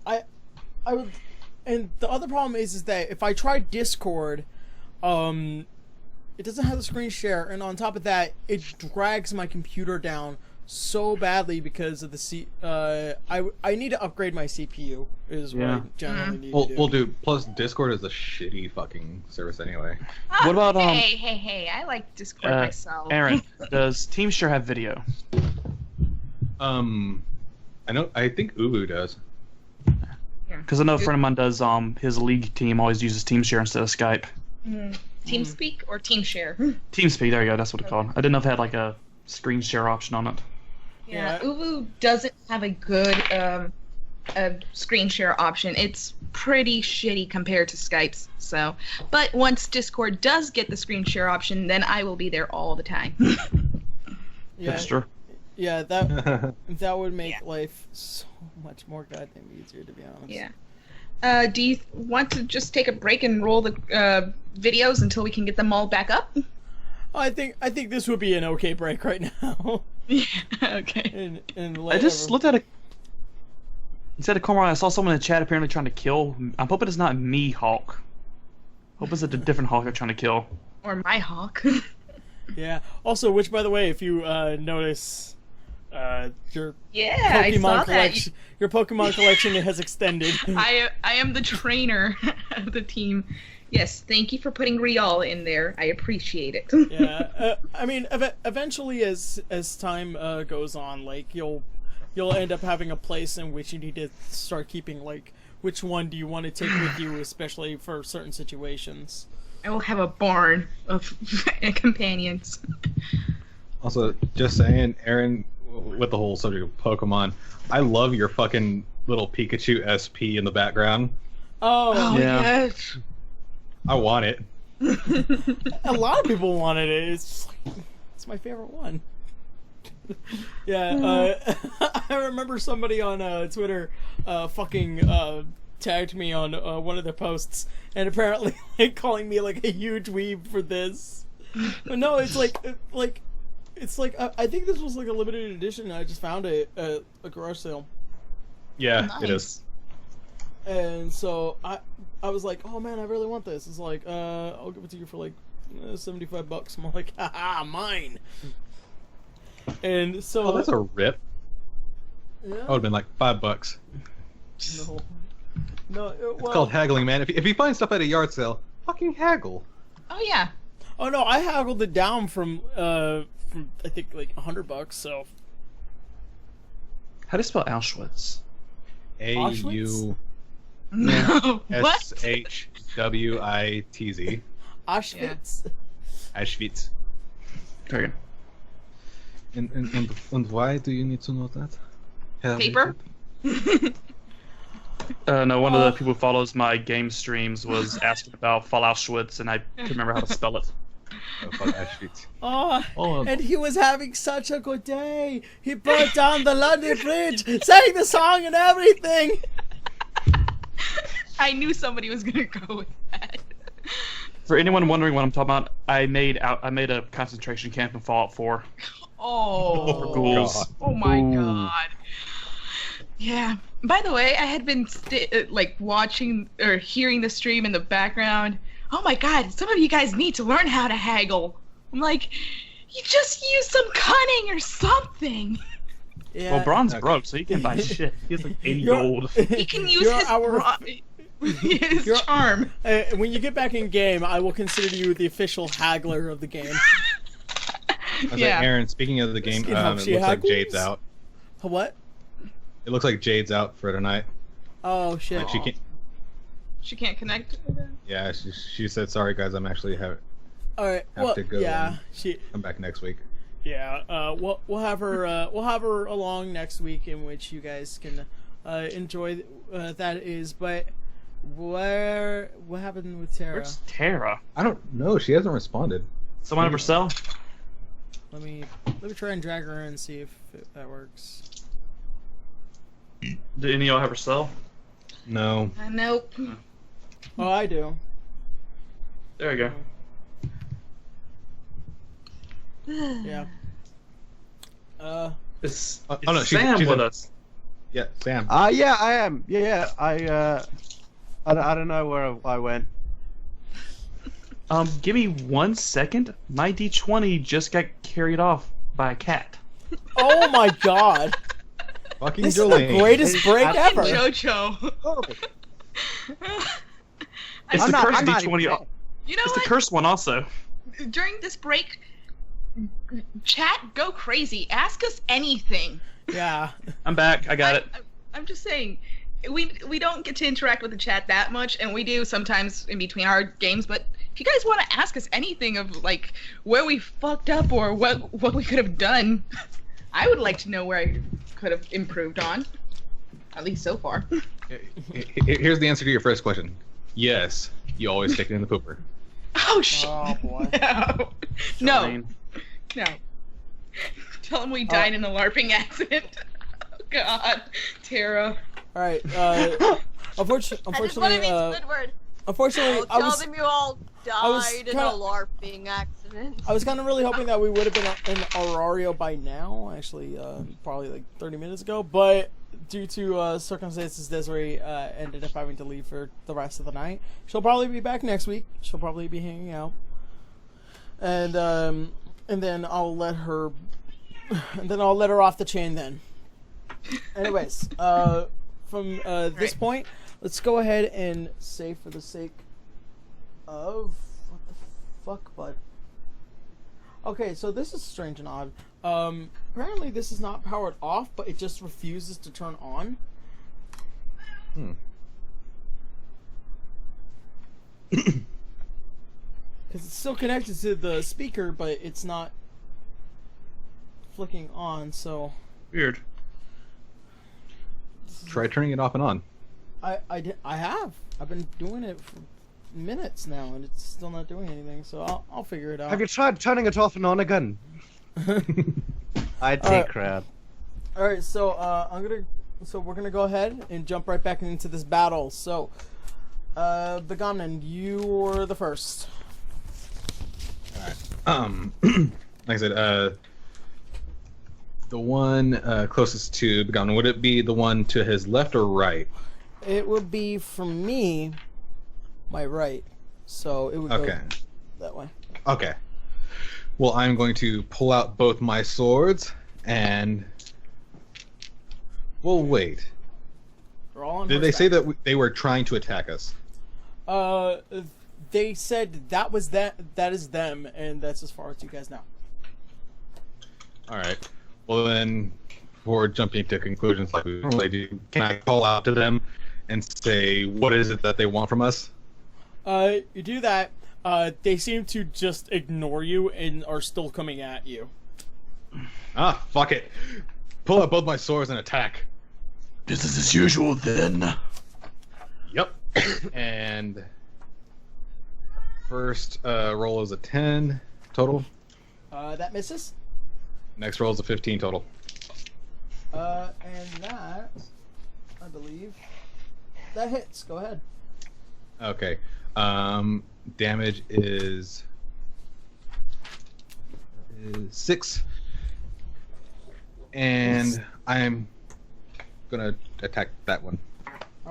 I would, and the other problem is that if I try Discord, it doesn't have the screen share, and on top of that, it drags my computer down so badly because of the I need to upgrade my CPU is what I generally need to do. We'll do. Plus, Discord is a shitty fucking service anyway. What about Hey! I like Discord myself. Aaron, does TeamShare have video? I think Ubu does. Because I know a friend of mine does. His league team always uses TeamShare instead of Skype. TeamSpeak or TeamShare? TeamSpeak. There you go. That's what it's called. I didn't know if it had like a screen share option on it. Yeah, Uvu doesn't have a good screen share option. It's pretty shitty compared to Skype's. So, but once Discord does get the screen share option, then I will be there all the time. Yeah, that's true. Yeah, that would make life so much more goddamn easier, to be honest. Yeah. Do you want to just take a break and roll the videos until we can get them all back up? I think this would be an okay break right now. Yeah, okay. And I just looked at a. Instead of Cormorant, I saw someone in the chat apparently trying to kill. I'm hoping it's not me, Hawk. Hope it's a different Hawk they're trying to kill. Or my Hawk. Yeah. Also, which, by the way, if you notice, your I saw collection, your Pokemon collection has extended. I am the trainer of the team. Yes, thank you for putting Rial in there. I appreciate it. Yeah, I mean, eventually, as time goes on, like you'll end up having a place in which you need to start keeping like which one do you want to take with you, especially for certain situations. I will have a barn of companions. Also, just saying, Aaron, with the whole subject of Pokemon, I love your fucking little Pikachu SP in the background. Oh yeah. Yes. I want it. A lot of people wanted it. It's my favorite one. Yeah, I remember somebody on Twitter tagged me on one of their posts, and apparently like calling me like a huge weeb for this. But no, it's like I think this was like a limited edition. I just found it at a garage sale. Yeah, Nice. It is. And so I was like, oh man, I really want this. It's like, I'll give it to you for like $75. I'm like, haha, mine. And so that's a rip. Yeah. That would have been like $5. No, It's called haggling, man. If you find stuff at a yard sale, fucking haggle. Oh yeah. Oh no, I haggled it down from I think like $100. So How do you spell Auschwitz? AU. No. What? SHWITZ. Auschwitz. Auschwitz. Very good. And why do you need to know that? Paper? No, one of the people who follows my game streams was asking about Fall Auschwitz, and I couldn't remember how to spell it. Auschwitz. Oh, and he was having such a good day. He burnt down the London Bridge, sang the song and everything. I knew somebody was gonna go with that. For anyone wondering what I'm talking about, I made a concentration camp in Fallout 4. Oh. For ghouls. Oh my god. Yeah. By the way, I had been watching or hearing the stream in the background. Oh my god, some of you guys need to learn how to haggle. I'm like, you just use some cunning or something. Yeah. Well, Braun's broke, so he can buy shit. He has like 80 gold. He can use his charm. When you get back in game, I will consider you the official haggler of the game. Yeah. Aaron, speaking of the game, it looks like Jade's out. What? It looks like Jade's out for tonight. Oh shit. Like she can't connect. Yeah, she said, "Sorry guys, I'm actually have to go. Yeah, come back next week." Yeah, we'll have her along next week, in which you guys can enjoy that is. But what happened with Tara? Where's Tara? I don't know. She hasn't responded. Someone ever sell? Let me try and drag her in and see if that works. Did any of y'all have her cell? No. Nope. Oh, I do. There you go. Yeah. It's no, Sam she's with us. Yeah, Sam. Yeah, I am. Yeah, I don't know where I went. Give me 1 second. My D20 just got carried off by a cat. Oh my god. Fucking this is the greatest break ever. JoJo. It's the cursed D20. You know it's what? the cursed one also. During this break, chat, go crazy. Ask us anything. Yeah. I'm back. I got it. I'm just saying, we don't get to interact with the chat that much, and we do sometimes in between our games. But if you guys want to ask us anything of like where we fucked up or what we could have done, I would like to know where I could have improved on. At least so far. Here's the answer to your first question. Yes, you always stick it in the pooper. Oh shit! Oh boy. No. No. Tell him we died in a LARPing accident. Oh god, Tara. All right. Unfortunately, Squidward. Unfortunately, I'll tell them you all died in a LARPing accident. I was kind of really hoping that we would have been in Aurario by now. Actually, probably like 30 minutes ago. But due to circumstances, Desiree ended up having to leave for the rest of the night. She'll probably be back next week. She'll probably be hanging out, and then I'll let her, off the chain. Then, anyways, from this point, let's go ahead and say, for the sake of what the fuck, bud. Okay, so this is strange and odd. Apparently this is not powered off, but it just refuses to turn on. Because it's still connected to the speaker, but it's not flicking on, so... Weird. Try turning it off and on. I have. I've been doing it for minutes now, and it's still not doing anything, so I'll figure it out. Have you tried turning it off and on again? I take crap. Alright, so we're gonna go ahead and jump right back into this battle. So Begamnon, you're the first. Alright. Like I said, the one closest to Begamnon, would it be the one to his left or right? It would be, from me, my right. So it would go that way. Okay. Well, I'm going to pull out both my swords and... Well, wait. Did they say that they were trying to attack us? They said that is them, and that's as far as you guys know. Alright. Well then, before jumping to conclusions like we normally do, can I call out to them and say, what is it that they want from us? You do that. They seem to just ignore you and are still coming at you. Ah, fuck it. Pull out both my swords and attack. Business as usual, then. Yep. And first roll is a 10 total. That misses. Next roll is a 15 total. And that, I believe, that hits. Go ahead. Okay. Damage is 6. And I'm gonna attack that one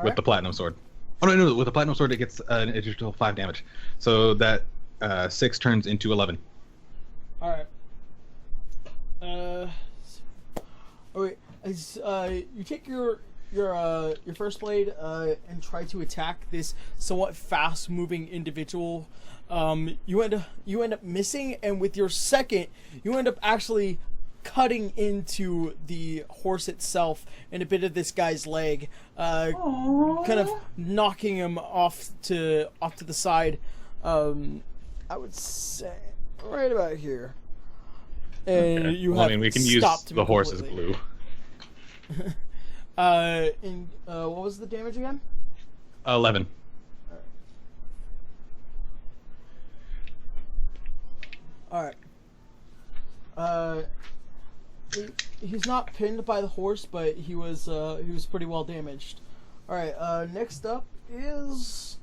with the platinum sword. Oh no, with the platinum sword it gets an additional 5 damage. So that 6 turns into 11. Alright. as you take your first blade and try to attack this somewhat fast-moving individual, you end up missing, and with your second, you end up actually cutting into the horse itself and a bit of this guy's leg, kind of knocking him off to the side. I would say right about here. And Okay. you Well, have I mean, we can use stopped him the horse as completely. glue. And what was the damage again? 11. All right. He's not pinned by the horse, but he was pretty well damaged. All right. Next up is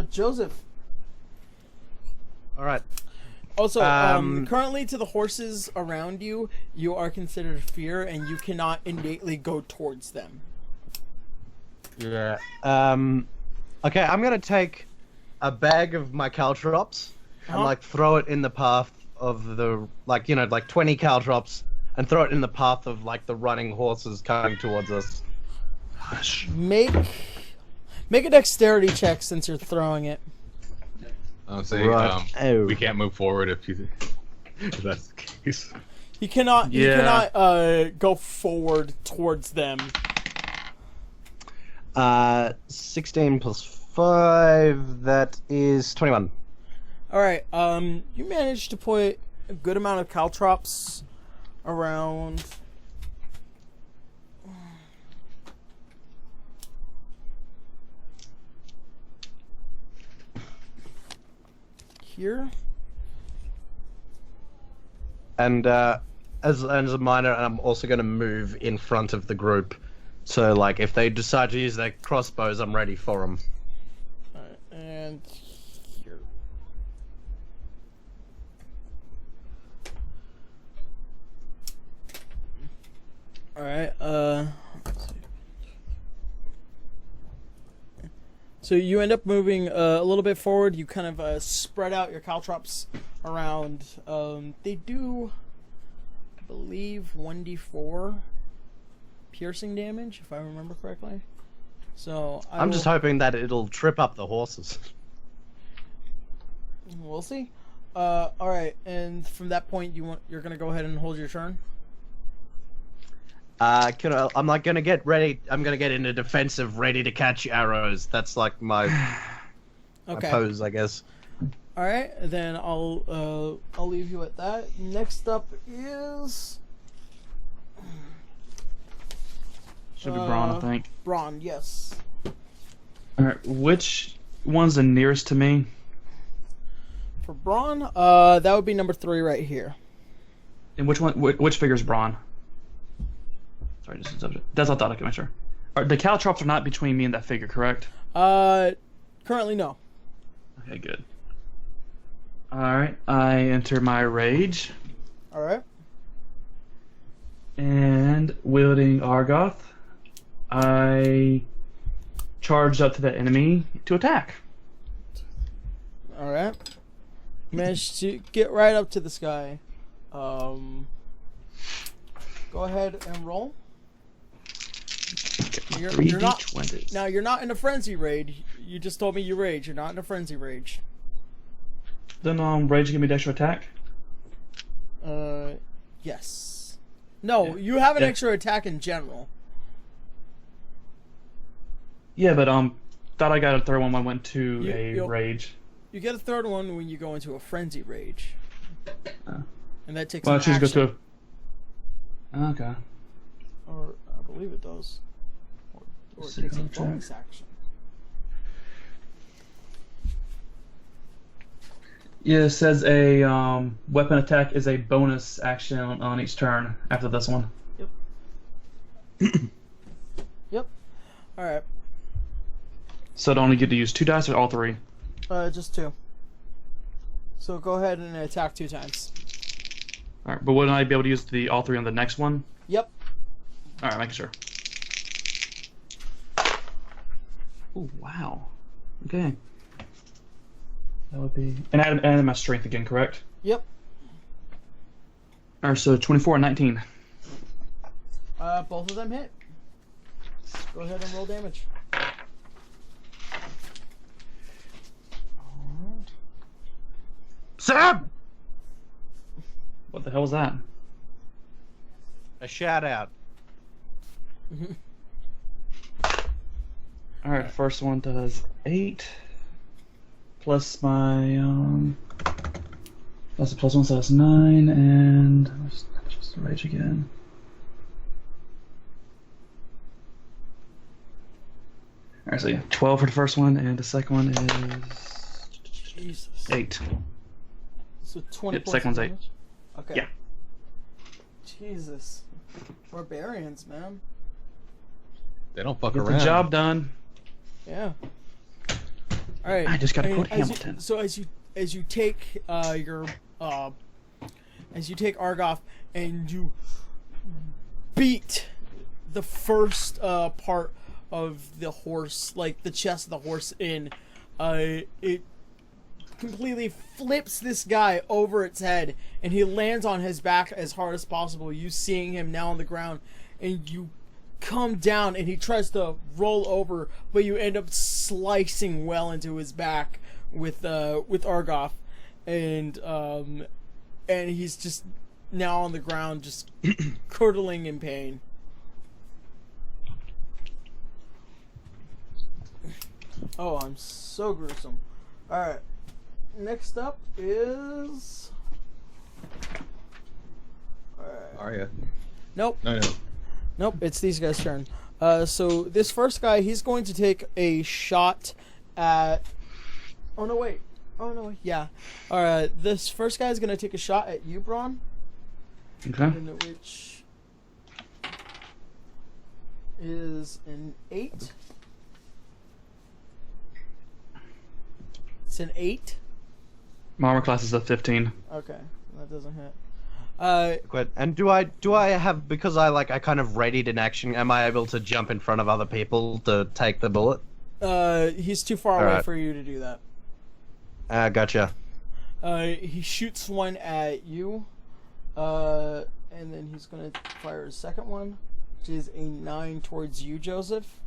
Joseph. All right. Also, currently to the horses around you, you are considered fear, and you cannot innately go towards them. Yeah. Okay, I'm gonna take a bag of my caltrops and like throw it in the path of the like 20 caltrops and throw it in the path of like the running horses coming towards us. Make a dexterity check since you're throwing it. I'll say Right. we can't move forward if that's the case. You cannot go forward towards them. 16 plus 5, that is 21. All right. You managed to put a good amount of caltrops around. Here. And as a minor, I'm also going to move in front of the group. So, like, if they decide to use their crossbows, I'm ready for them. And here. All right. Let's see. So you end up moving a little bit forward. You kind of spread out your caltrops around. They do, I believe, 1d4 piercing damage, if I remember correctly. So I'm just hoping that it'll trip up the horses. We'll see. All right, and from that point, you're gonna go ahead and hold your turn. I'm like gonna get ready. I'm gonna get into defensive, ready to catch arrows. That's like my Okay. pose, I guess. All right, then I'll leave you at that. Next up is Should be Braun, I think. Braun, yes. Alright, which one's the nearest to me? For Braun, that would be number 3 right here. And which one? Which figure's Braun? Sorry, just a subject. That's what I thought I could make sure. The caltrops are not between me and that figure, correct? Currently no. Okay, good. Alright, I enter my rage. Alright. And wielding Argoth, I charged up to the enemy to attack. Alright. Managed to get right up to this guy. Go ahead and roll. You're not, now, you're not in a frenzy rage. You just told me you rage. You're not in a frenzy rage. Then rage give me the extra attack? Yes. No, you have an extra attack in general. Yeah, but thought I got a third one when I went to a rage. You get a third one when you go into a frenzy rage. And that takes Well, an I choose to action. go to okay. Or I believe it does. Or it takes a bonus action. Yeah, it says a weapon attack is a bonus action on each turn after this one. Yep. Yep. Alright. So I only get to use 2 dice or all 3? Just 2. So go ahead and attack 2 times. Alright, but wouldn't I be able to use the all 3 on the next one? Yep. Alright, making sure. Oh, wow. Okay. That would be... And add my strength again, correct? Yep. Alright, so 24 and 19. Both of them hit. Go ahead and roll damage. Sam! What the hell was that? A shout out. Alright, first one does 8. Plus my, that's a +1, so that's 9, and just rage again. Alright, so yeah, 12 for the first one, and the second one is Jesus. 8. So 20 Yep, points second one's of 8. damage? Okay. Yeah. Jesus. Barbarians, man. They don't fuck Get around. the job done. Yeah. All right. I just gotta quote as Hamilton. As you take Argoff and you beat the first part of the horse, like the chest of the horse in, it completely flips this guy over its head, and he lands on his back as hard as possible. You seeing him now on the ground, and you come down, and he tries to roll over, but you end up slicing well into his back with Argoff, and he's just now on the ground, just curdling in pain. Oh, I'm so gruesome. All right. Next up is Arya. Nope. No. Nope, it's these guys' turn. So this first guy, he's going to take a shot at... Oh, no, wait. Yeah. Alright, this first guy is going to take a shot at you, Braun. Okay. Which is an 8. It's an 8. My armor class is a 15. Okay, that doesn't hit. Good. And do I have, because I kind of readied in action, am I able to jump in front of other people to take the bullet? He's too far away for you to do that. Gotcha. He shoots one at you, and then he's gonna fire a second one, which is a 9 towards you, Joseph.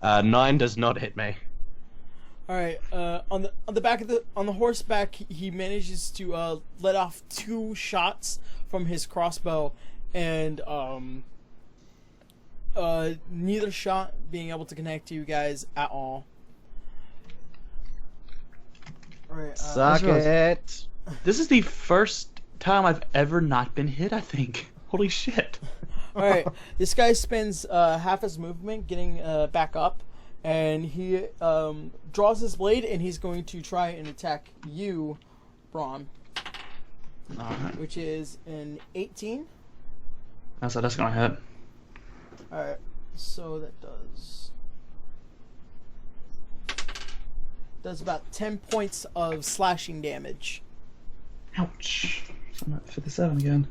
9 does not hit me. All right. On the horseback, he manages to let off 2 shots from his crossbow, and neither shot being able to connect you guys at all. All right. Suck it. This is the first time I've ever not been hit, I think. Holy shit. All right. This guy spends half his movement getting back up, and he draws his blade, and he's going to try and attack you, Braun. Alright. Which is an 18. That's gonna hit. Alright, so that does about 10 points of slashing damage. Ouch. So I'm at 57 again.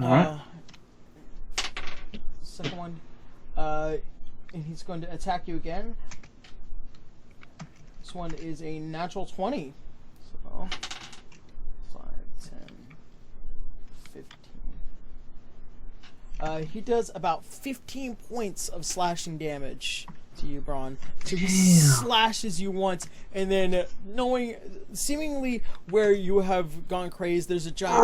Alright. Second one. And he's going to attack you again. This one is a natural 20. So 5, 10, 15. He does about 15 points of slashing damage to you, Braun. So he slashes you once, and then seemingly where you have gone crazed, there's a giant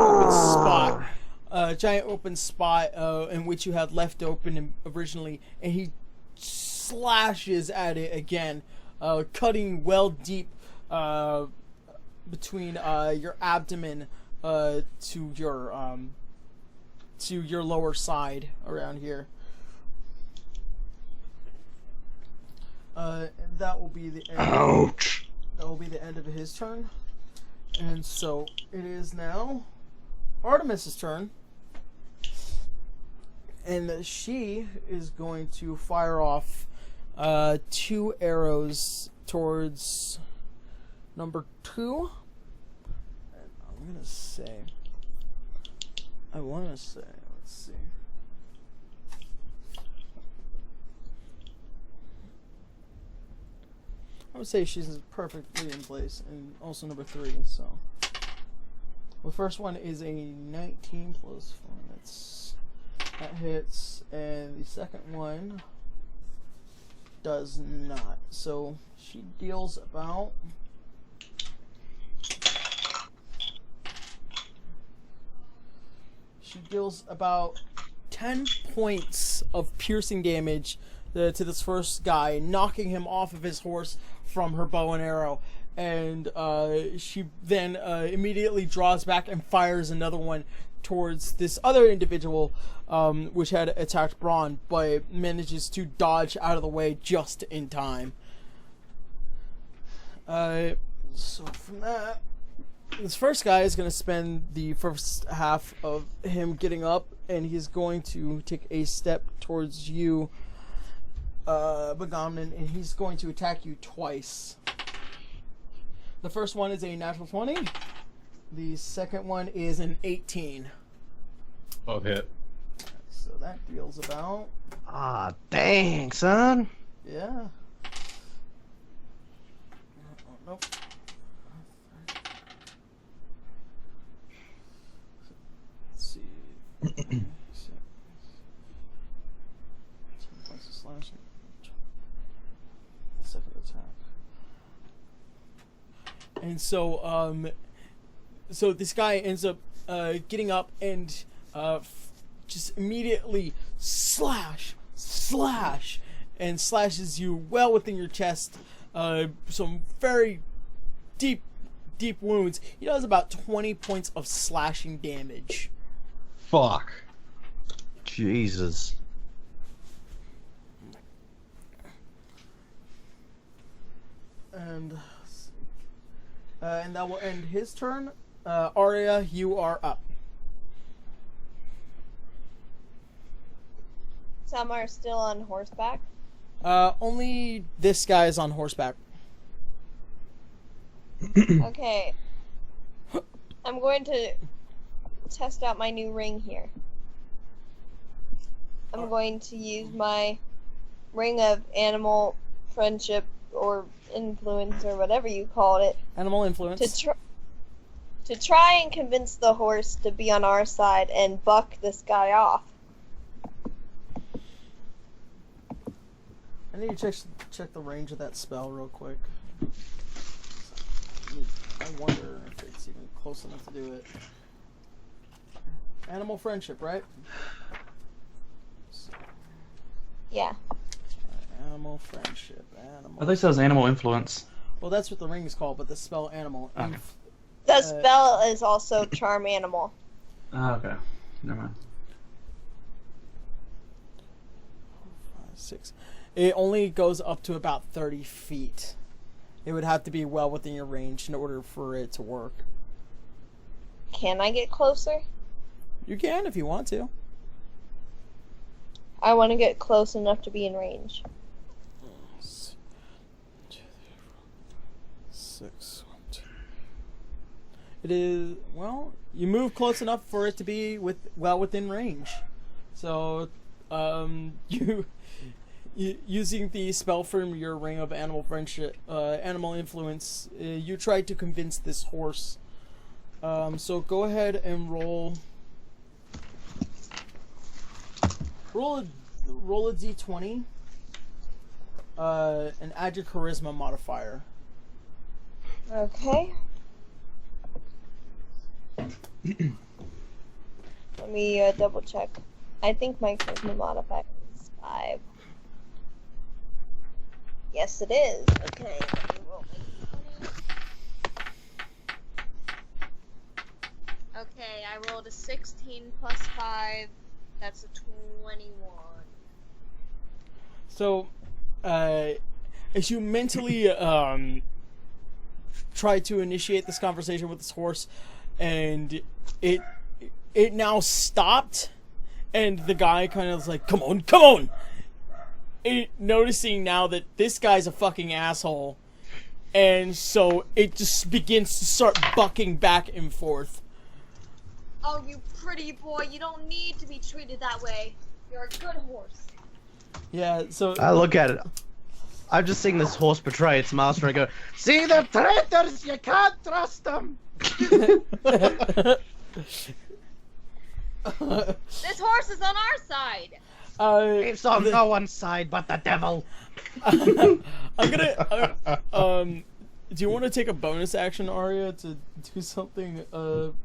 open spot. In which you had left open originally, and he slashes at it again, cutting well deep between your abdomen to your lower side around here. And that will be the end. Ouch! That will be the end of his turn, and so it is now Artemis's turn. And she is going to fire off 2 arrows towards number 2. And I want to say, let's see. I would say she's perfectly in place, and also number 3, so The first one is a 19 plus 4. That hits, and the second one does not. So she deals about 10 points of piercing damage to this first guy, knocking him off of his horse from her bow and arrow. And she then immediately draws back and fires another one towards this other individual, which had attacked Braun, but manages to dodge out of the way just in time. So from that, this first guy is going to spend the first half of him getting up, and he's going to take a step towards you, Begamnon, and he's going to attack you twice. The first one is a natural 20. The second one is an 18. Both hit. So that deals about... Ah, dang, son. Yeah. Nope. Let's see. 10 points of slashing. Second attack. And so, so this guy ends up getting up and just immediately slash, and slashes you well within your chest. Some very deep wounds. He does about 20 points of slashing damage. Fuck. Jesus. And that will end his turn. Arya, you are up. Some are still on horseback. Only this guy is on horseback. Okay. I'm going to test out my new ring here. I'm going to use my ring of animal friendship or influence or whatever you called it. Animal influence. To try and convince the horse to be on our side and buck this guy off. I need to check the range of that spell real quick. I wonder if it's even close enough to do it. Animal friendship, right? Yeah. Animal friendship. I think it says animal influence. Well, that's what the ring is called, but the spell animal. Okay. The spell is also charm animal. Oh, okay. Never mind. 5, 6. It only goes up to about 30 feet. It would have to be well within your range in order for it to work. Can I get closer? You can if you want to. I want to get close enough to be in range. 6. 1, 2. It is, well, you move close enough for it to be well within range. So, using the spell from your ring of animal friendship, animal influence, you tried to convince this horse. So go ahead and roll a d20, and add your charisma modifier. Okay. Let me double check. I think my charisma modifier is 5. Yes, it is. Okay. Let me roll my d20. Okay, I rolled a 16 plus 5. That's a 21. So, as you mentally try to initiate this conversation with this horse, and it now stopped, and the guy kind of was like, "Come on!" Noticing now that this guy's a fucking asshole, and so it just begins to start bucking back and forth. Oh, you pretty boy, you don't need to be treated that way. You're a good horse. Yeah, so I look at it. I've just seen this horse betray its master and go, see the traitors, you can't trust them! This horse is on our side. It's on no one's side but the devil. I'm gonna. Do you want to take a bonus action, Arya, to do something?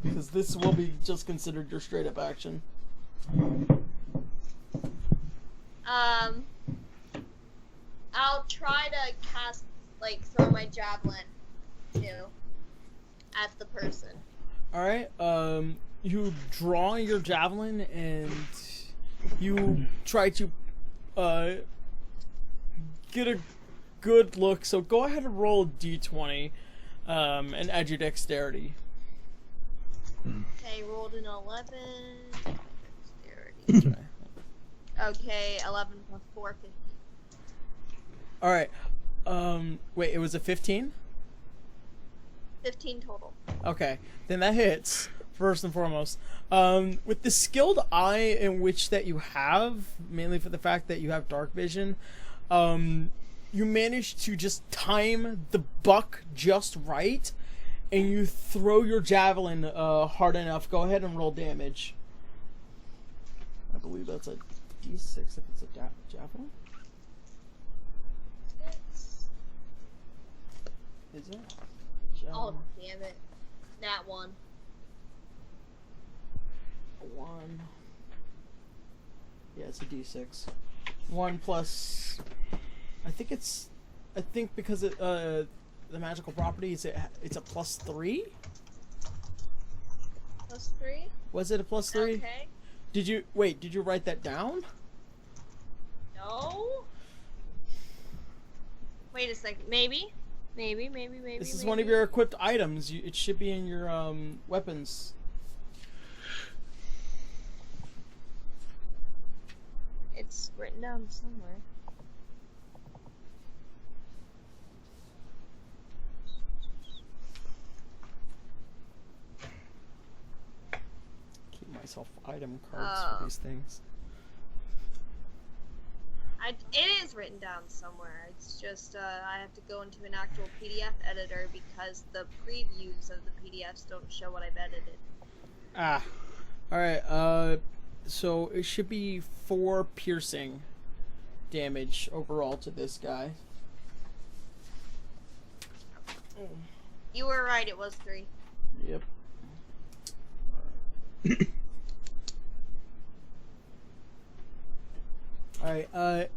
Because this will be just considered your straight up action. I'll try to cast, like, throw my javelin, too, at the person. Alright, you draw your javelin and you try to, get a good look. So go ahead and roll a d20, and add your dexterity. Okay, rolled an 11. Dexterity. Okay, 11 plus 4, 15. Alright, wait, it was a 15? 15 total. Okay, then that hits, first and foremost. With the skilled eye in which that you have, mainly for the fact that you have dark vision, you manage to just time the buck just right, and you throw your javelin hard enough. Go ahead and roll damage. I believe that's a d6 if it's a javelin. Is it? Oh, damn it. Nat 1. 1. Yeah, it's a d6. 1 plus... I think because it, the magical property, it's a plus 3? Plus 3? Was it a plus 3? Okay. Did you write that down? No? Wait a second. Maybe? Maybe. This is one of your equipped items. It should be in your weapons. It's written down somewhere. Keep myself item cards for these things. It is written down somewhere. It's just I have to go into an actual PDF editor because the previews of the PDFs don't show what I've edited. Ah. Alright, so it should be 4 piercing damage overall to this guy. You were right, it was 3. Yep. Alright,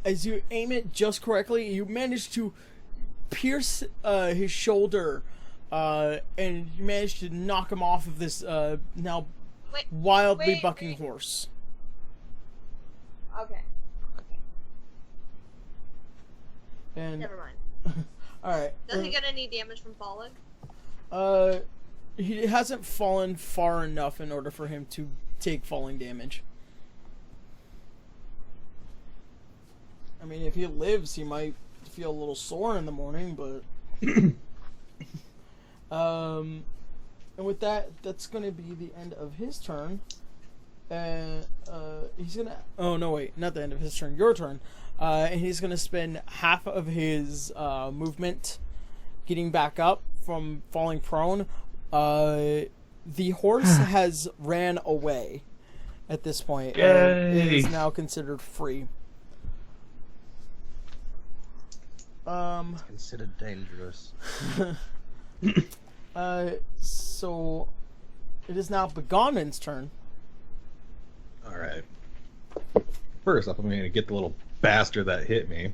as you aim it just correctly, you manage to pierce his shoulder, and you manage to knock him off of this now wildly bucking horse. Okay. And never mind. Alright. Does he get any damage from falling? He hasn't fallen far enough in order for him to take falling damage. I mean, if he lives, he might feel a little sore in the morning, but... and with that, that's going to be the end of his turn. And he's going to... Oh, no, wait. Not the end of his turn. Your turn. And he's going to spend half of his movement getting back up from falling prone. The horse has ran away at this point. And it is now considered free. Considered dangerous. So it is now Begonman's turn. Alright. First off, I'm going to get the little bastard that hit me.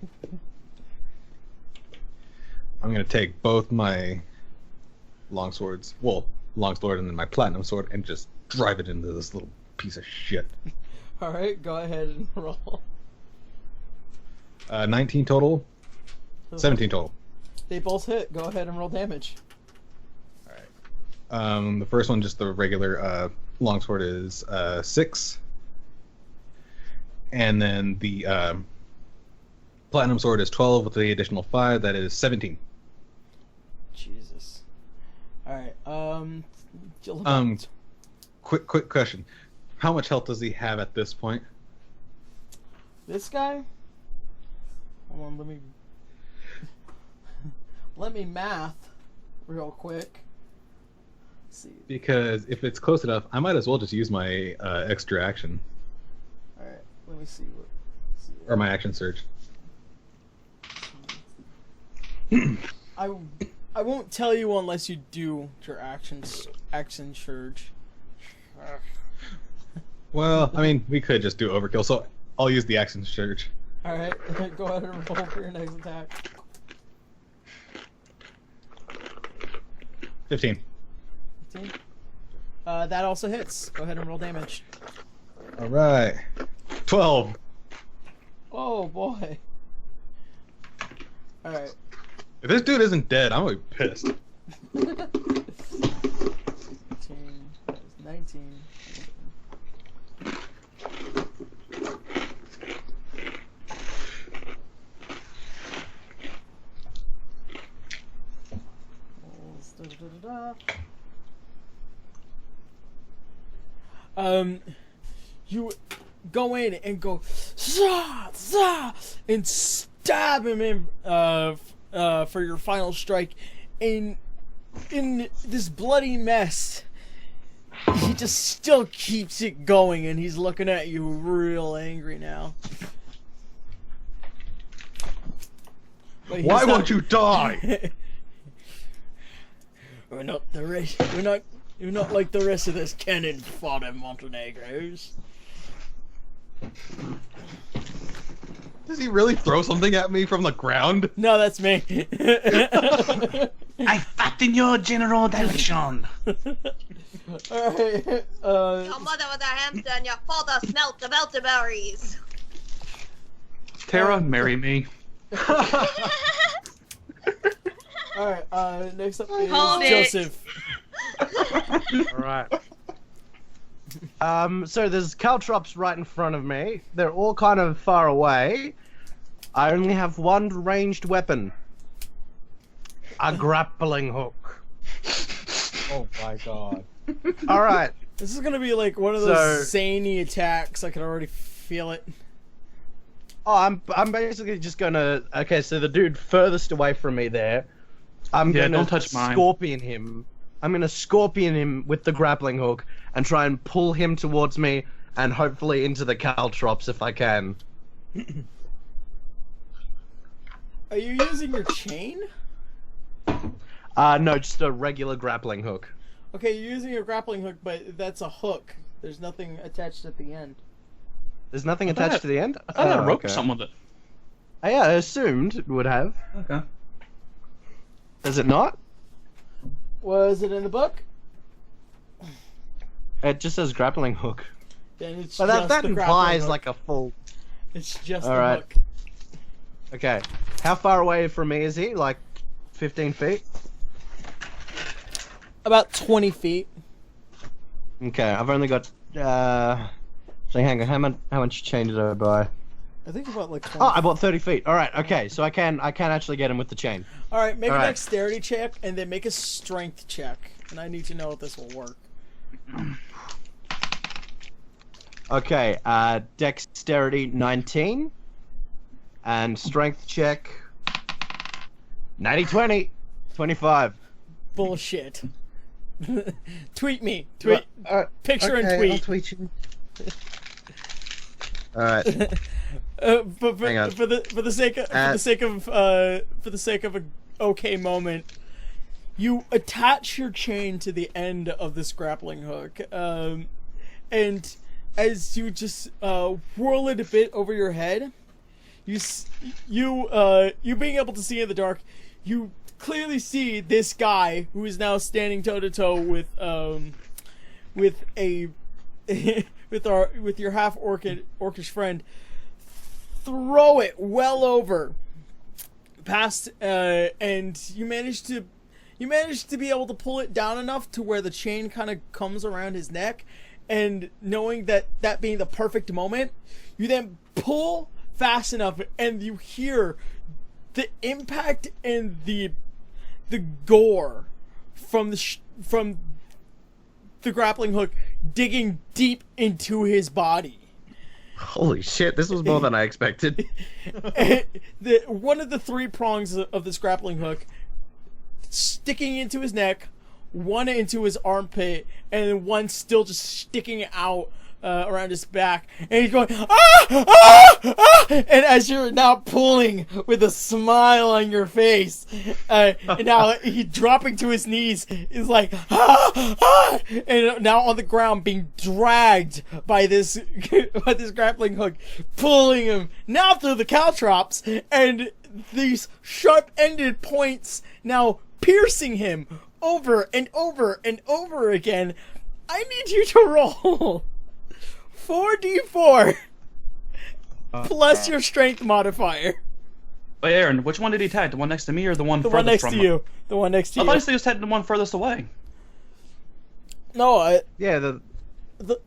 I'm going to take both my longswords, longsword and then my platinum sword, and just drive it into this little piece of shit. Alright, go ahead and roll. 19 total. 17 total. They both hit. Go ahead and roll damage. Alright. The first one, just the regular longsword, is 6. And then the platinum sword is 12 with the additional 5. That is 17. Jesus. Alright, quick question. How much health does he have at this point? This guy? Hold on, let me math real quick. Let's see. Because if it's close enough, I might as well just use my extra action. Alright, let me see what. Or my action surge. I won't tell you unless you do your action surge. Well, I mean, we could just do overkill, so I'll use the action surge. Alright, go ahead and roll for your next attack. 15. 15? That also hits. Go ahead and roll damage. Alright. 12. Oh boy. Alright. If this dude isn't dead, I'm gonna be pissed. 15, that was 19. You go in and go zah, zah, and stab him in for your final strike, and in this bloody mess he just still keeps it going, and he's looking at you real angry now. Why won't you die? We're not like the rest of this cannon fodder Montenegros. Does he really throw something at me from the ground? No, that's me. I fatten your general direction. Alright, Your mother was a hamster and your father smelt the elderberries. Tara, marry me. Alright, next up is Hold it. Joseph. Alright. So there's caltrops right in front of me. They're all kind of far away. I only have one ranged weapon. A grappling hook. Oh my god. Alright. This is gonna be like one of those zany attacks. I can already feel it. Oh, I'm basically just gonna... Okay, so the dude furthest away from me there, I'm gonna don't touch mine. scorpion him. I'm gonna scorpion him with the grappling hook and try and pull him towards me and hopefully into the caltrops if I can. Are you using your chain? No, just a regular grappling hook. Okay, you're using your grappling hook, but that's a hook. There's nothing attached at the end. There's nothing attached to the end? I thought I had a rope or okay. something with it. Oh, yeah, I assumed it would have. Okay. Does it not? Was it in the book? It just says grappling hook. Then it's But just that the grappling implies hook. like a full... It's just All the right. hook. Okay. How far away from me is he? Like 15 feet? About 20 feet. Okay, I've only got... So hang on, how much chain did I buy? I think about like 20 Oh, I bought 30 feet. Alright, okay, so I can actually get him with the chain. Alright, make a Alright. dexterity check, and then make a strength check. And I need to know if this will work. Okay, dexterity 19. And strength check... 90-20. 25. Bullshit. Tweet me. Tweet. Picture and tweet. I'll tweet you. Alright. But Hang on. for the sake of a okay moment, you attach your chain to the end of this grappling hook, and as you just whirl it a bit over your head, you being able to see in the dark, you clearly see this guy who is now standing toe to toe with your half orcish friend, throw it well over past, and you manage to be able to pull it down enough to where the chain kind of comes around his neck, and knowing that being the perfect moment, you then pull fast enough, and you hear the impact and the gore from the grappling hook digging deep into his body, Holy shit, this was more than I expected. One of the 3 prongs of this grappling hook sticking into his neck, one into his armpit, and one still just sticking out around his back. And he's going, ah! Ah! Ah! And as you're now pulling with a smile on your face, and now he dropping to his knees is like, ah! Ah! And now on the ground being dragged by this grappling hook, pulling him now through the caltrops, and these sharp-ended points now piercing him over and over and over again. I need you to roll 4d4 plus your strength modifier. Wait, Aaron, which one did he attack? The one next to me or the one The furthest one next from to him? you. The one next to I you. thought he said he was attacking the one furthest away. No, Yeah,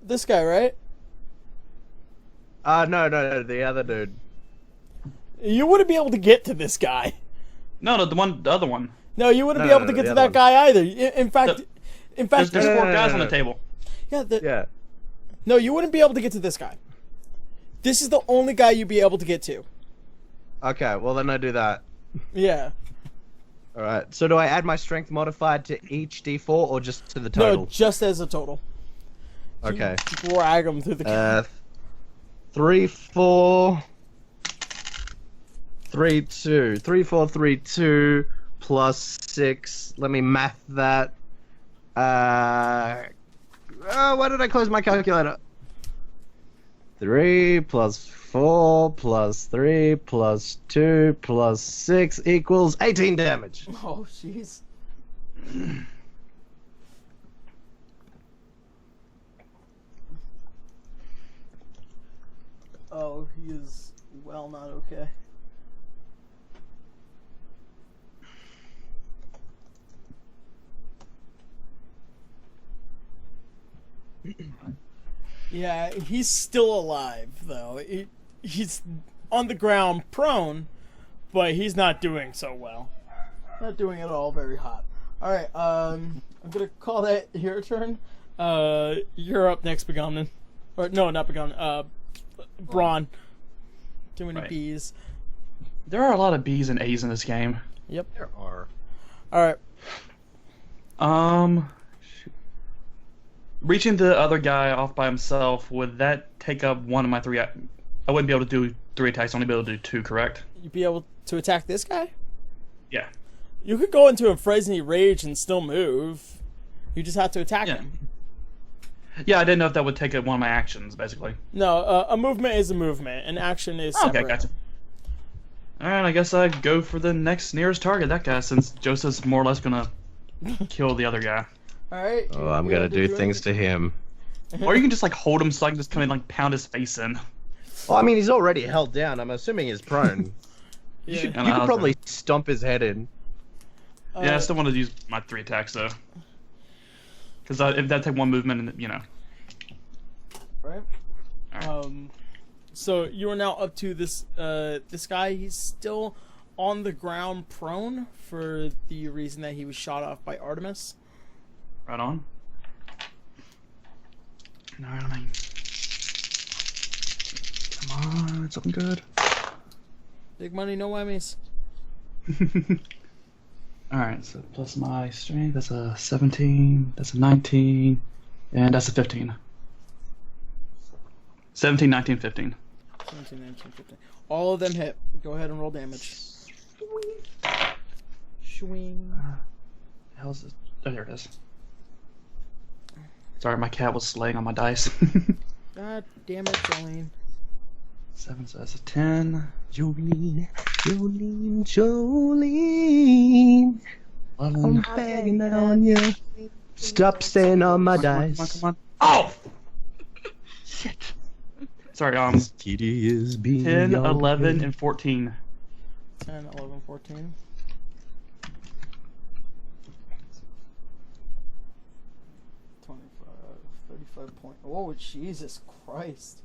this guy, right? no, the other dude. You wouldn't be able to get to this guy. No, the other one. No, you wouldn't No, be able no, to no, get the to other that one. guy either. In fact, There's 4 guys on no. the table. yeah, Yeah. no, you wouldn't be able to get to this guy. This is the only guy you'd be able to get to. Okay, well then I do that. Yeah. Alright, so do I add my strength modifier to each d4 or just to the total? No, just as a total. Okay. Drag him through the. 3, 4, 3, 2. 3, 4, 3, 2 plus 6. Let me math that. Why did I close my calculator? 3 plus 4 plus 3 plus 2 plus 6 equals 18 damage. Oh, jeez. Oh, he is well not okay. Yeah, he's still alive, though. He's on the ground prone, but he's not doing so well. Not doing at all very hot. Alright, I'm gonna call that your turn. You're up next, Begomnin. Or, no, not Begomnin. Braun. Too many Right. B's. There are a lot of B's and A's in this game. Yep. There are. Alright. Shoot. Reaching the other guy off by himself, would that take up one of my 3? I wouldn't be able to do 3 attacks, I'd only be able to do 2, correct? You'd be able to attack this guy? Yeah. You could go into a frenzy rage and still move. You just have to attack Yeah. him. Yeah, I didn't know if that would take up one of my actions, basically. No, a movement is a movement. An action is separate. Okay, gotcha. Alright, I guess I go for the next nearest target, that guy, since Joseph's more or less gonna kill the other guy. Alright. Oh, I'm gonna do things to him. Or you can just, like, hold him so I can just come in, like, pound his face in. Well, I mean, he's already held down. I'm assuming he's prone. Yeah. You could probably stomp his head in. Yeah, I still want to use my 3 attacks, though. Because if that take one movement, and you know. Right. So you are now up to this this guy. He's still on the ground, prone, for the reason that he was shot off by Artemis. Right on. Alright, I mean... Come on, something good. Big money, no whammies. Alright, so plus my strength, that's a 17, that's a 19, and that's a 15. 17, 19, 15. 17, 19, 15. All of them hit. Go ahead and roll damage. Swing. How's this? Oh, there it is. Sorry, my cat was slaying on my dice. God damn it, Jolene. 7, so that's a 10. Jolene, Jolene, Jolene. I'm begging on you. Stop staying on my Come on, dice. come on. Oh! Shit. Sorry, TD is being 10, young. 11, and 14. 10, 11, 14. 25, 35 point. Oh, Jesus Christ.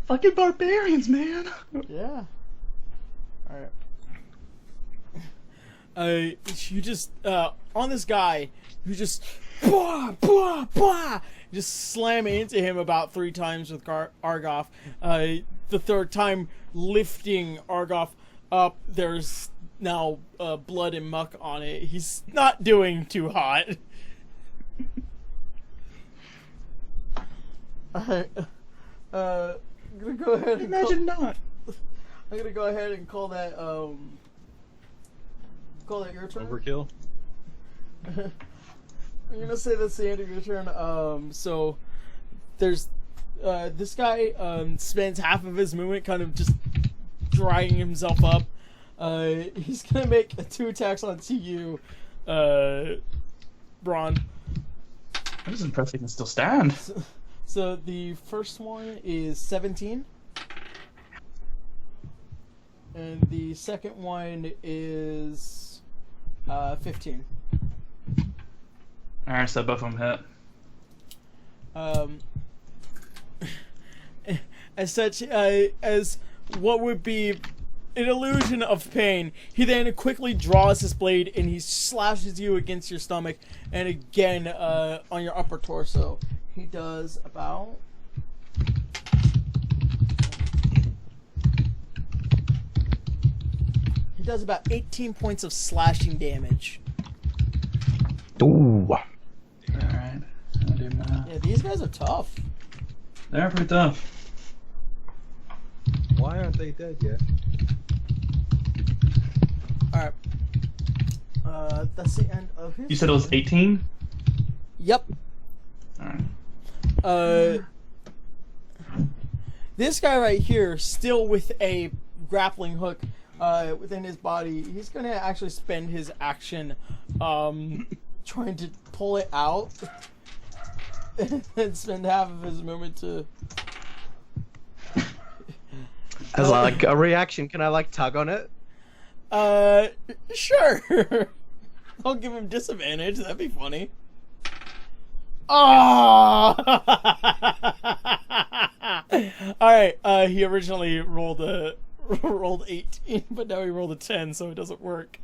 Fucking barbarians, man! Yeah. Alright. you just on this guy, you just blah, blah, blah, just slam into him about 3 times with Argoff. The third time lifting Argoff up, there's now blood and muck on it. He's not doing too hot. I'm gonna go ahead and Imagine not. I'm gonna go ahead and call that your turn. Overkill. I'm gonna say that's the end of your turn. So there's this guy spends half of his movement kind of just drying himself up. He's gonna make 2 attacks onto you, Braun. That is impressive. He can still stand. So the first one is 17. And the second one is 15. Alright, so both of them hit. As such, as what would be an illusion of pain, he then quickly draws his blade and he slashes you against your stomach and again on your upper torso. He does about... He does about 18 points of slashing damage. Ooh. Alright. I'll do that. Yeah, these guys are tough. They're pretty tough. Why aren't they dead yet? Alright. That's the end of his... You said it was 18? Yep. Alright. This guy right here, still with a grappling hook within his body, he's gonna actually spend his action trying to pull it out and then spend half of his movement to... As like a reaction, can I like tug on it? Sure. I'll give him disadvantage, that'd be funny. Oh! Alright, he originally rolled 18, but now he rolled a 10, so it doesn't work.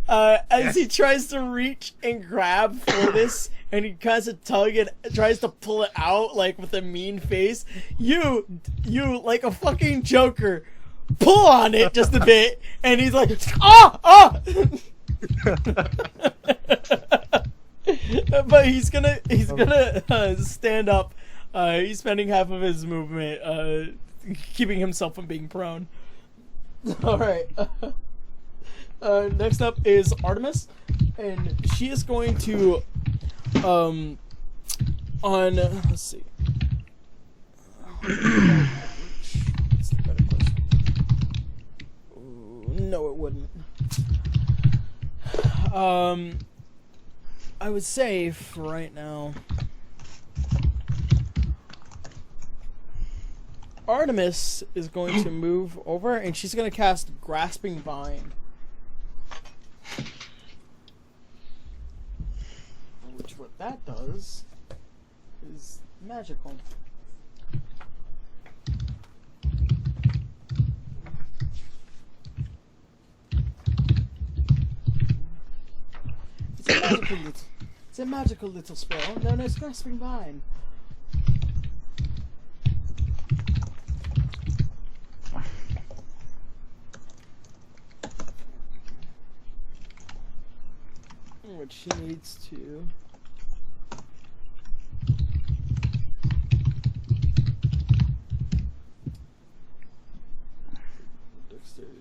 As he tries to reach and grab for this, and he tries to tug and tries to pull it out, like, with a mean face, you, like a fucking Joker, pull on it just a bit, and he's like, ah! But he's gonna stand up. He's spending half of his movement keeping himself from being prone. Alright. Next up is Artemis, and she is going to let's see. That's a better question. Ooh, no, it wouldn't. I would say for right now, Artemis is going to move over and she's going to cast Grasping Vine. Which what that does is magical. It's a magical little spell known as Grasping Vine. Which she needs to... Dexterity.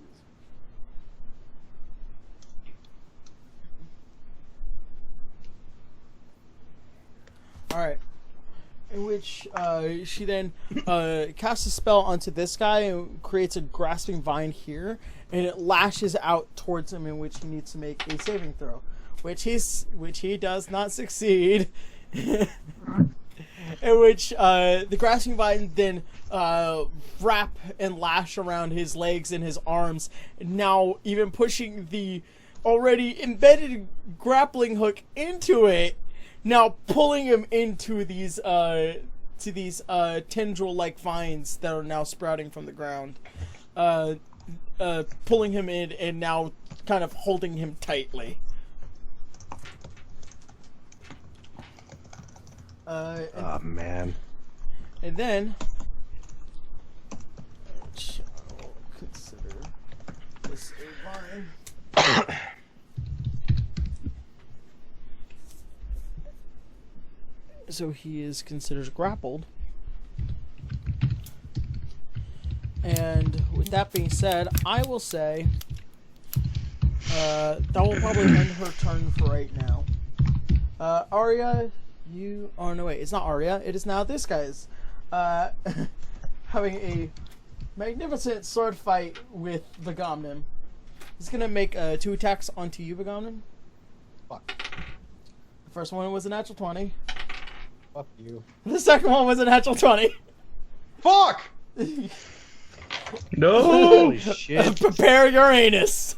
Alright. In which she then casts a spell onto this guy and creates a grasping vine here, and it lashes out towards him, in which he needs to make a saving throw. Which he does not succeed. In which the grasping vine then wrap and lash around his legs and his arms, now even pushing the already embedded grappling hook into it, now pulling him into these tendril-like vines that are now sprouting from the ground, pulling him in and now kind of holding him tightly. Oh man. And then I'll consider this a line. So he is considered grappled. And with that being said, I will say that will probably end her turn for right now. Arya, you... Oh, no, wait. It's not Arya. It is now this guy's having a magnificent sword fight with Begomnim. He's going to make 2 attacks onto you, Begomnim. Fuck. The first one was a natural 20. Fuck you. The second one was a natural 20. Fuck! No! Holy shit. Prepare your anus.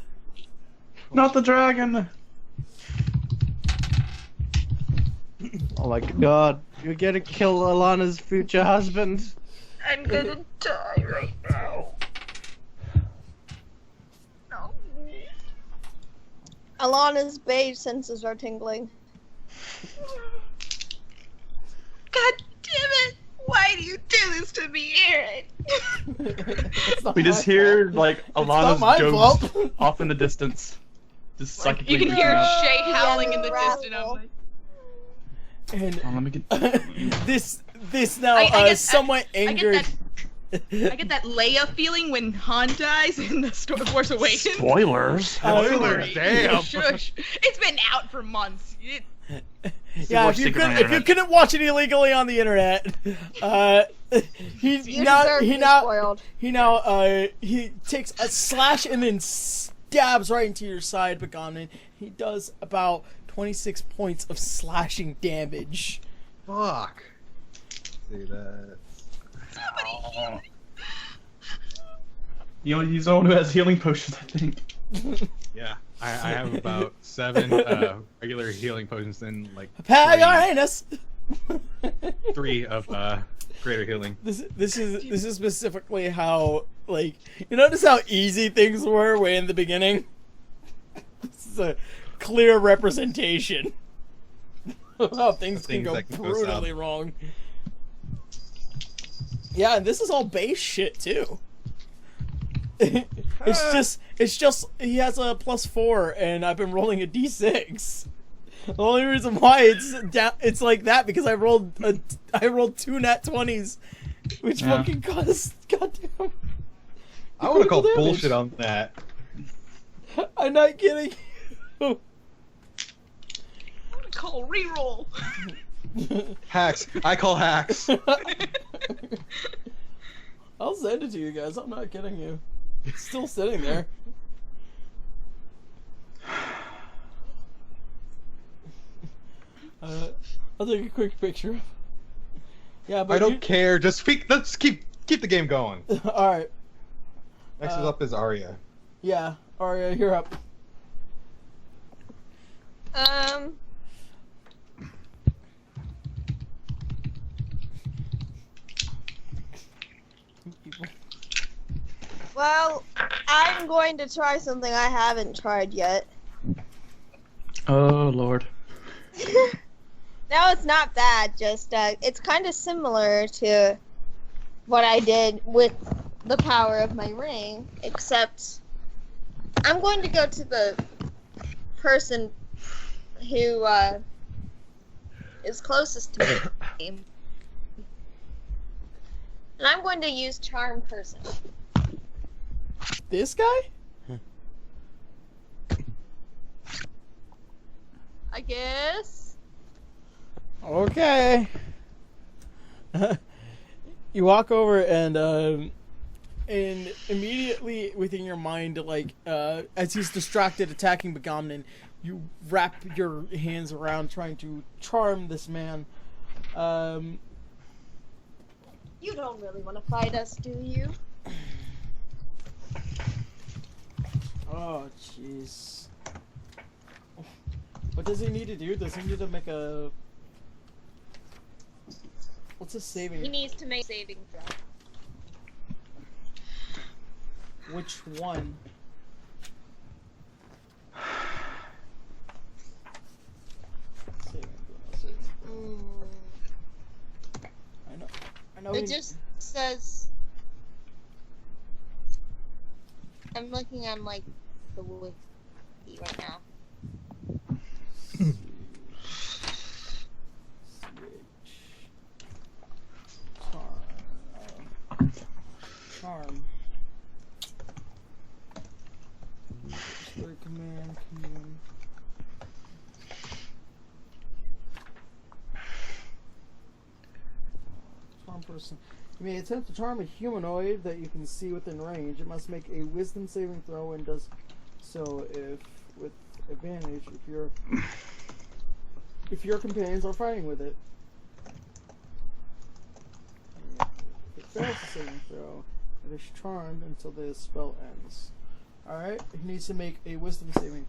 Not the dragon! Oh my god. You're gonna kill Alanna's future husband. I'm gonna die right now. No. Alana's beige senses are tingling. God damn it! Why do you do this to me, Aaron? We just hear like not my Alana's fault. ghost off in the distance. Just psychically You can reaching hear out. Shay howling in the distance. I'm like, And Let me get. this now I get- somewhat angered. I get that Leia feeling when Han dies in the Force Awakens. Spoilers. Spoilers, damn. Shush. It's been out for months. Yeah, watch if you Secret on the couldn't internet. watch it illegally on the internet, he takes a slash and then stabs right into your side, Begomnin. He does about 26 points of slashing damage. Fuck. See that. He's the one who has healing potions, I think. Yeah, I have about 7 regular healing potions and like Prepare your anus. 3 of greater healing. This is specifically how, like, you notice how easy things were way in the beginning? This is a clear representation of how things can go that can go brutally south. wrong. Yeah, and this is all base shit too. It's just he has a +4 and I've been rolling a d6. The only reason why it's like that because I rolled 2 nat 20s, which fucking caused goddamn. I would have called damage. bullshit on that. I'm not kidding you. I'm gonna call reroll. Hacks. I call hacks. I'll send it to you guys. I'm not kidding you. It's still sitting there. I'll take a quick picture. Yeah, but I don't care. Just speak. Let's keep the game going. All right. Next is up is Arya. Yeah, Arya, you're up. Well, I'm going to try something I haven't tried yet. Oh lord. No, it's not bad. Just it's kind of similar to what I did with the power of my ring, except I'm going to go to the person who is closest to me, and I'm going to use Charm Person. This guy? I guess. Okay. You walk over and immediately within your mind, like as he's distracted attacking Begomnin, you wrap your hands around trying to charm this man. You don't really want to fight us, do you? Oh, jeez. What does he need to do? Does he need to make a... What's a saving? He needs to make a saving throw. Which one? I'm looking on like the wiki right now. Charm. Command. Charm person. You may attempt to charm a humanoid that you can see within range. It must make a wisdom saving throw and does so if with advantage if your companions are fighting with it. If it fails the saving throw, it is charmed until the spell ends. Alright, he needs to make a wisdom saving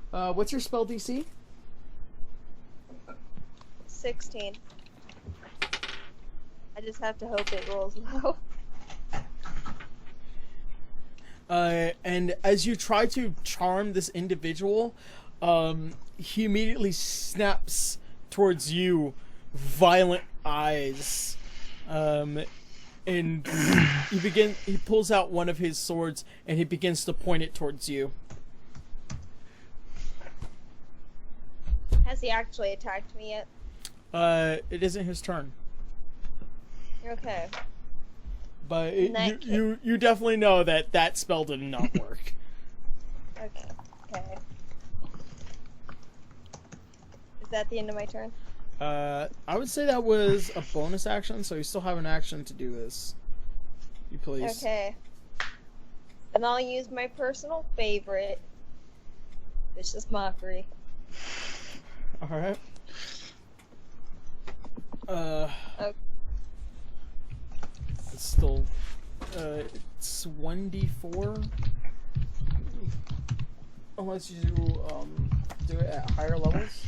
throw. What's your spell DC? 16. I just have to hope it rolls low. And as you try to charm this individual, he immediately snaps towards you, violent eyes. And he pulls out one of his swords and he begins to point it towards you. Has he actually attacked me yet? It isn't his turn. Okay. But you definitely know that spell did not work. Okay. Is that the end of my turn? I would say that was a bonus action, so you still have an action to do this. You please. Okay. And I'll use my personal favorite, Vicious Mockery. Alright. Okay. It's still, it's 1d4. Unless you, do it at higher levels.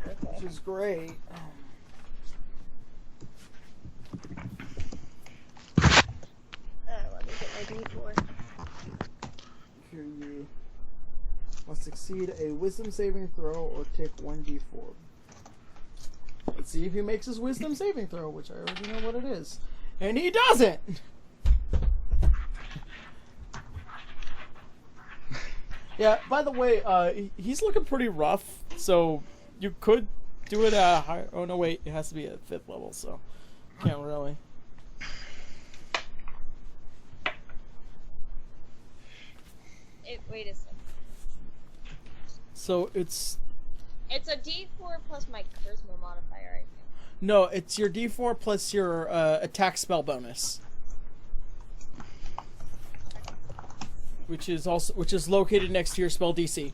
Okay. Which is great. Let me get my d4. Here you must succeed a wisdom saving throw or take 1d4. Let's see if he makes his wisdom saving throw, which I already know what it is. And he doesn't! Yeah, by the way, he's looking pretty rough, so you could do it at a higher... Oh, no, wait, it has to be at 5th level, so can't really. Wait a second. So it's a d4 plus my charisma modifier, I think. No, it's your d4 plus your attack spell bonus. Which is located next to your spell DC.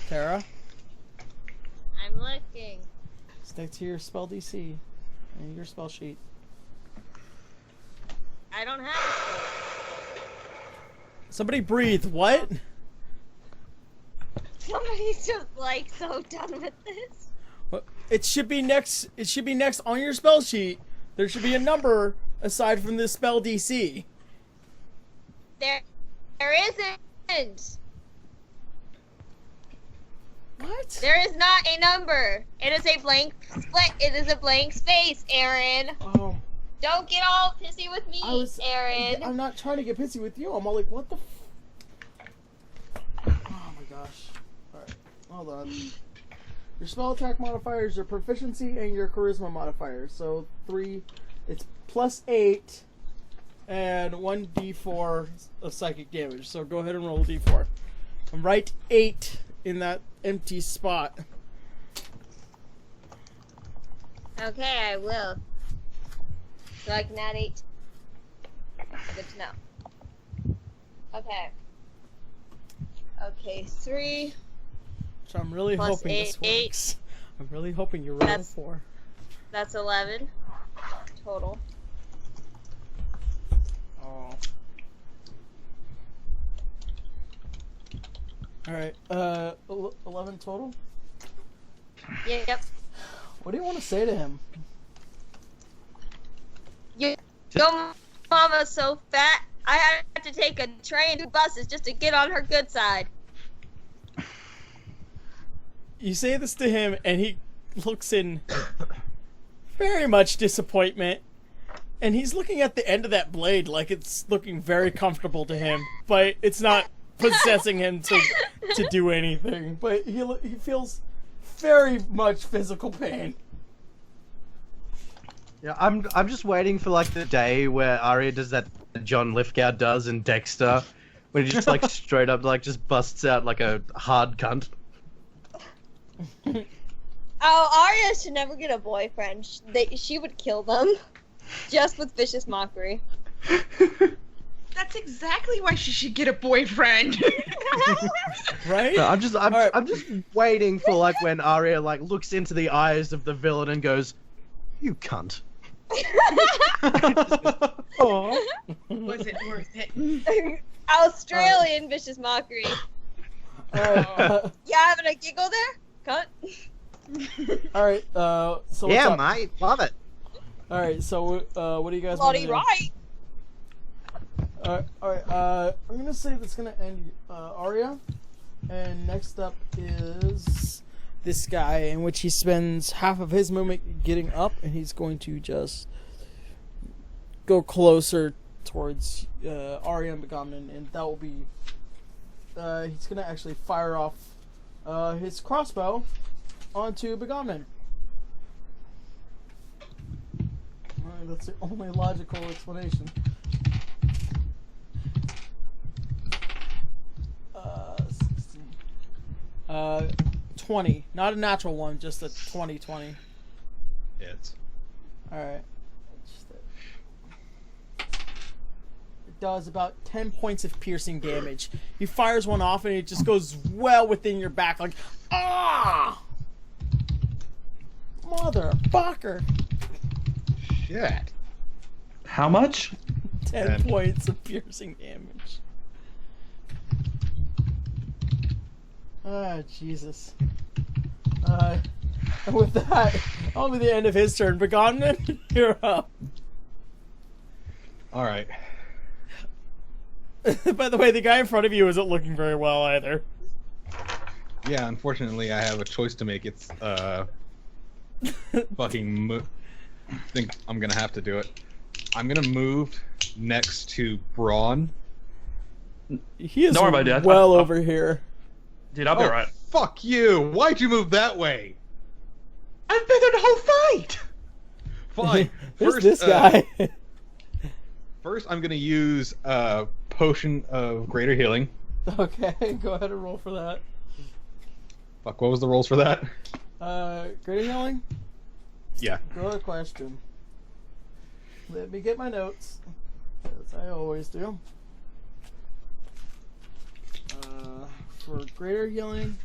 Tara? I'm looking. Stick to your spell DC and your spell sheet. I don't have a spell. Somebody breathe. What? Somebody's just like so done with this. What? It should be next. It should be next on your spell sheet. There should be a number aside from the spell DC. There isn't. What? There is not a number. It is a blank split. It is a blank space, Aaron. Oh. Don't get all pissy with me, Aaron. I'm not trying to get pissy with you. I'm all like, what the Oh my gosh. Alright, hold on. Your spell attack modifiers, your proficiency, and your charisma modifier. So 3, it's plus 8, and 1d4 of psychic damage. So go ahead and roll a d4. And write 8 in that empty spot. Okay, I will. So I can add 8. Good to know. Okay. Okay, 3. So I'm really plus hoping this 8. works. I'm really hoping you're rolling 4. That's 11 total. Oh. Alright, 11 total? Yep. What do you want to say to him? Your mama's so fat, I had to take a train and buses just to get on her good side. You say this to him, and he looks in very much disappointment. And he's looking at the end of that blade like it's looking very comfortable to him, but it's not possessing him to do anything. But he feels very much physical pain. Yeah, I'm just waiting for like the day where Arya does that John Lithgow does in Dexter, when he just like straight up like just busts out like a hard cunt. Oh, Arya should never get a boyfriend. She would kill them. Just with vicious mockery. That's exactly why she should get a boyfriend. Right? No, I'm just waiting for like when Arya like looks into the eyes of the villain and goes, "You cunt." Oh. Was it worth it? Australian vicious mockery. You having a giggle there? Cunt. Alright, so what's yeah, up? mate, love it. Alright, so what do you guys want to Bloody do? right. Alright, I'm gonna say that's gonna end Arya. And next up is this guy, in which he spends half of his movement getting up, and he's going to just go closer towards Arya and Begamnon, and that will be he's gonna actually fire off his crossbow onto Begamnon. Alright, that's the only logical explanation. 16. 20. Not a natural one, just a 20-20. Hits. Alright. It does about 10 points of piercing damage. He fires one off and it just goes well within your back, like, ah! Motherfucker! Shit. How much? 10 points of piercing damage. Ah, Jesus. And with that, that'll be the end of his turn. Begamnon, you're up. Alright. By the way, the guy in front of you isn't looking very well either. Yeah, unfortunately, I have a choice to make. It's, fucking think I'm gonna have to do it. I'm gonna move next to Braun. He is Don't worry about it, well over here. Dude, I'll be right. Fuck you! Why'd you move that way? I've been there the whole fight! Fine. Who's this guy? First, I'm gonna use a potion of greater healing. Okay, go ahead and roll for that. Fuck, what was the rolls for that? Greater healing? Yeah. Good question. Let me get my notes, as I always do. For greater healing,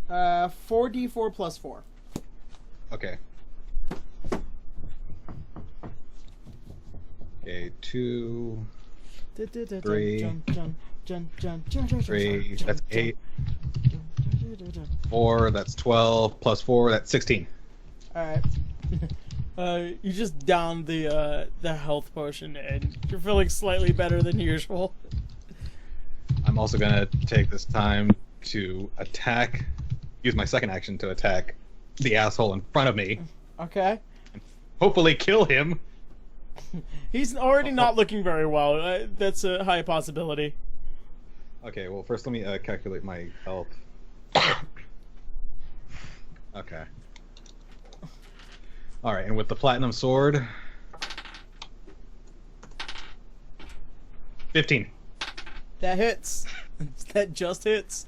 4d4 plus 4. Okay. Okay, 2, 3, 3, that's 8. 4, that's 12, plus 4, that's 16. Alright. You just downed the health potion, and you're feeling slightly better than usual. I'm also gonna take this time to attack, use my second action to attack the asshole in front of me. Okay. Hopefully kill him. He's already not looking very well. That's a high possibility. Okay, well first let me calculate my health. Okay. Alright, and with the platinum sword... 15. That hits. That just hits.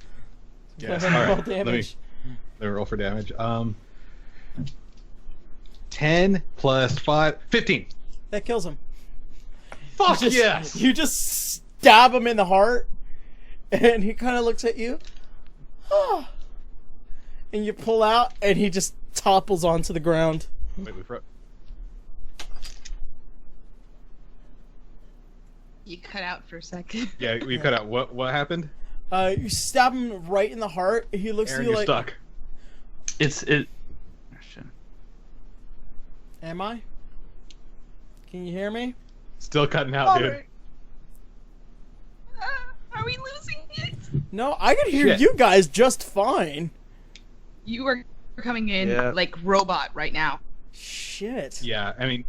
Yes, Roll alright. damage. Let me roll for damage. 10 plus 5... 15! That kills him. Fuck yes! You just stab him in the heart, and he kind of looks at you. Oh. And you pull out, and he just topples onto the ground. Wait, we froze. You cut out for a second. Yeah, we cut out. What happened? You stab him right in the heart. He looks Aaron, at you you're like... stuck. It. Shit. Am I? Can you hear me? Still cutting out, dude. Are we losing it? No, I can hear Shit. you guys just fine. You are coming in Yeah. like robot right now. Shit. Yeah, I mean,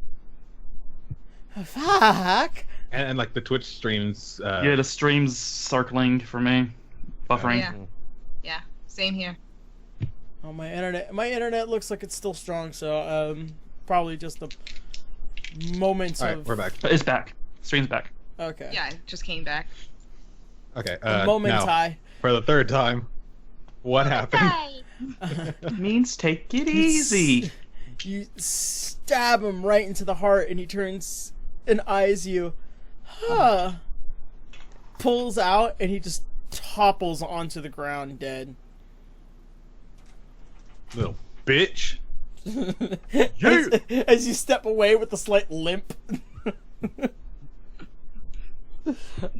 Fuck. and like the Twitch streams. Yeah, the stream's circling for me, buffering. Yeah. Yeah. Same here. Oh, my internet looks like it's still strong, so probably just the moments All right, of. we're back. It's back. Stream's back. Okay. Yeah, it just came back. Okay. The moments now, high. for the third time, what happened? Means take it easy. You stab him right into the heart, and he turns and eyes you. Huh. Pulls out, and he just topples onto the ground dead. Little bitch. as you step away with a slight limp.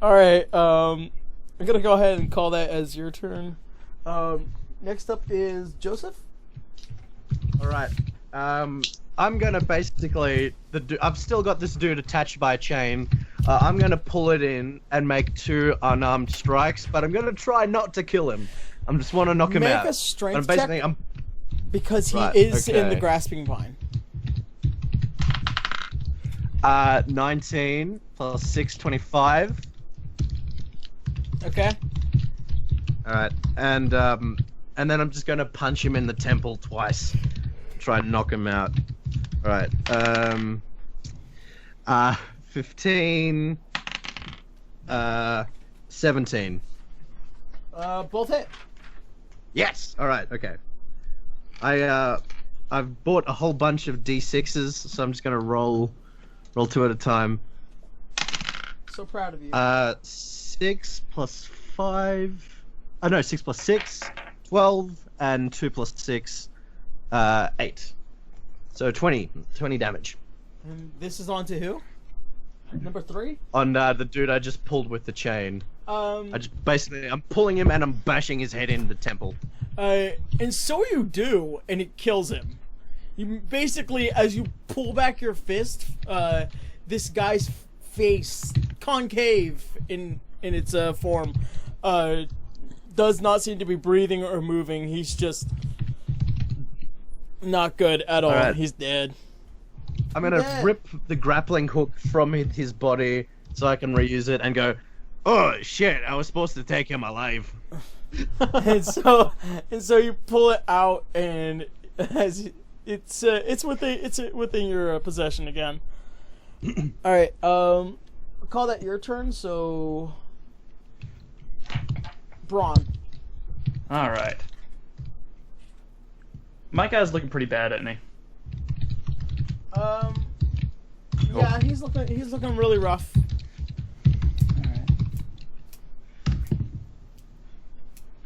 Alright, I'm gonna go ahead and call that as your turn. Next up is Joseph. Alright. I'm gonna basically I've still got this dude attached by a chain. I'm gonna pull it in and make 2 unarmed strikes, but I'm gonna try not to kill him. I just want to knock him out. Make a strength But basically, check because he Right, is in the okay. grasping vine. 19 plus 6, 25. Okay. Alright, and then I'm just gonna punch him in the temple twice. Try and knock him out. Alright, 15, 17. Both hit. Yes! Alright, okay. I've bought a whole bunch of D6s, so I'm just gonna roll 2 at a time. So proud of you. 6 plus 5... Oh no, 6 plus 6, 12, and 2 plus 6, 8. So 20 damage. And this is on to who? Number 3? On the dude I just pulled with the chain. I'm pulling him and I'm bashing his head in the temple. And so you do, and it kills him. You basically, as you pull back your fist, this guy's face, concave in its form, does not seem to be breathing or moving. He's just not good at all. Alright. He's dead. I'm gonna rip the grappling hook from his body so I can reuse it and go, oh shit, I was supposed to take him alive. and so you pull it out, and as it's within your possession again. All right, call that your turn. So, Braun. All right. My guy's looking pretty bad at me. Yeah, he's looking really rough.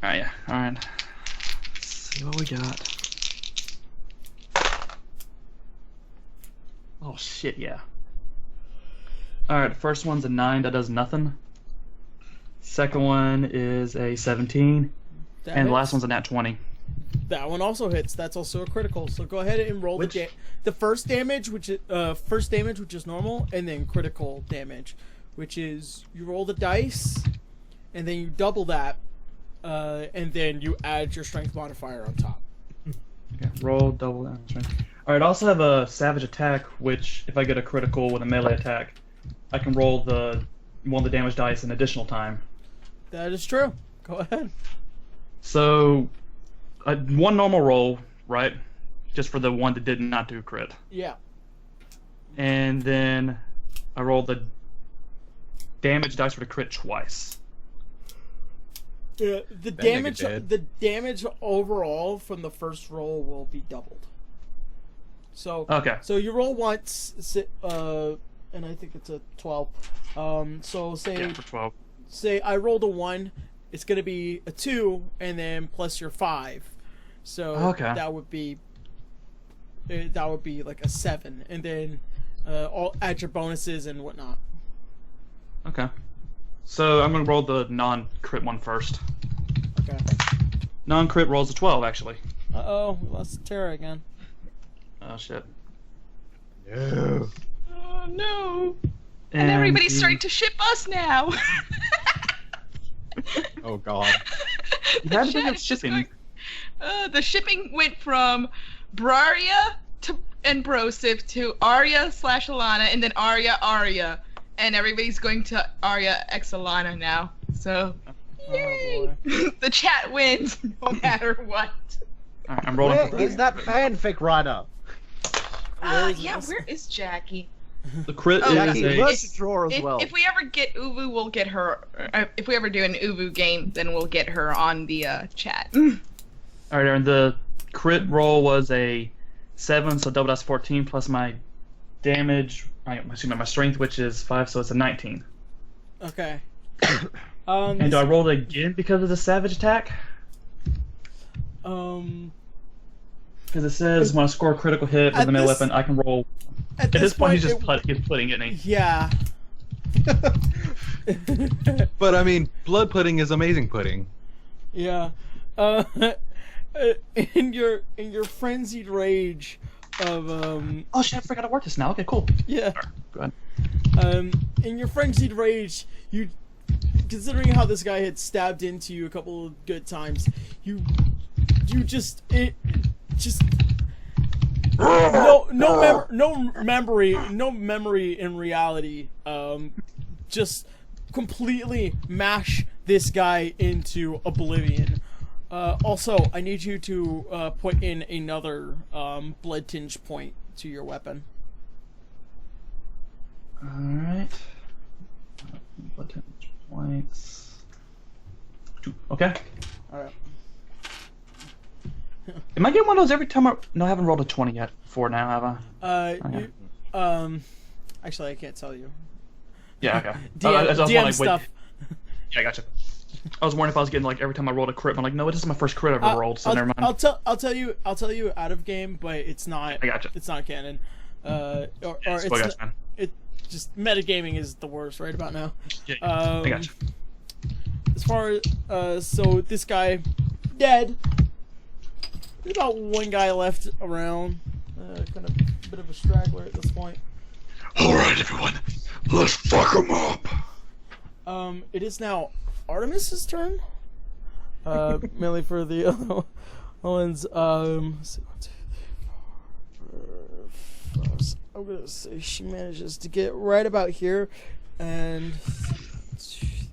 Alright, yeah. Alright. Let's see what we got. Oh shit, yeah. Alright, first one's a 9, that does nothing. Second one is a 17. That and the hits. last one's a nat 20. That one also hits. That's also a critical. So go ahead and roll the first damage, which is normal, and then critical damage, which is you roll the dice, and then you double that, and then you add your strength modifier on top. Okay, roll, double that. Alright, I also have a savage attack, which if I get a critical with a melee attack, I can roll one of the damage dice an additional time. That is true. Go ahead. So, one normal roll, right? Just for the one that did not do crit. Yeah. And then I rolled the damage dice for the crit twice. The damage overall from the first roll will be doubled. So Okay. So you roll once, and I think it's a 12. So say for 12. Say I rolled a 1, it's gonna be a 2, and then plus your 5. So Okay. that would be like a 7, and then add your bonuses and whatnot. Okay. So I'm gonna roll the non-crit one first. Okay. Non-crit rolls a 12, actually. Uh-oh, we lost Tara again. Oh shit. No. Oh no. And everybody's starting to ship us now. Oh god. You had to bring Chat up is just shipping. the shipping went from Braria and Brosif to Arya/Alanna, and then Arya, and everybody's going to Arya x Alanna now. So, yay! The chat wins no matter what. Alright, I'm rolling. Where is that fanfic writer? Yeah, where is Jackie? The crit Jackie, is let's draw as well. If we ever get Uvu, we'll get her. If we ever do an Uvu game, then we'll get her on the chat. Alright, Aaron, the crit roll was a 7, so double that's 14, plus my damage, my strength, which is 5, so it's a 19. Okay. And do I roll it again because of the savage attack? Because it says when I score a critical hit with a melee weapon, I can roll. At this point, he's just he's pudding, isn't he? Yeah. But I mean, blood pudding is amazing pudding. Yeah. In your frenzied rage of Oh shit! I forgot to work this now. Okay, cool. Yeah. Go ahead. In your frenzied rage, you, considering how this guy had stabbed into you a couple of good times, no memory in reality. Just completely mash this guy into oblivion. Also, I need you to put in another blood tinge point to your weapon. Alright. Blood tinge points. 2. Okay. Alright. Am I getting one of those every time No, I haven't rolled a 20 yet before now, have I? Okay. Actually, I can't tell you. Yeah, okay. DM stuff. Yeah, I gotcha. I was wondering if I was getting like every time I rolled a crit. I'm like, no, this is my first crit I've ever rolled, so never mind. I'll tell you out of game, but it's not. I gotcha. It's not canon. It just metagaming is the worst right about now. Yeah, I gotcha. As far as so this guy dead. There's about one guy left around. Kind of a bit of a straggler at this point. Alright, everyone. Let's fuck him up. It is now Artemis's turn. Mainly for the other ones. Let's see, 1, 2, 3, 4, 5. I'm gonna say she manages to get right about here, and 50.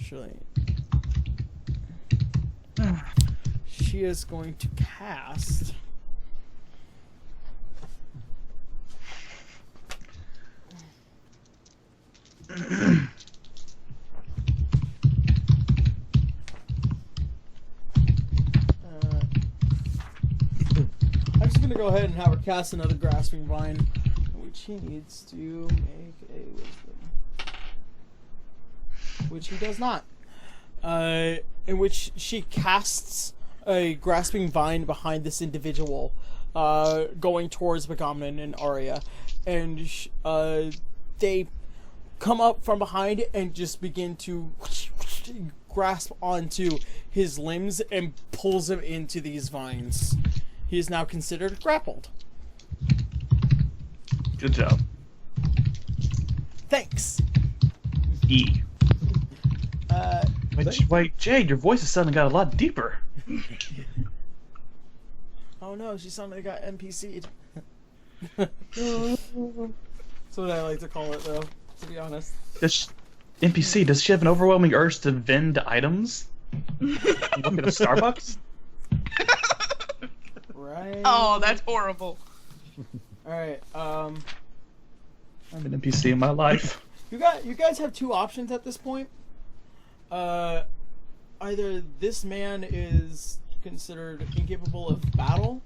Surely. She is going to cast. I'm just gonna go ahead and have her cast another grasping vine, which he needs to make a wisdom, which he does not. In which she casts a grasping vine behind this individual, going towards Begomnon and Arya, and they come up from behind and just begin to grasp onto his limbs and pulls him into these vines. He is now considered grappled. Good job. Thanks. E. Wait, Jade, your voice has suddenly got a lot deeper. Oh no, she suddenly got NPC'd. That's what I like to call it, though, to be honest. NPC, does she have an overwhelming urge to vend items? Look at a Starbucks? Right. Oh, that's horrible. Alright, I'm an NPC in my life. You guys have two options at this point. Either this man is considered incapable of battle,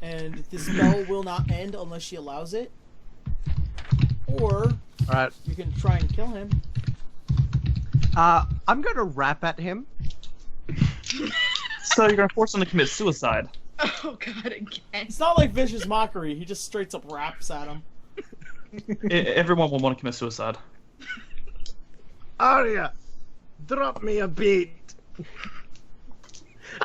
and this spell will not end unless she allows it, or you can try and kill him. I'm gonna rap at him. So you're gonna force him to commit suicide. Oh god, again. It's not like vicious mockery, he just straight up raps at him. Everyone will want to commit suicide. Arya, drop me a beat.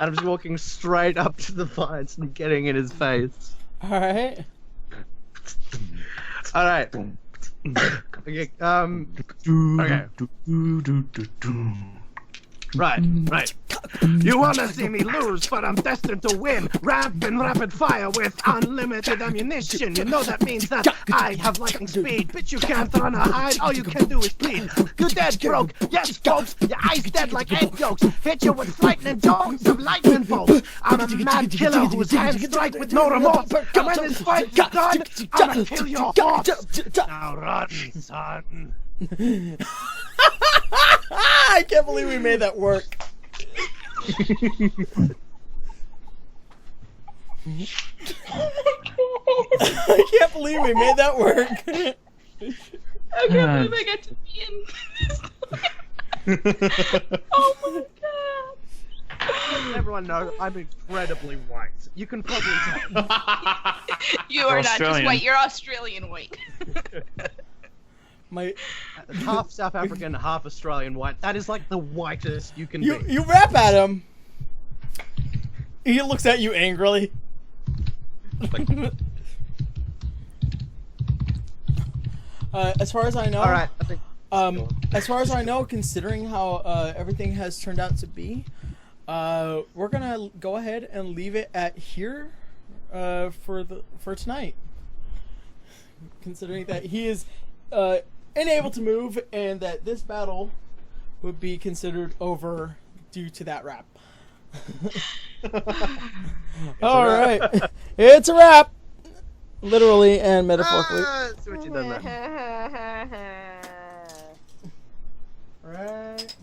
And I'm just walking straight up to the vines and getting in his face. Alright. Alright. Okay. Okay. Right. You wanna see me lose, but I'm destined to win. Ramp in rapid fire with unlimited ammunition. You know that means that I have lightning speed. Bitch, you can't run or hide, all you can do is bleed. You dead broke, yes folks, your eyes dead like egg yolks. Hit you with frightening jokes of lightning bolts. I'm a mad killer whose hands strike with no remorse. And when this fight's done, I'ma kill your horse. Now run, son. I can't believe we made that work. I can't believe we made that work. I can't believe I got to be in this. Oh my god. Everyone knows I'm incredibly white. You can probably tell. You are not just white, you're Australian white. My half South African, half Australian white. That is like the whitest you can be. You rap at him. He looks at you angrily. As far as I know, all right. As far as I know, considering how everything has turned out to be, we're gonna go ahead and leave it at here for tonight. Considering that he is unable to move, and that this battle would be considered over due to that wrap. All right, it's a wrap, literally and metaphorically. See what you done there. Right.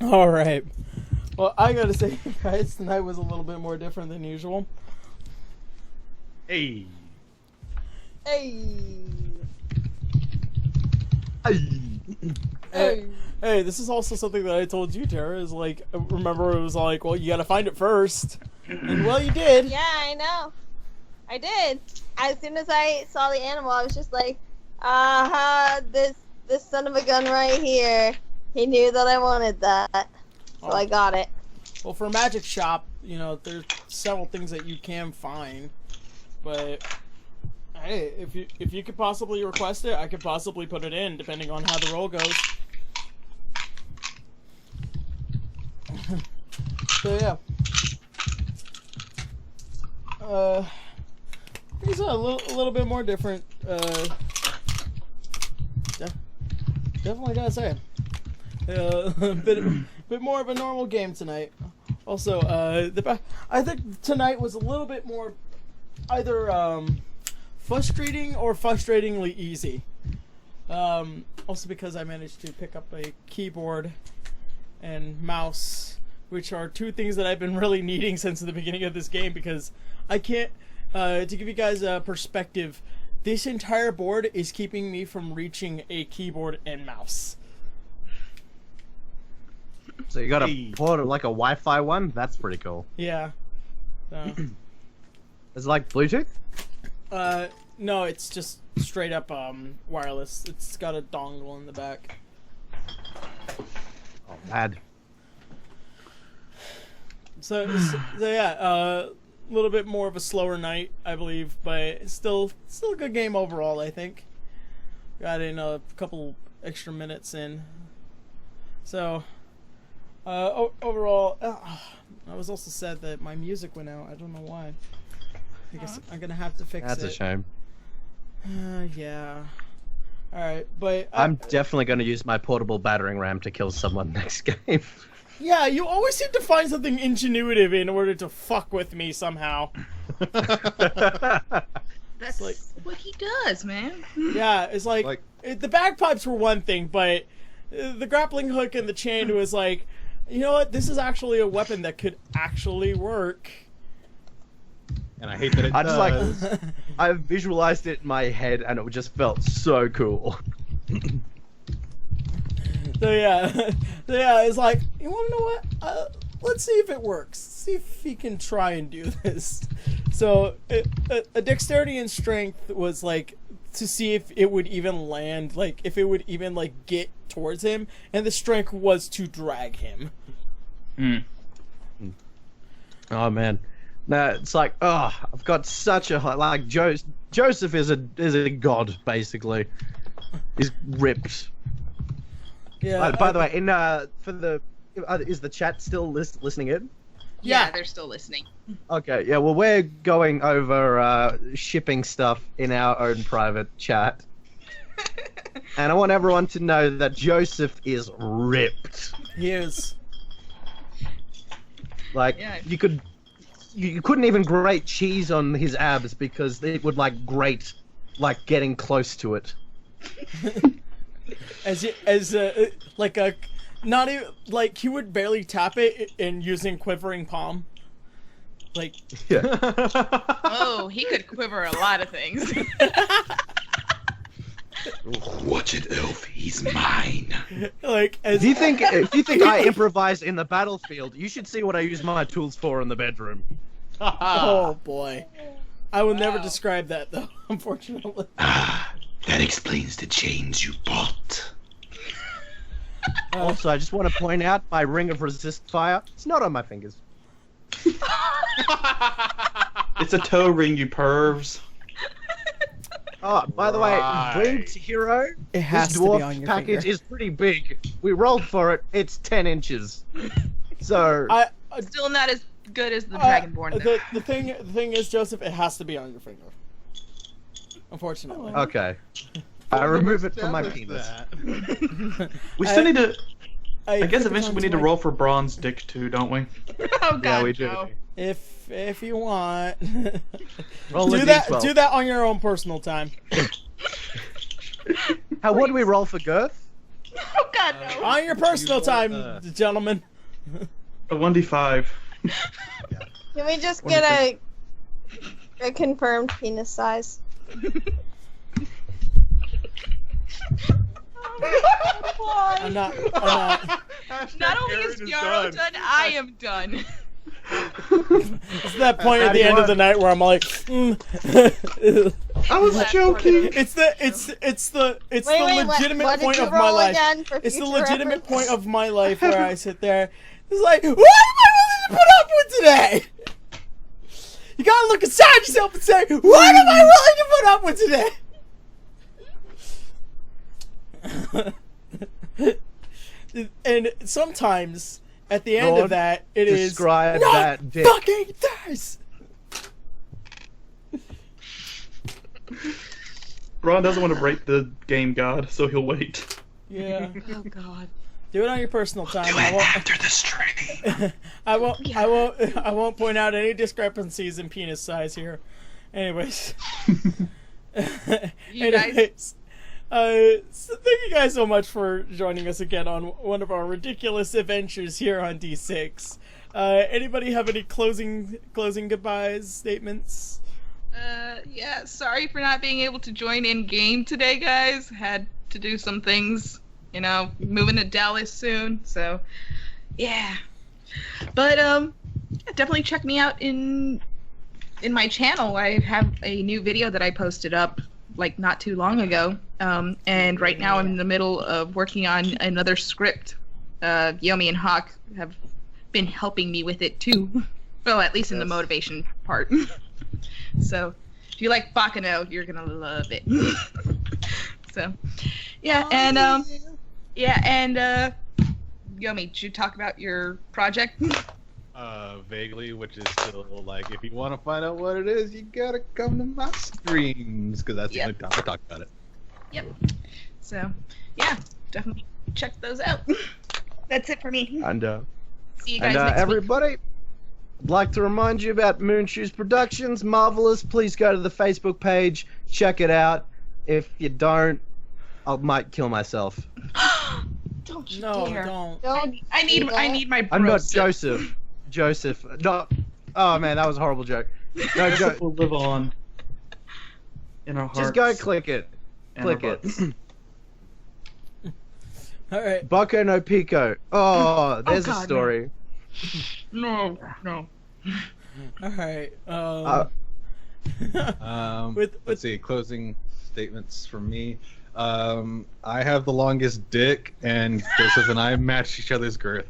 All right. Well, I gotta say, guys, tonight was a little bit more different than usual. Hey. Hey, this is also something that I told you, Tara, is like, remember it was like, well, you gotta find it first. And well, you did. Yeah, I know. I did. As soon as I saw the animal, I was just like, this son of a gun right here. He knew that I wanted that. So I got it. Well, for a magic shop, you know, there's several things that you can find. But hey, if you could possibly request it, I could possibly put it in, depending on how the roll goes. So yeah. These are a little bit more different. Definitely gotta say, a bit more of a normal game tonight. Also, I think tonight was a little bit more either frustrating or frustratingly easy. Also because I managed to pick up a keyboard and mouse, which are two things that I've been really needing since the beginning of this game, because I can't, to give you guys a perspective, this entire board is keeping me from reaching a keyboard and mouse. So you got a port like a Wi-Fi one? That's pretty cool. Yeah. Is it like Bluetooth? No, it's just straight up wireless. It's got a dongle in the back. Oh, bad. So yeah, a little bit more of a slower night, I believe, but still a good game overall, I think. Got in a couple extra minutes in. So, overall, I was also sad that my music went out. I don't know why. I guess I'm gonna have to fix it. That's a shame. Yeah. Alright, but... I'm definitely gonna use my portable battering ram to kill someone next game. Yeah, you always seem to find something ingenuitive in order to fuck with me somehow. That's like what he does, man. Yeah, it's like the bagpipes were one thing, but the grappling hook and the chain was like, you know what? This is actually a weapon that could actually work. And I hate that it does. Just like, I visualized it in my head, and it just felt so cool. So yeah, it's like, you want to know what? Let's see if it works. See if he can try and do this. So a dexterity and strength was like to see if it would even land, like if it would even like get towards him, and the strength was to drag him. Oh man, Nah, it's like, oh, I've got such a high, like Joseph is a god basically. He's ripped. Yeah. By the way, in for the is the chat still listening in? Yeah, they're still listening. Okay, yeah. Well, we're going over shipping stuff in our own private chat, and I want everyone to know that Joseph is ripped. He is. Like you couldn't even grate cheese on his abs because it would like grate, like getting close to it. Like a, not even like he would barely tap it in using quivering palm. Like yeah. Oh, he could quiver a lot of things. Watch it, Elf. He's mine. Like, if you think I improvise in the battlefield, you should see what I use my tools for in the bedroom. Oh boy, I will never describe that though. Unfortunately. That explains the chains you bought. Also, I just want to point out my ring of resist fire. It's not on my fingers. It's a toe ring, you pervs. Oh, by the way, Winged Hero, it has this to be dwarf on your package finger. is pretty big. We rolled for it. It's 10 inches. So Still not as good as the Dragonborn. though. The thing is, Joseph, it has to be on your finger. Unfortunately. Okay. I remove it from my penis. We still need to. I guess put it eventually we onto need to my- roll for bronze dick too, don't we? Oh god, Yeah, we do. no. If you want, Roll a do that. D12. Do that on your own personal time. How would we roll for girth? Oh god, no. On your personal time, gentlemen. A 1d5. Can we just get a confirmed penis size? I'm not. Not only is Yaro done, I am done. It's that point at the end of the night where I'm like, I was joking. It's the legitimate what did point you of my roll life. again for It's the future legitimate reference? point of my life where I sit there. It's like, what am I willing to put up with today? You gotta look inside yourself and say, what am I willing to put up with today? And sometimes at the end Lord, of that, it is describe not that dick. fucking this. Ron doesn't want to break the game god, so he'll wait. Yeah. Oh god. Do it on your personal time. Do it after the stream. I won't point out any discrepancies in penis size here. Anyways. You guys. So thank you guys so much for joining us again on one of our ridiculous adventures here on D6. Anybody have any closing goodbyes, statements? Yeah, sorry for not being able to join in game today, guys. Had to do some things, you know, moving to Dallas soon, so yeah. But definitely check me out in my channel. I have a new video that I posted up like not too long ago. And right now I'm in the middle of working on another script. Yomi and Hawk have been helping me with it too. Well, at least in the motivation part. So, if you like Bakano, you're gonna love it. So, yeah, and Yomi, did you talk about your project? Vaguely, which is still like, if you want to find out what it is, you gotta come to my streams, because that's the only time I talk about it. Yep. So, yeah, definitely check those out. That's it for me. And See you guys next week. everybody, I'd like to remind you about Moonshoes Productions. Marvelous. Please go to the Facebook page, check it out. If you don't, I might kill myself. Don't you No, dare. don't. I need my I'm not bros. Joseph. Joseph. Not. Oh man, that was a horrible joke. No, Joseph will live on in our hearts. just go click it. and Click our it. butts. All right. Bucko no Pico. Oh, there's a God, story. No. All right. Let's see, closing statements from me. I have the longest dick, and Joseph and I match each other's girth.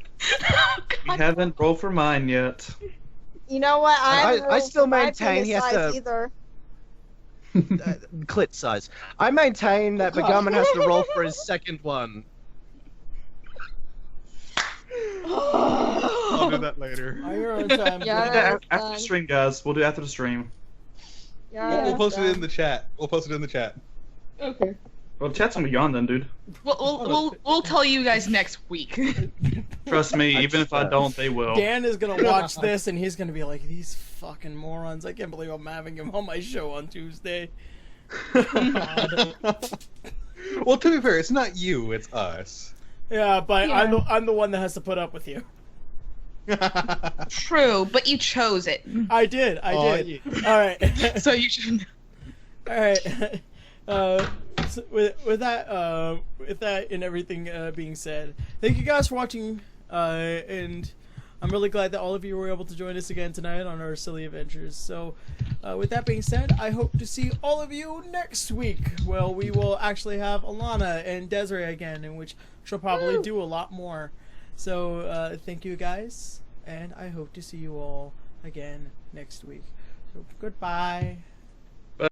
We haven't rolled for mine yet. You know what? I still don't know maintain he has penis size to- either. Clit size. Clit size. I maintain that Oh. Begaman has to roll for his second one. I'll do that later. After the stream, guys. We'll do it after the stream. We'll post it in the chat. We'll post it in the chat. Okay. Well, the chat's gonna be gone then, dude. We'll tell you guys next week. Trust me, even if I don't, they will. Dan is gonna watch this and he's gonna be like, "These fucking morons! I can't believe I'm having him on my show on Tuesday." Well, to be fair, it's not you, it's us. Yeah, but I'm the one that has to put up with you. True, but you chose it. I did. All right. So you should. All right. So with that and everything being said, thank you guys for watching, and I'm really glad that all of you were able to join us again tonight on our silly adventures. So, with that being said, I hope to see all of you next week. Well, we will actually have Alanna and Desiree again, in which she'll probably do a lot more. So, thank you guys, and I hope to see you all again next week. So, goodbye.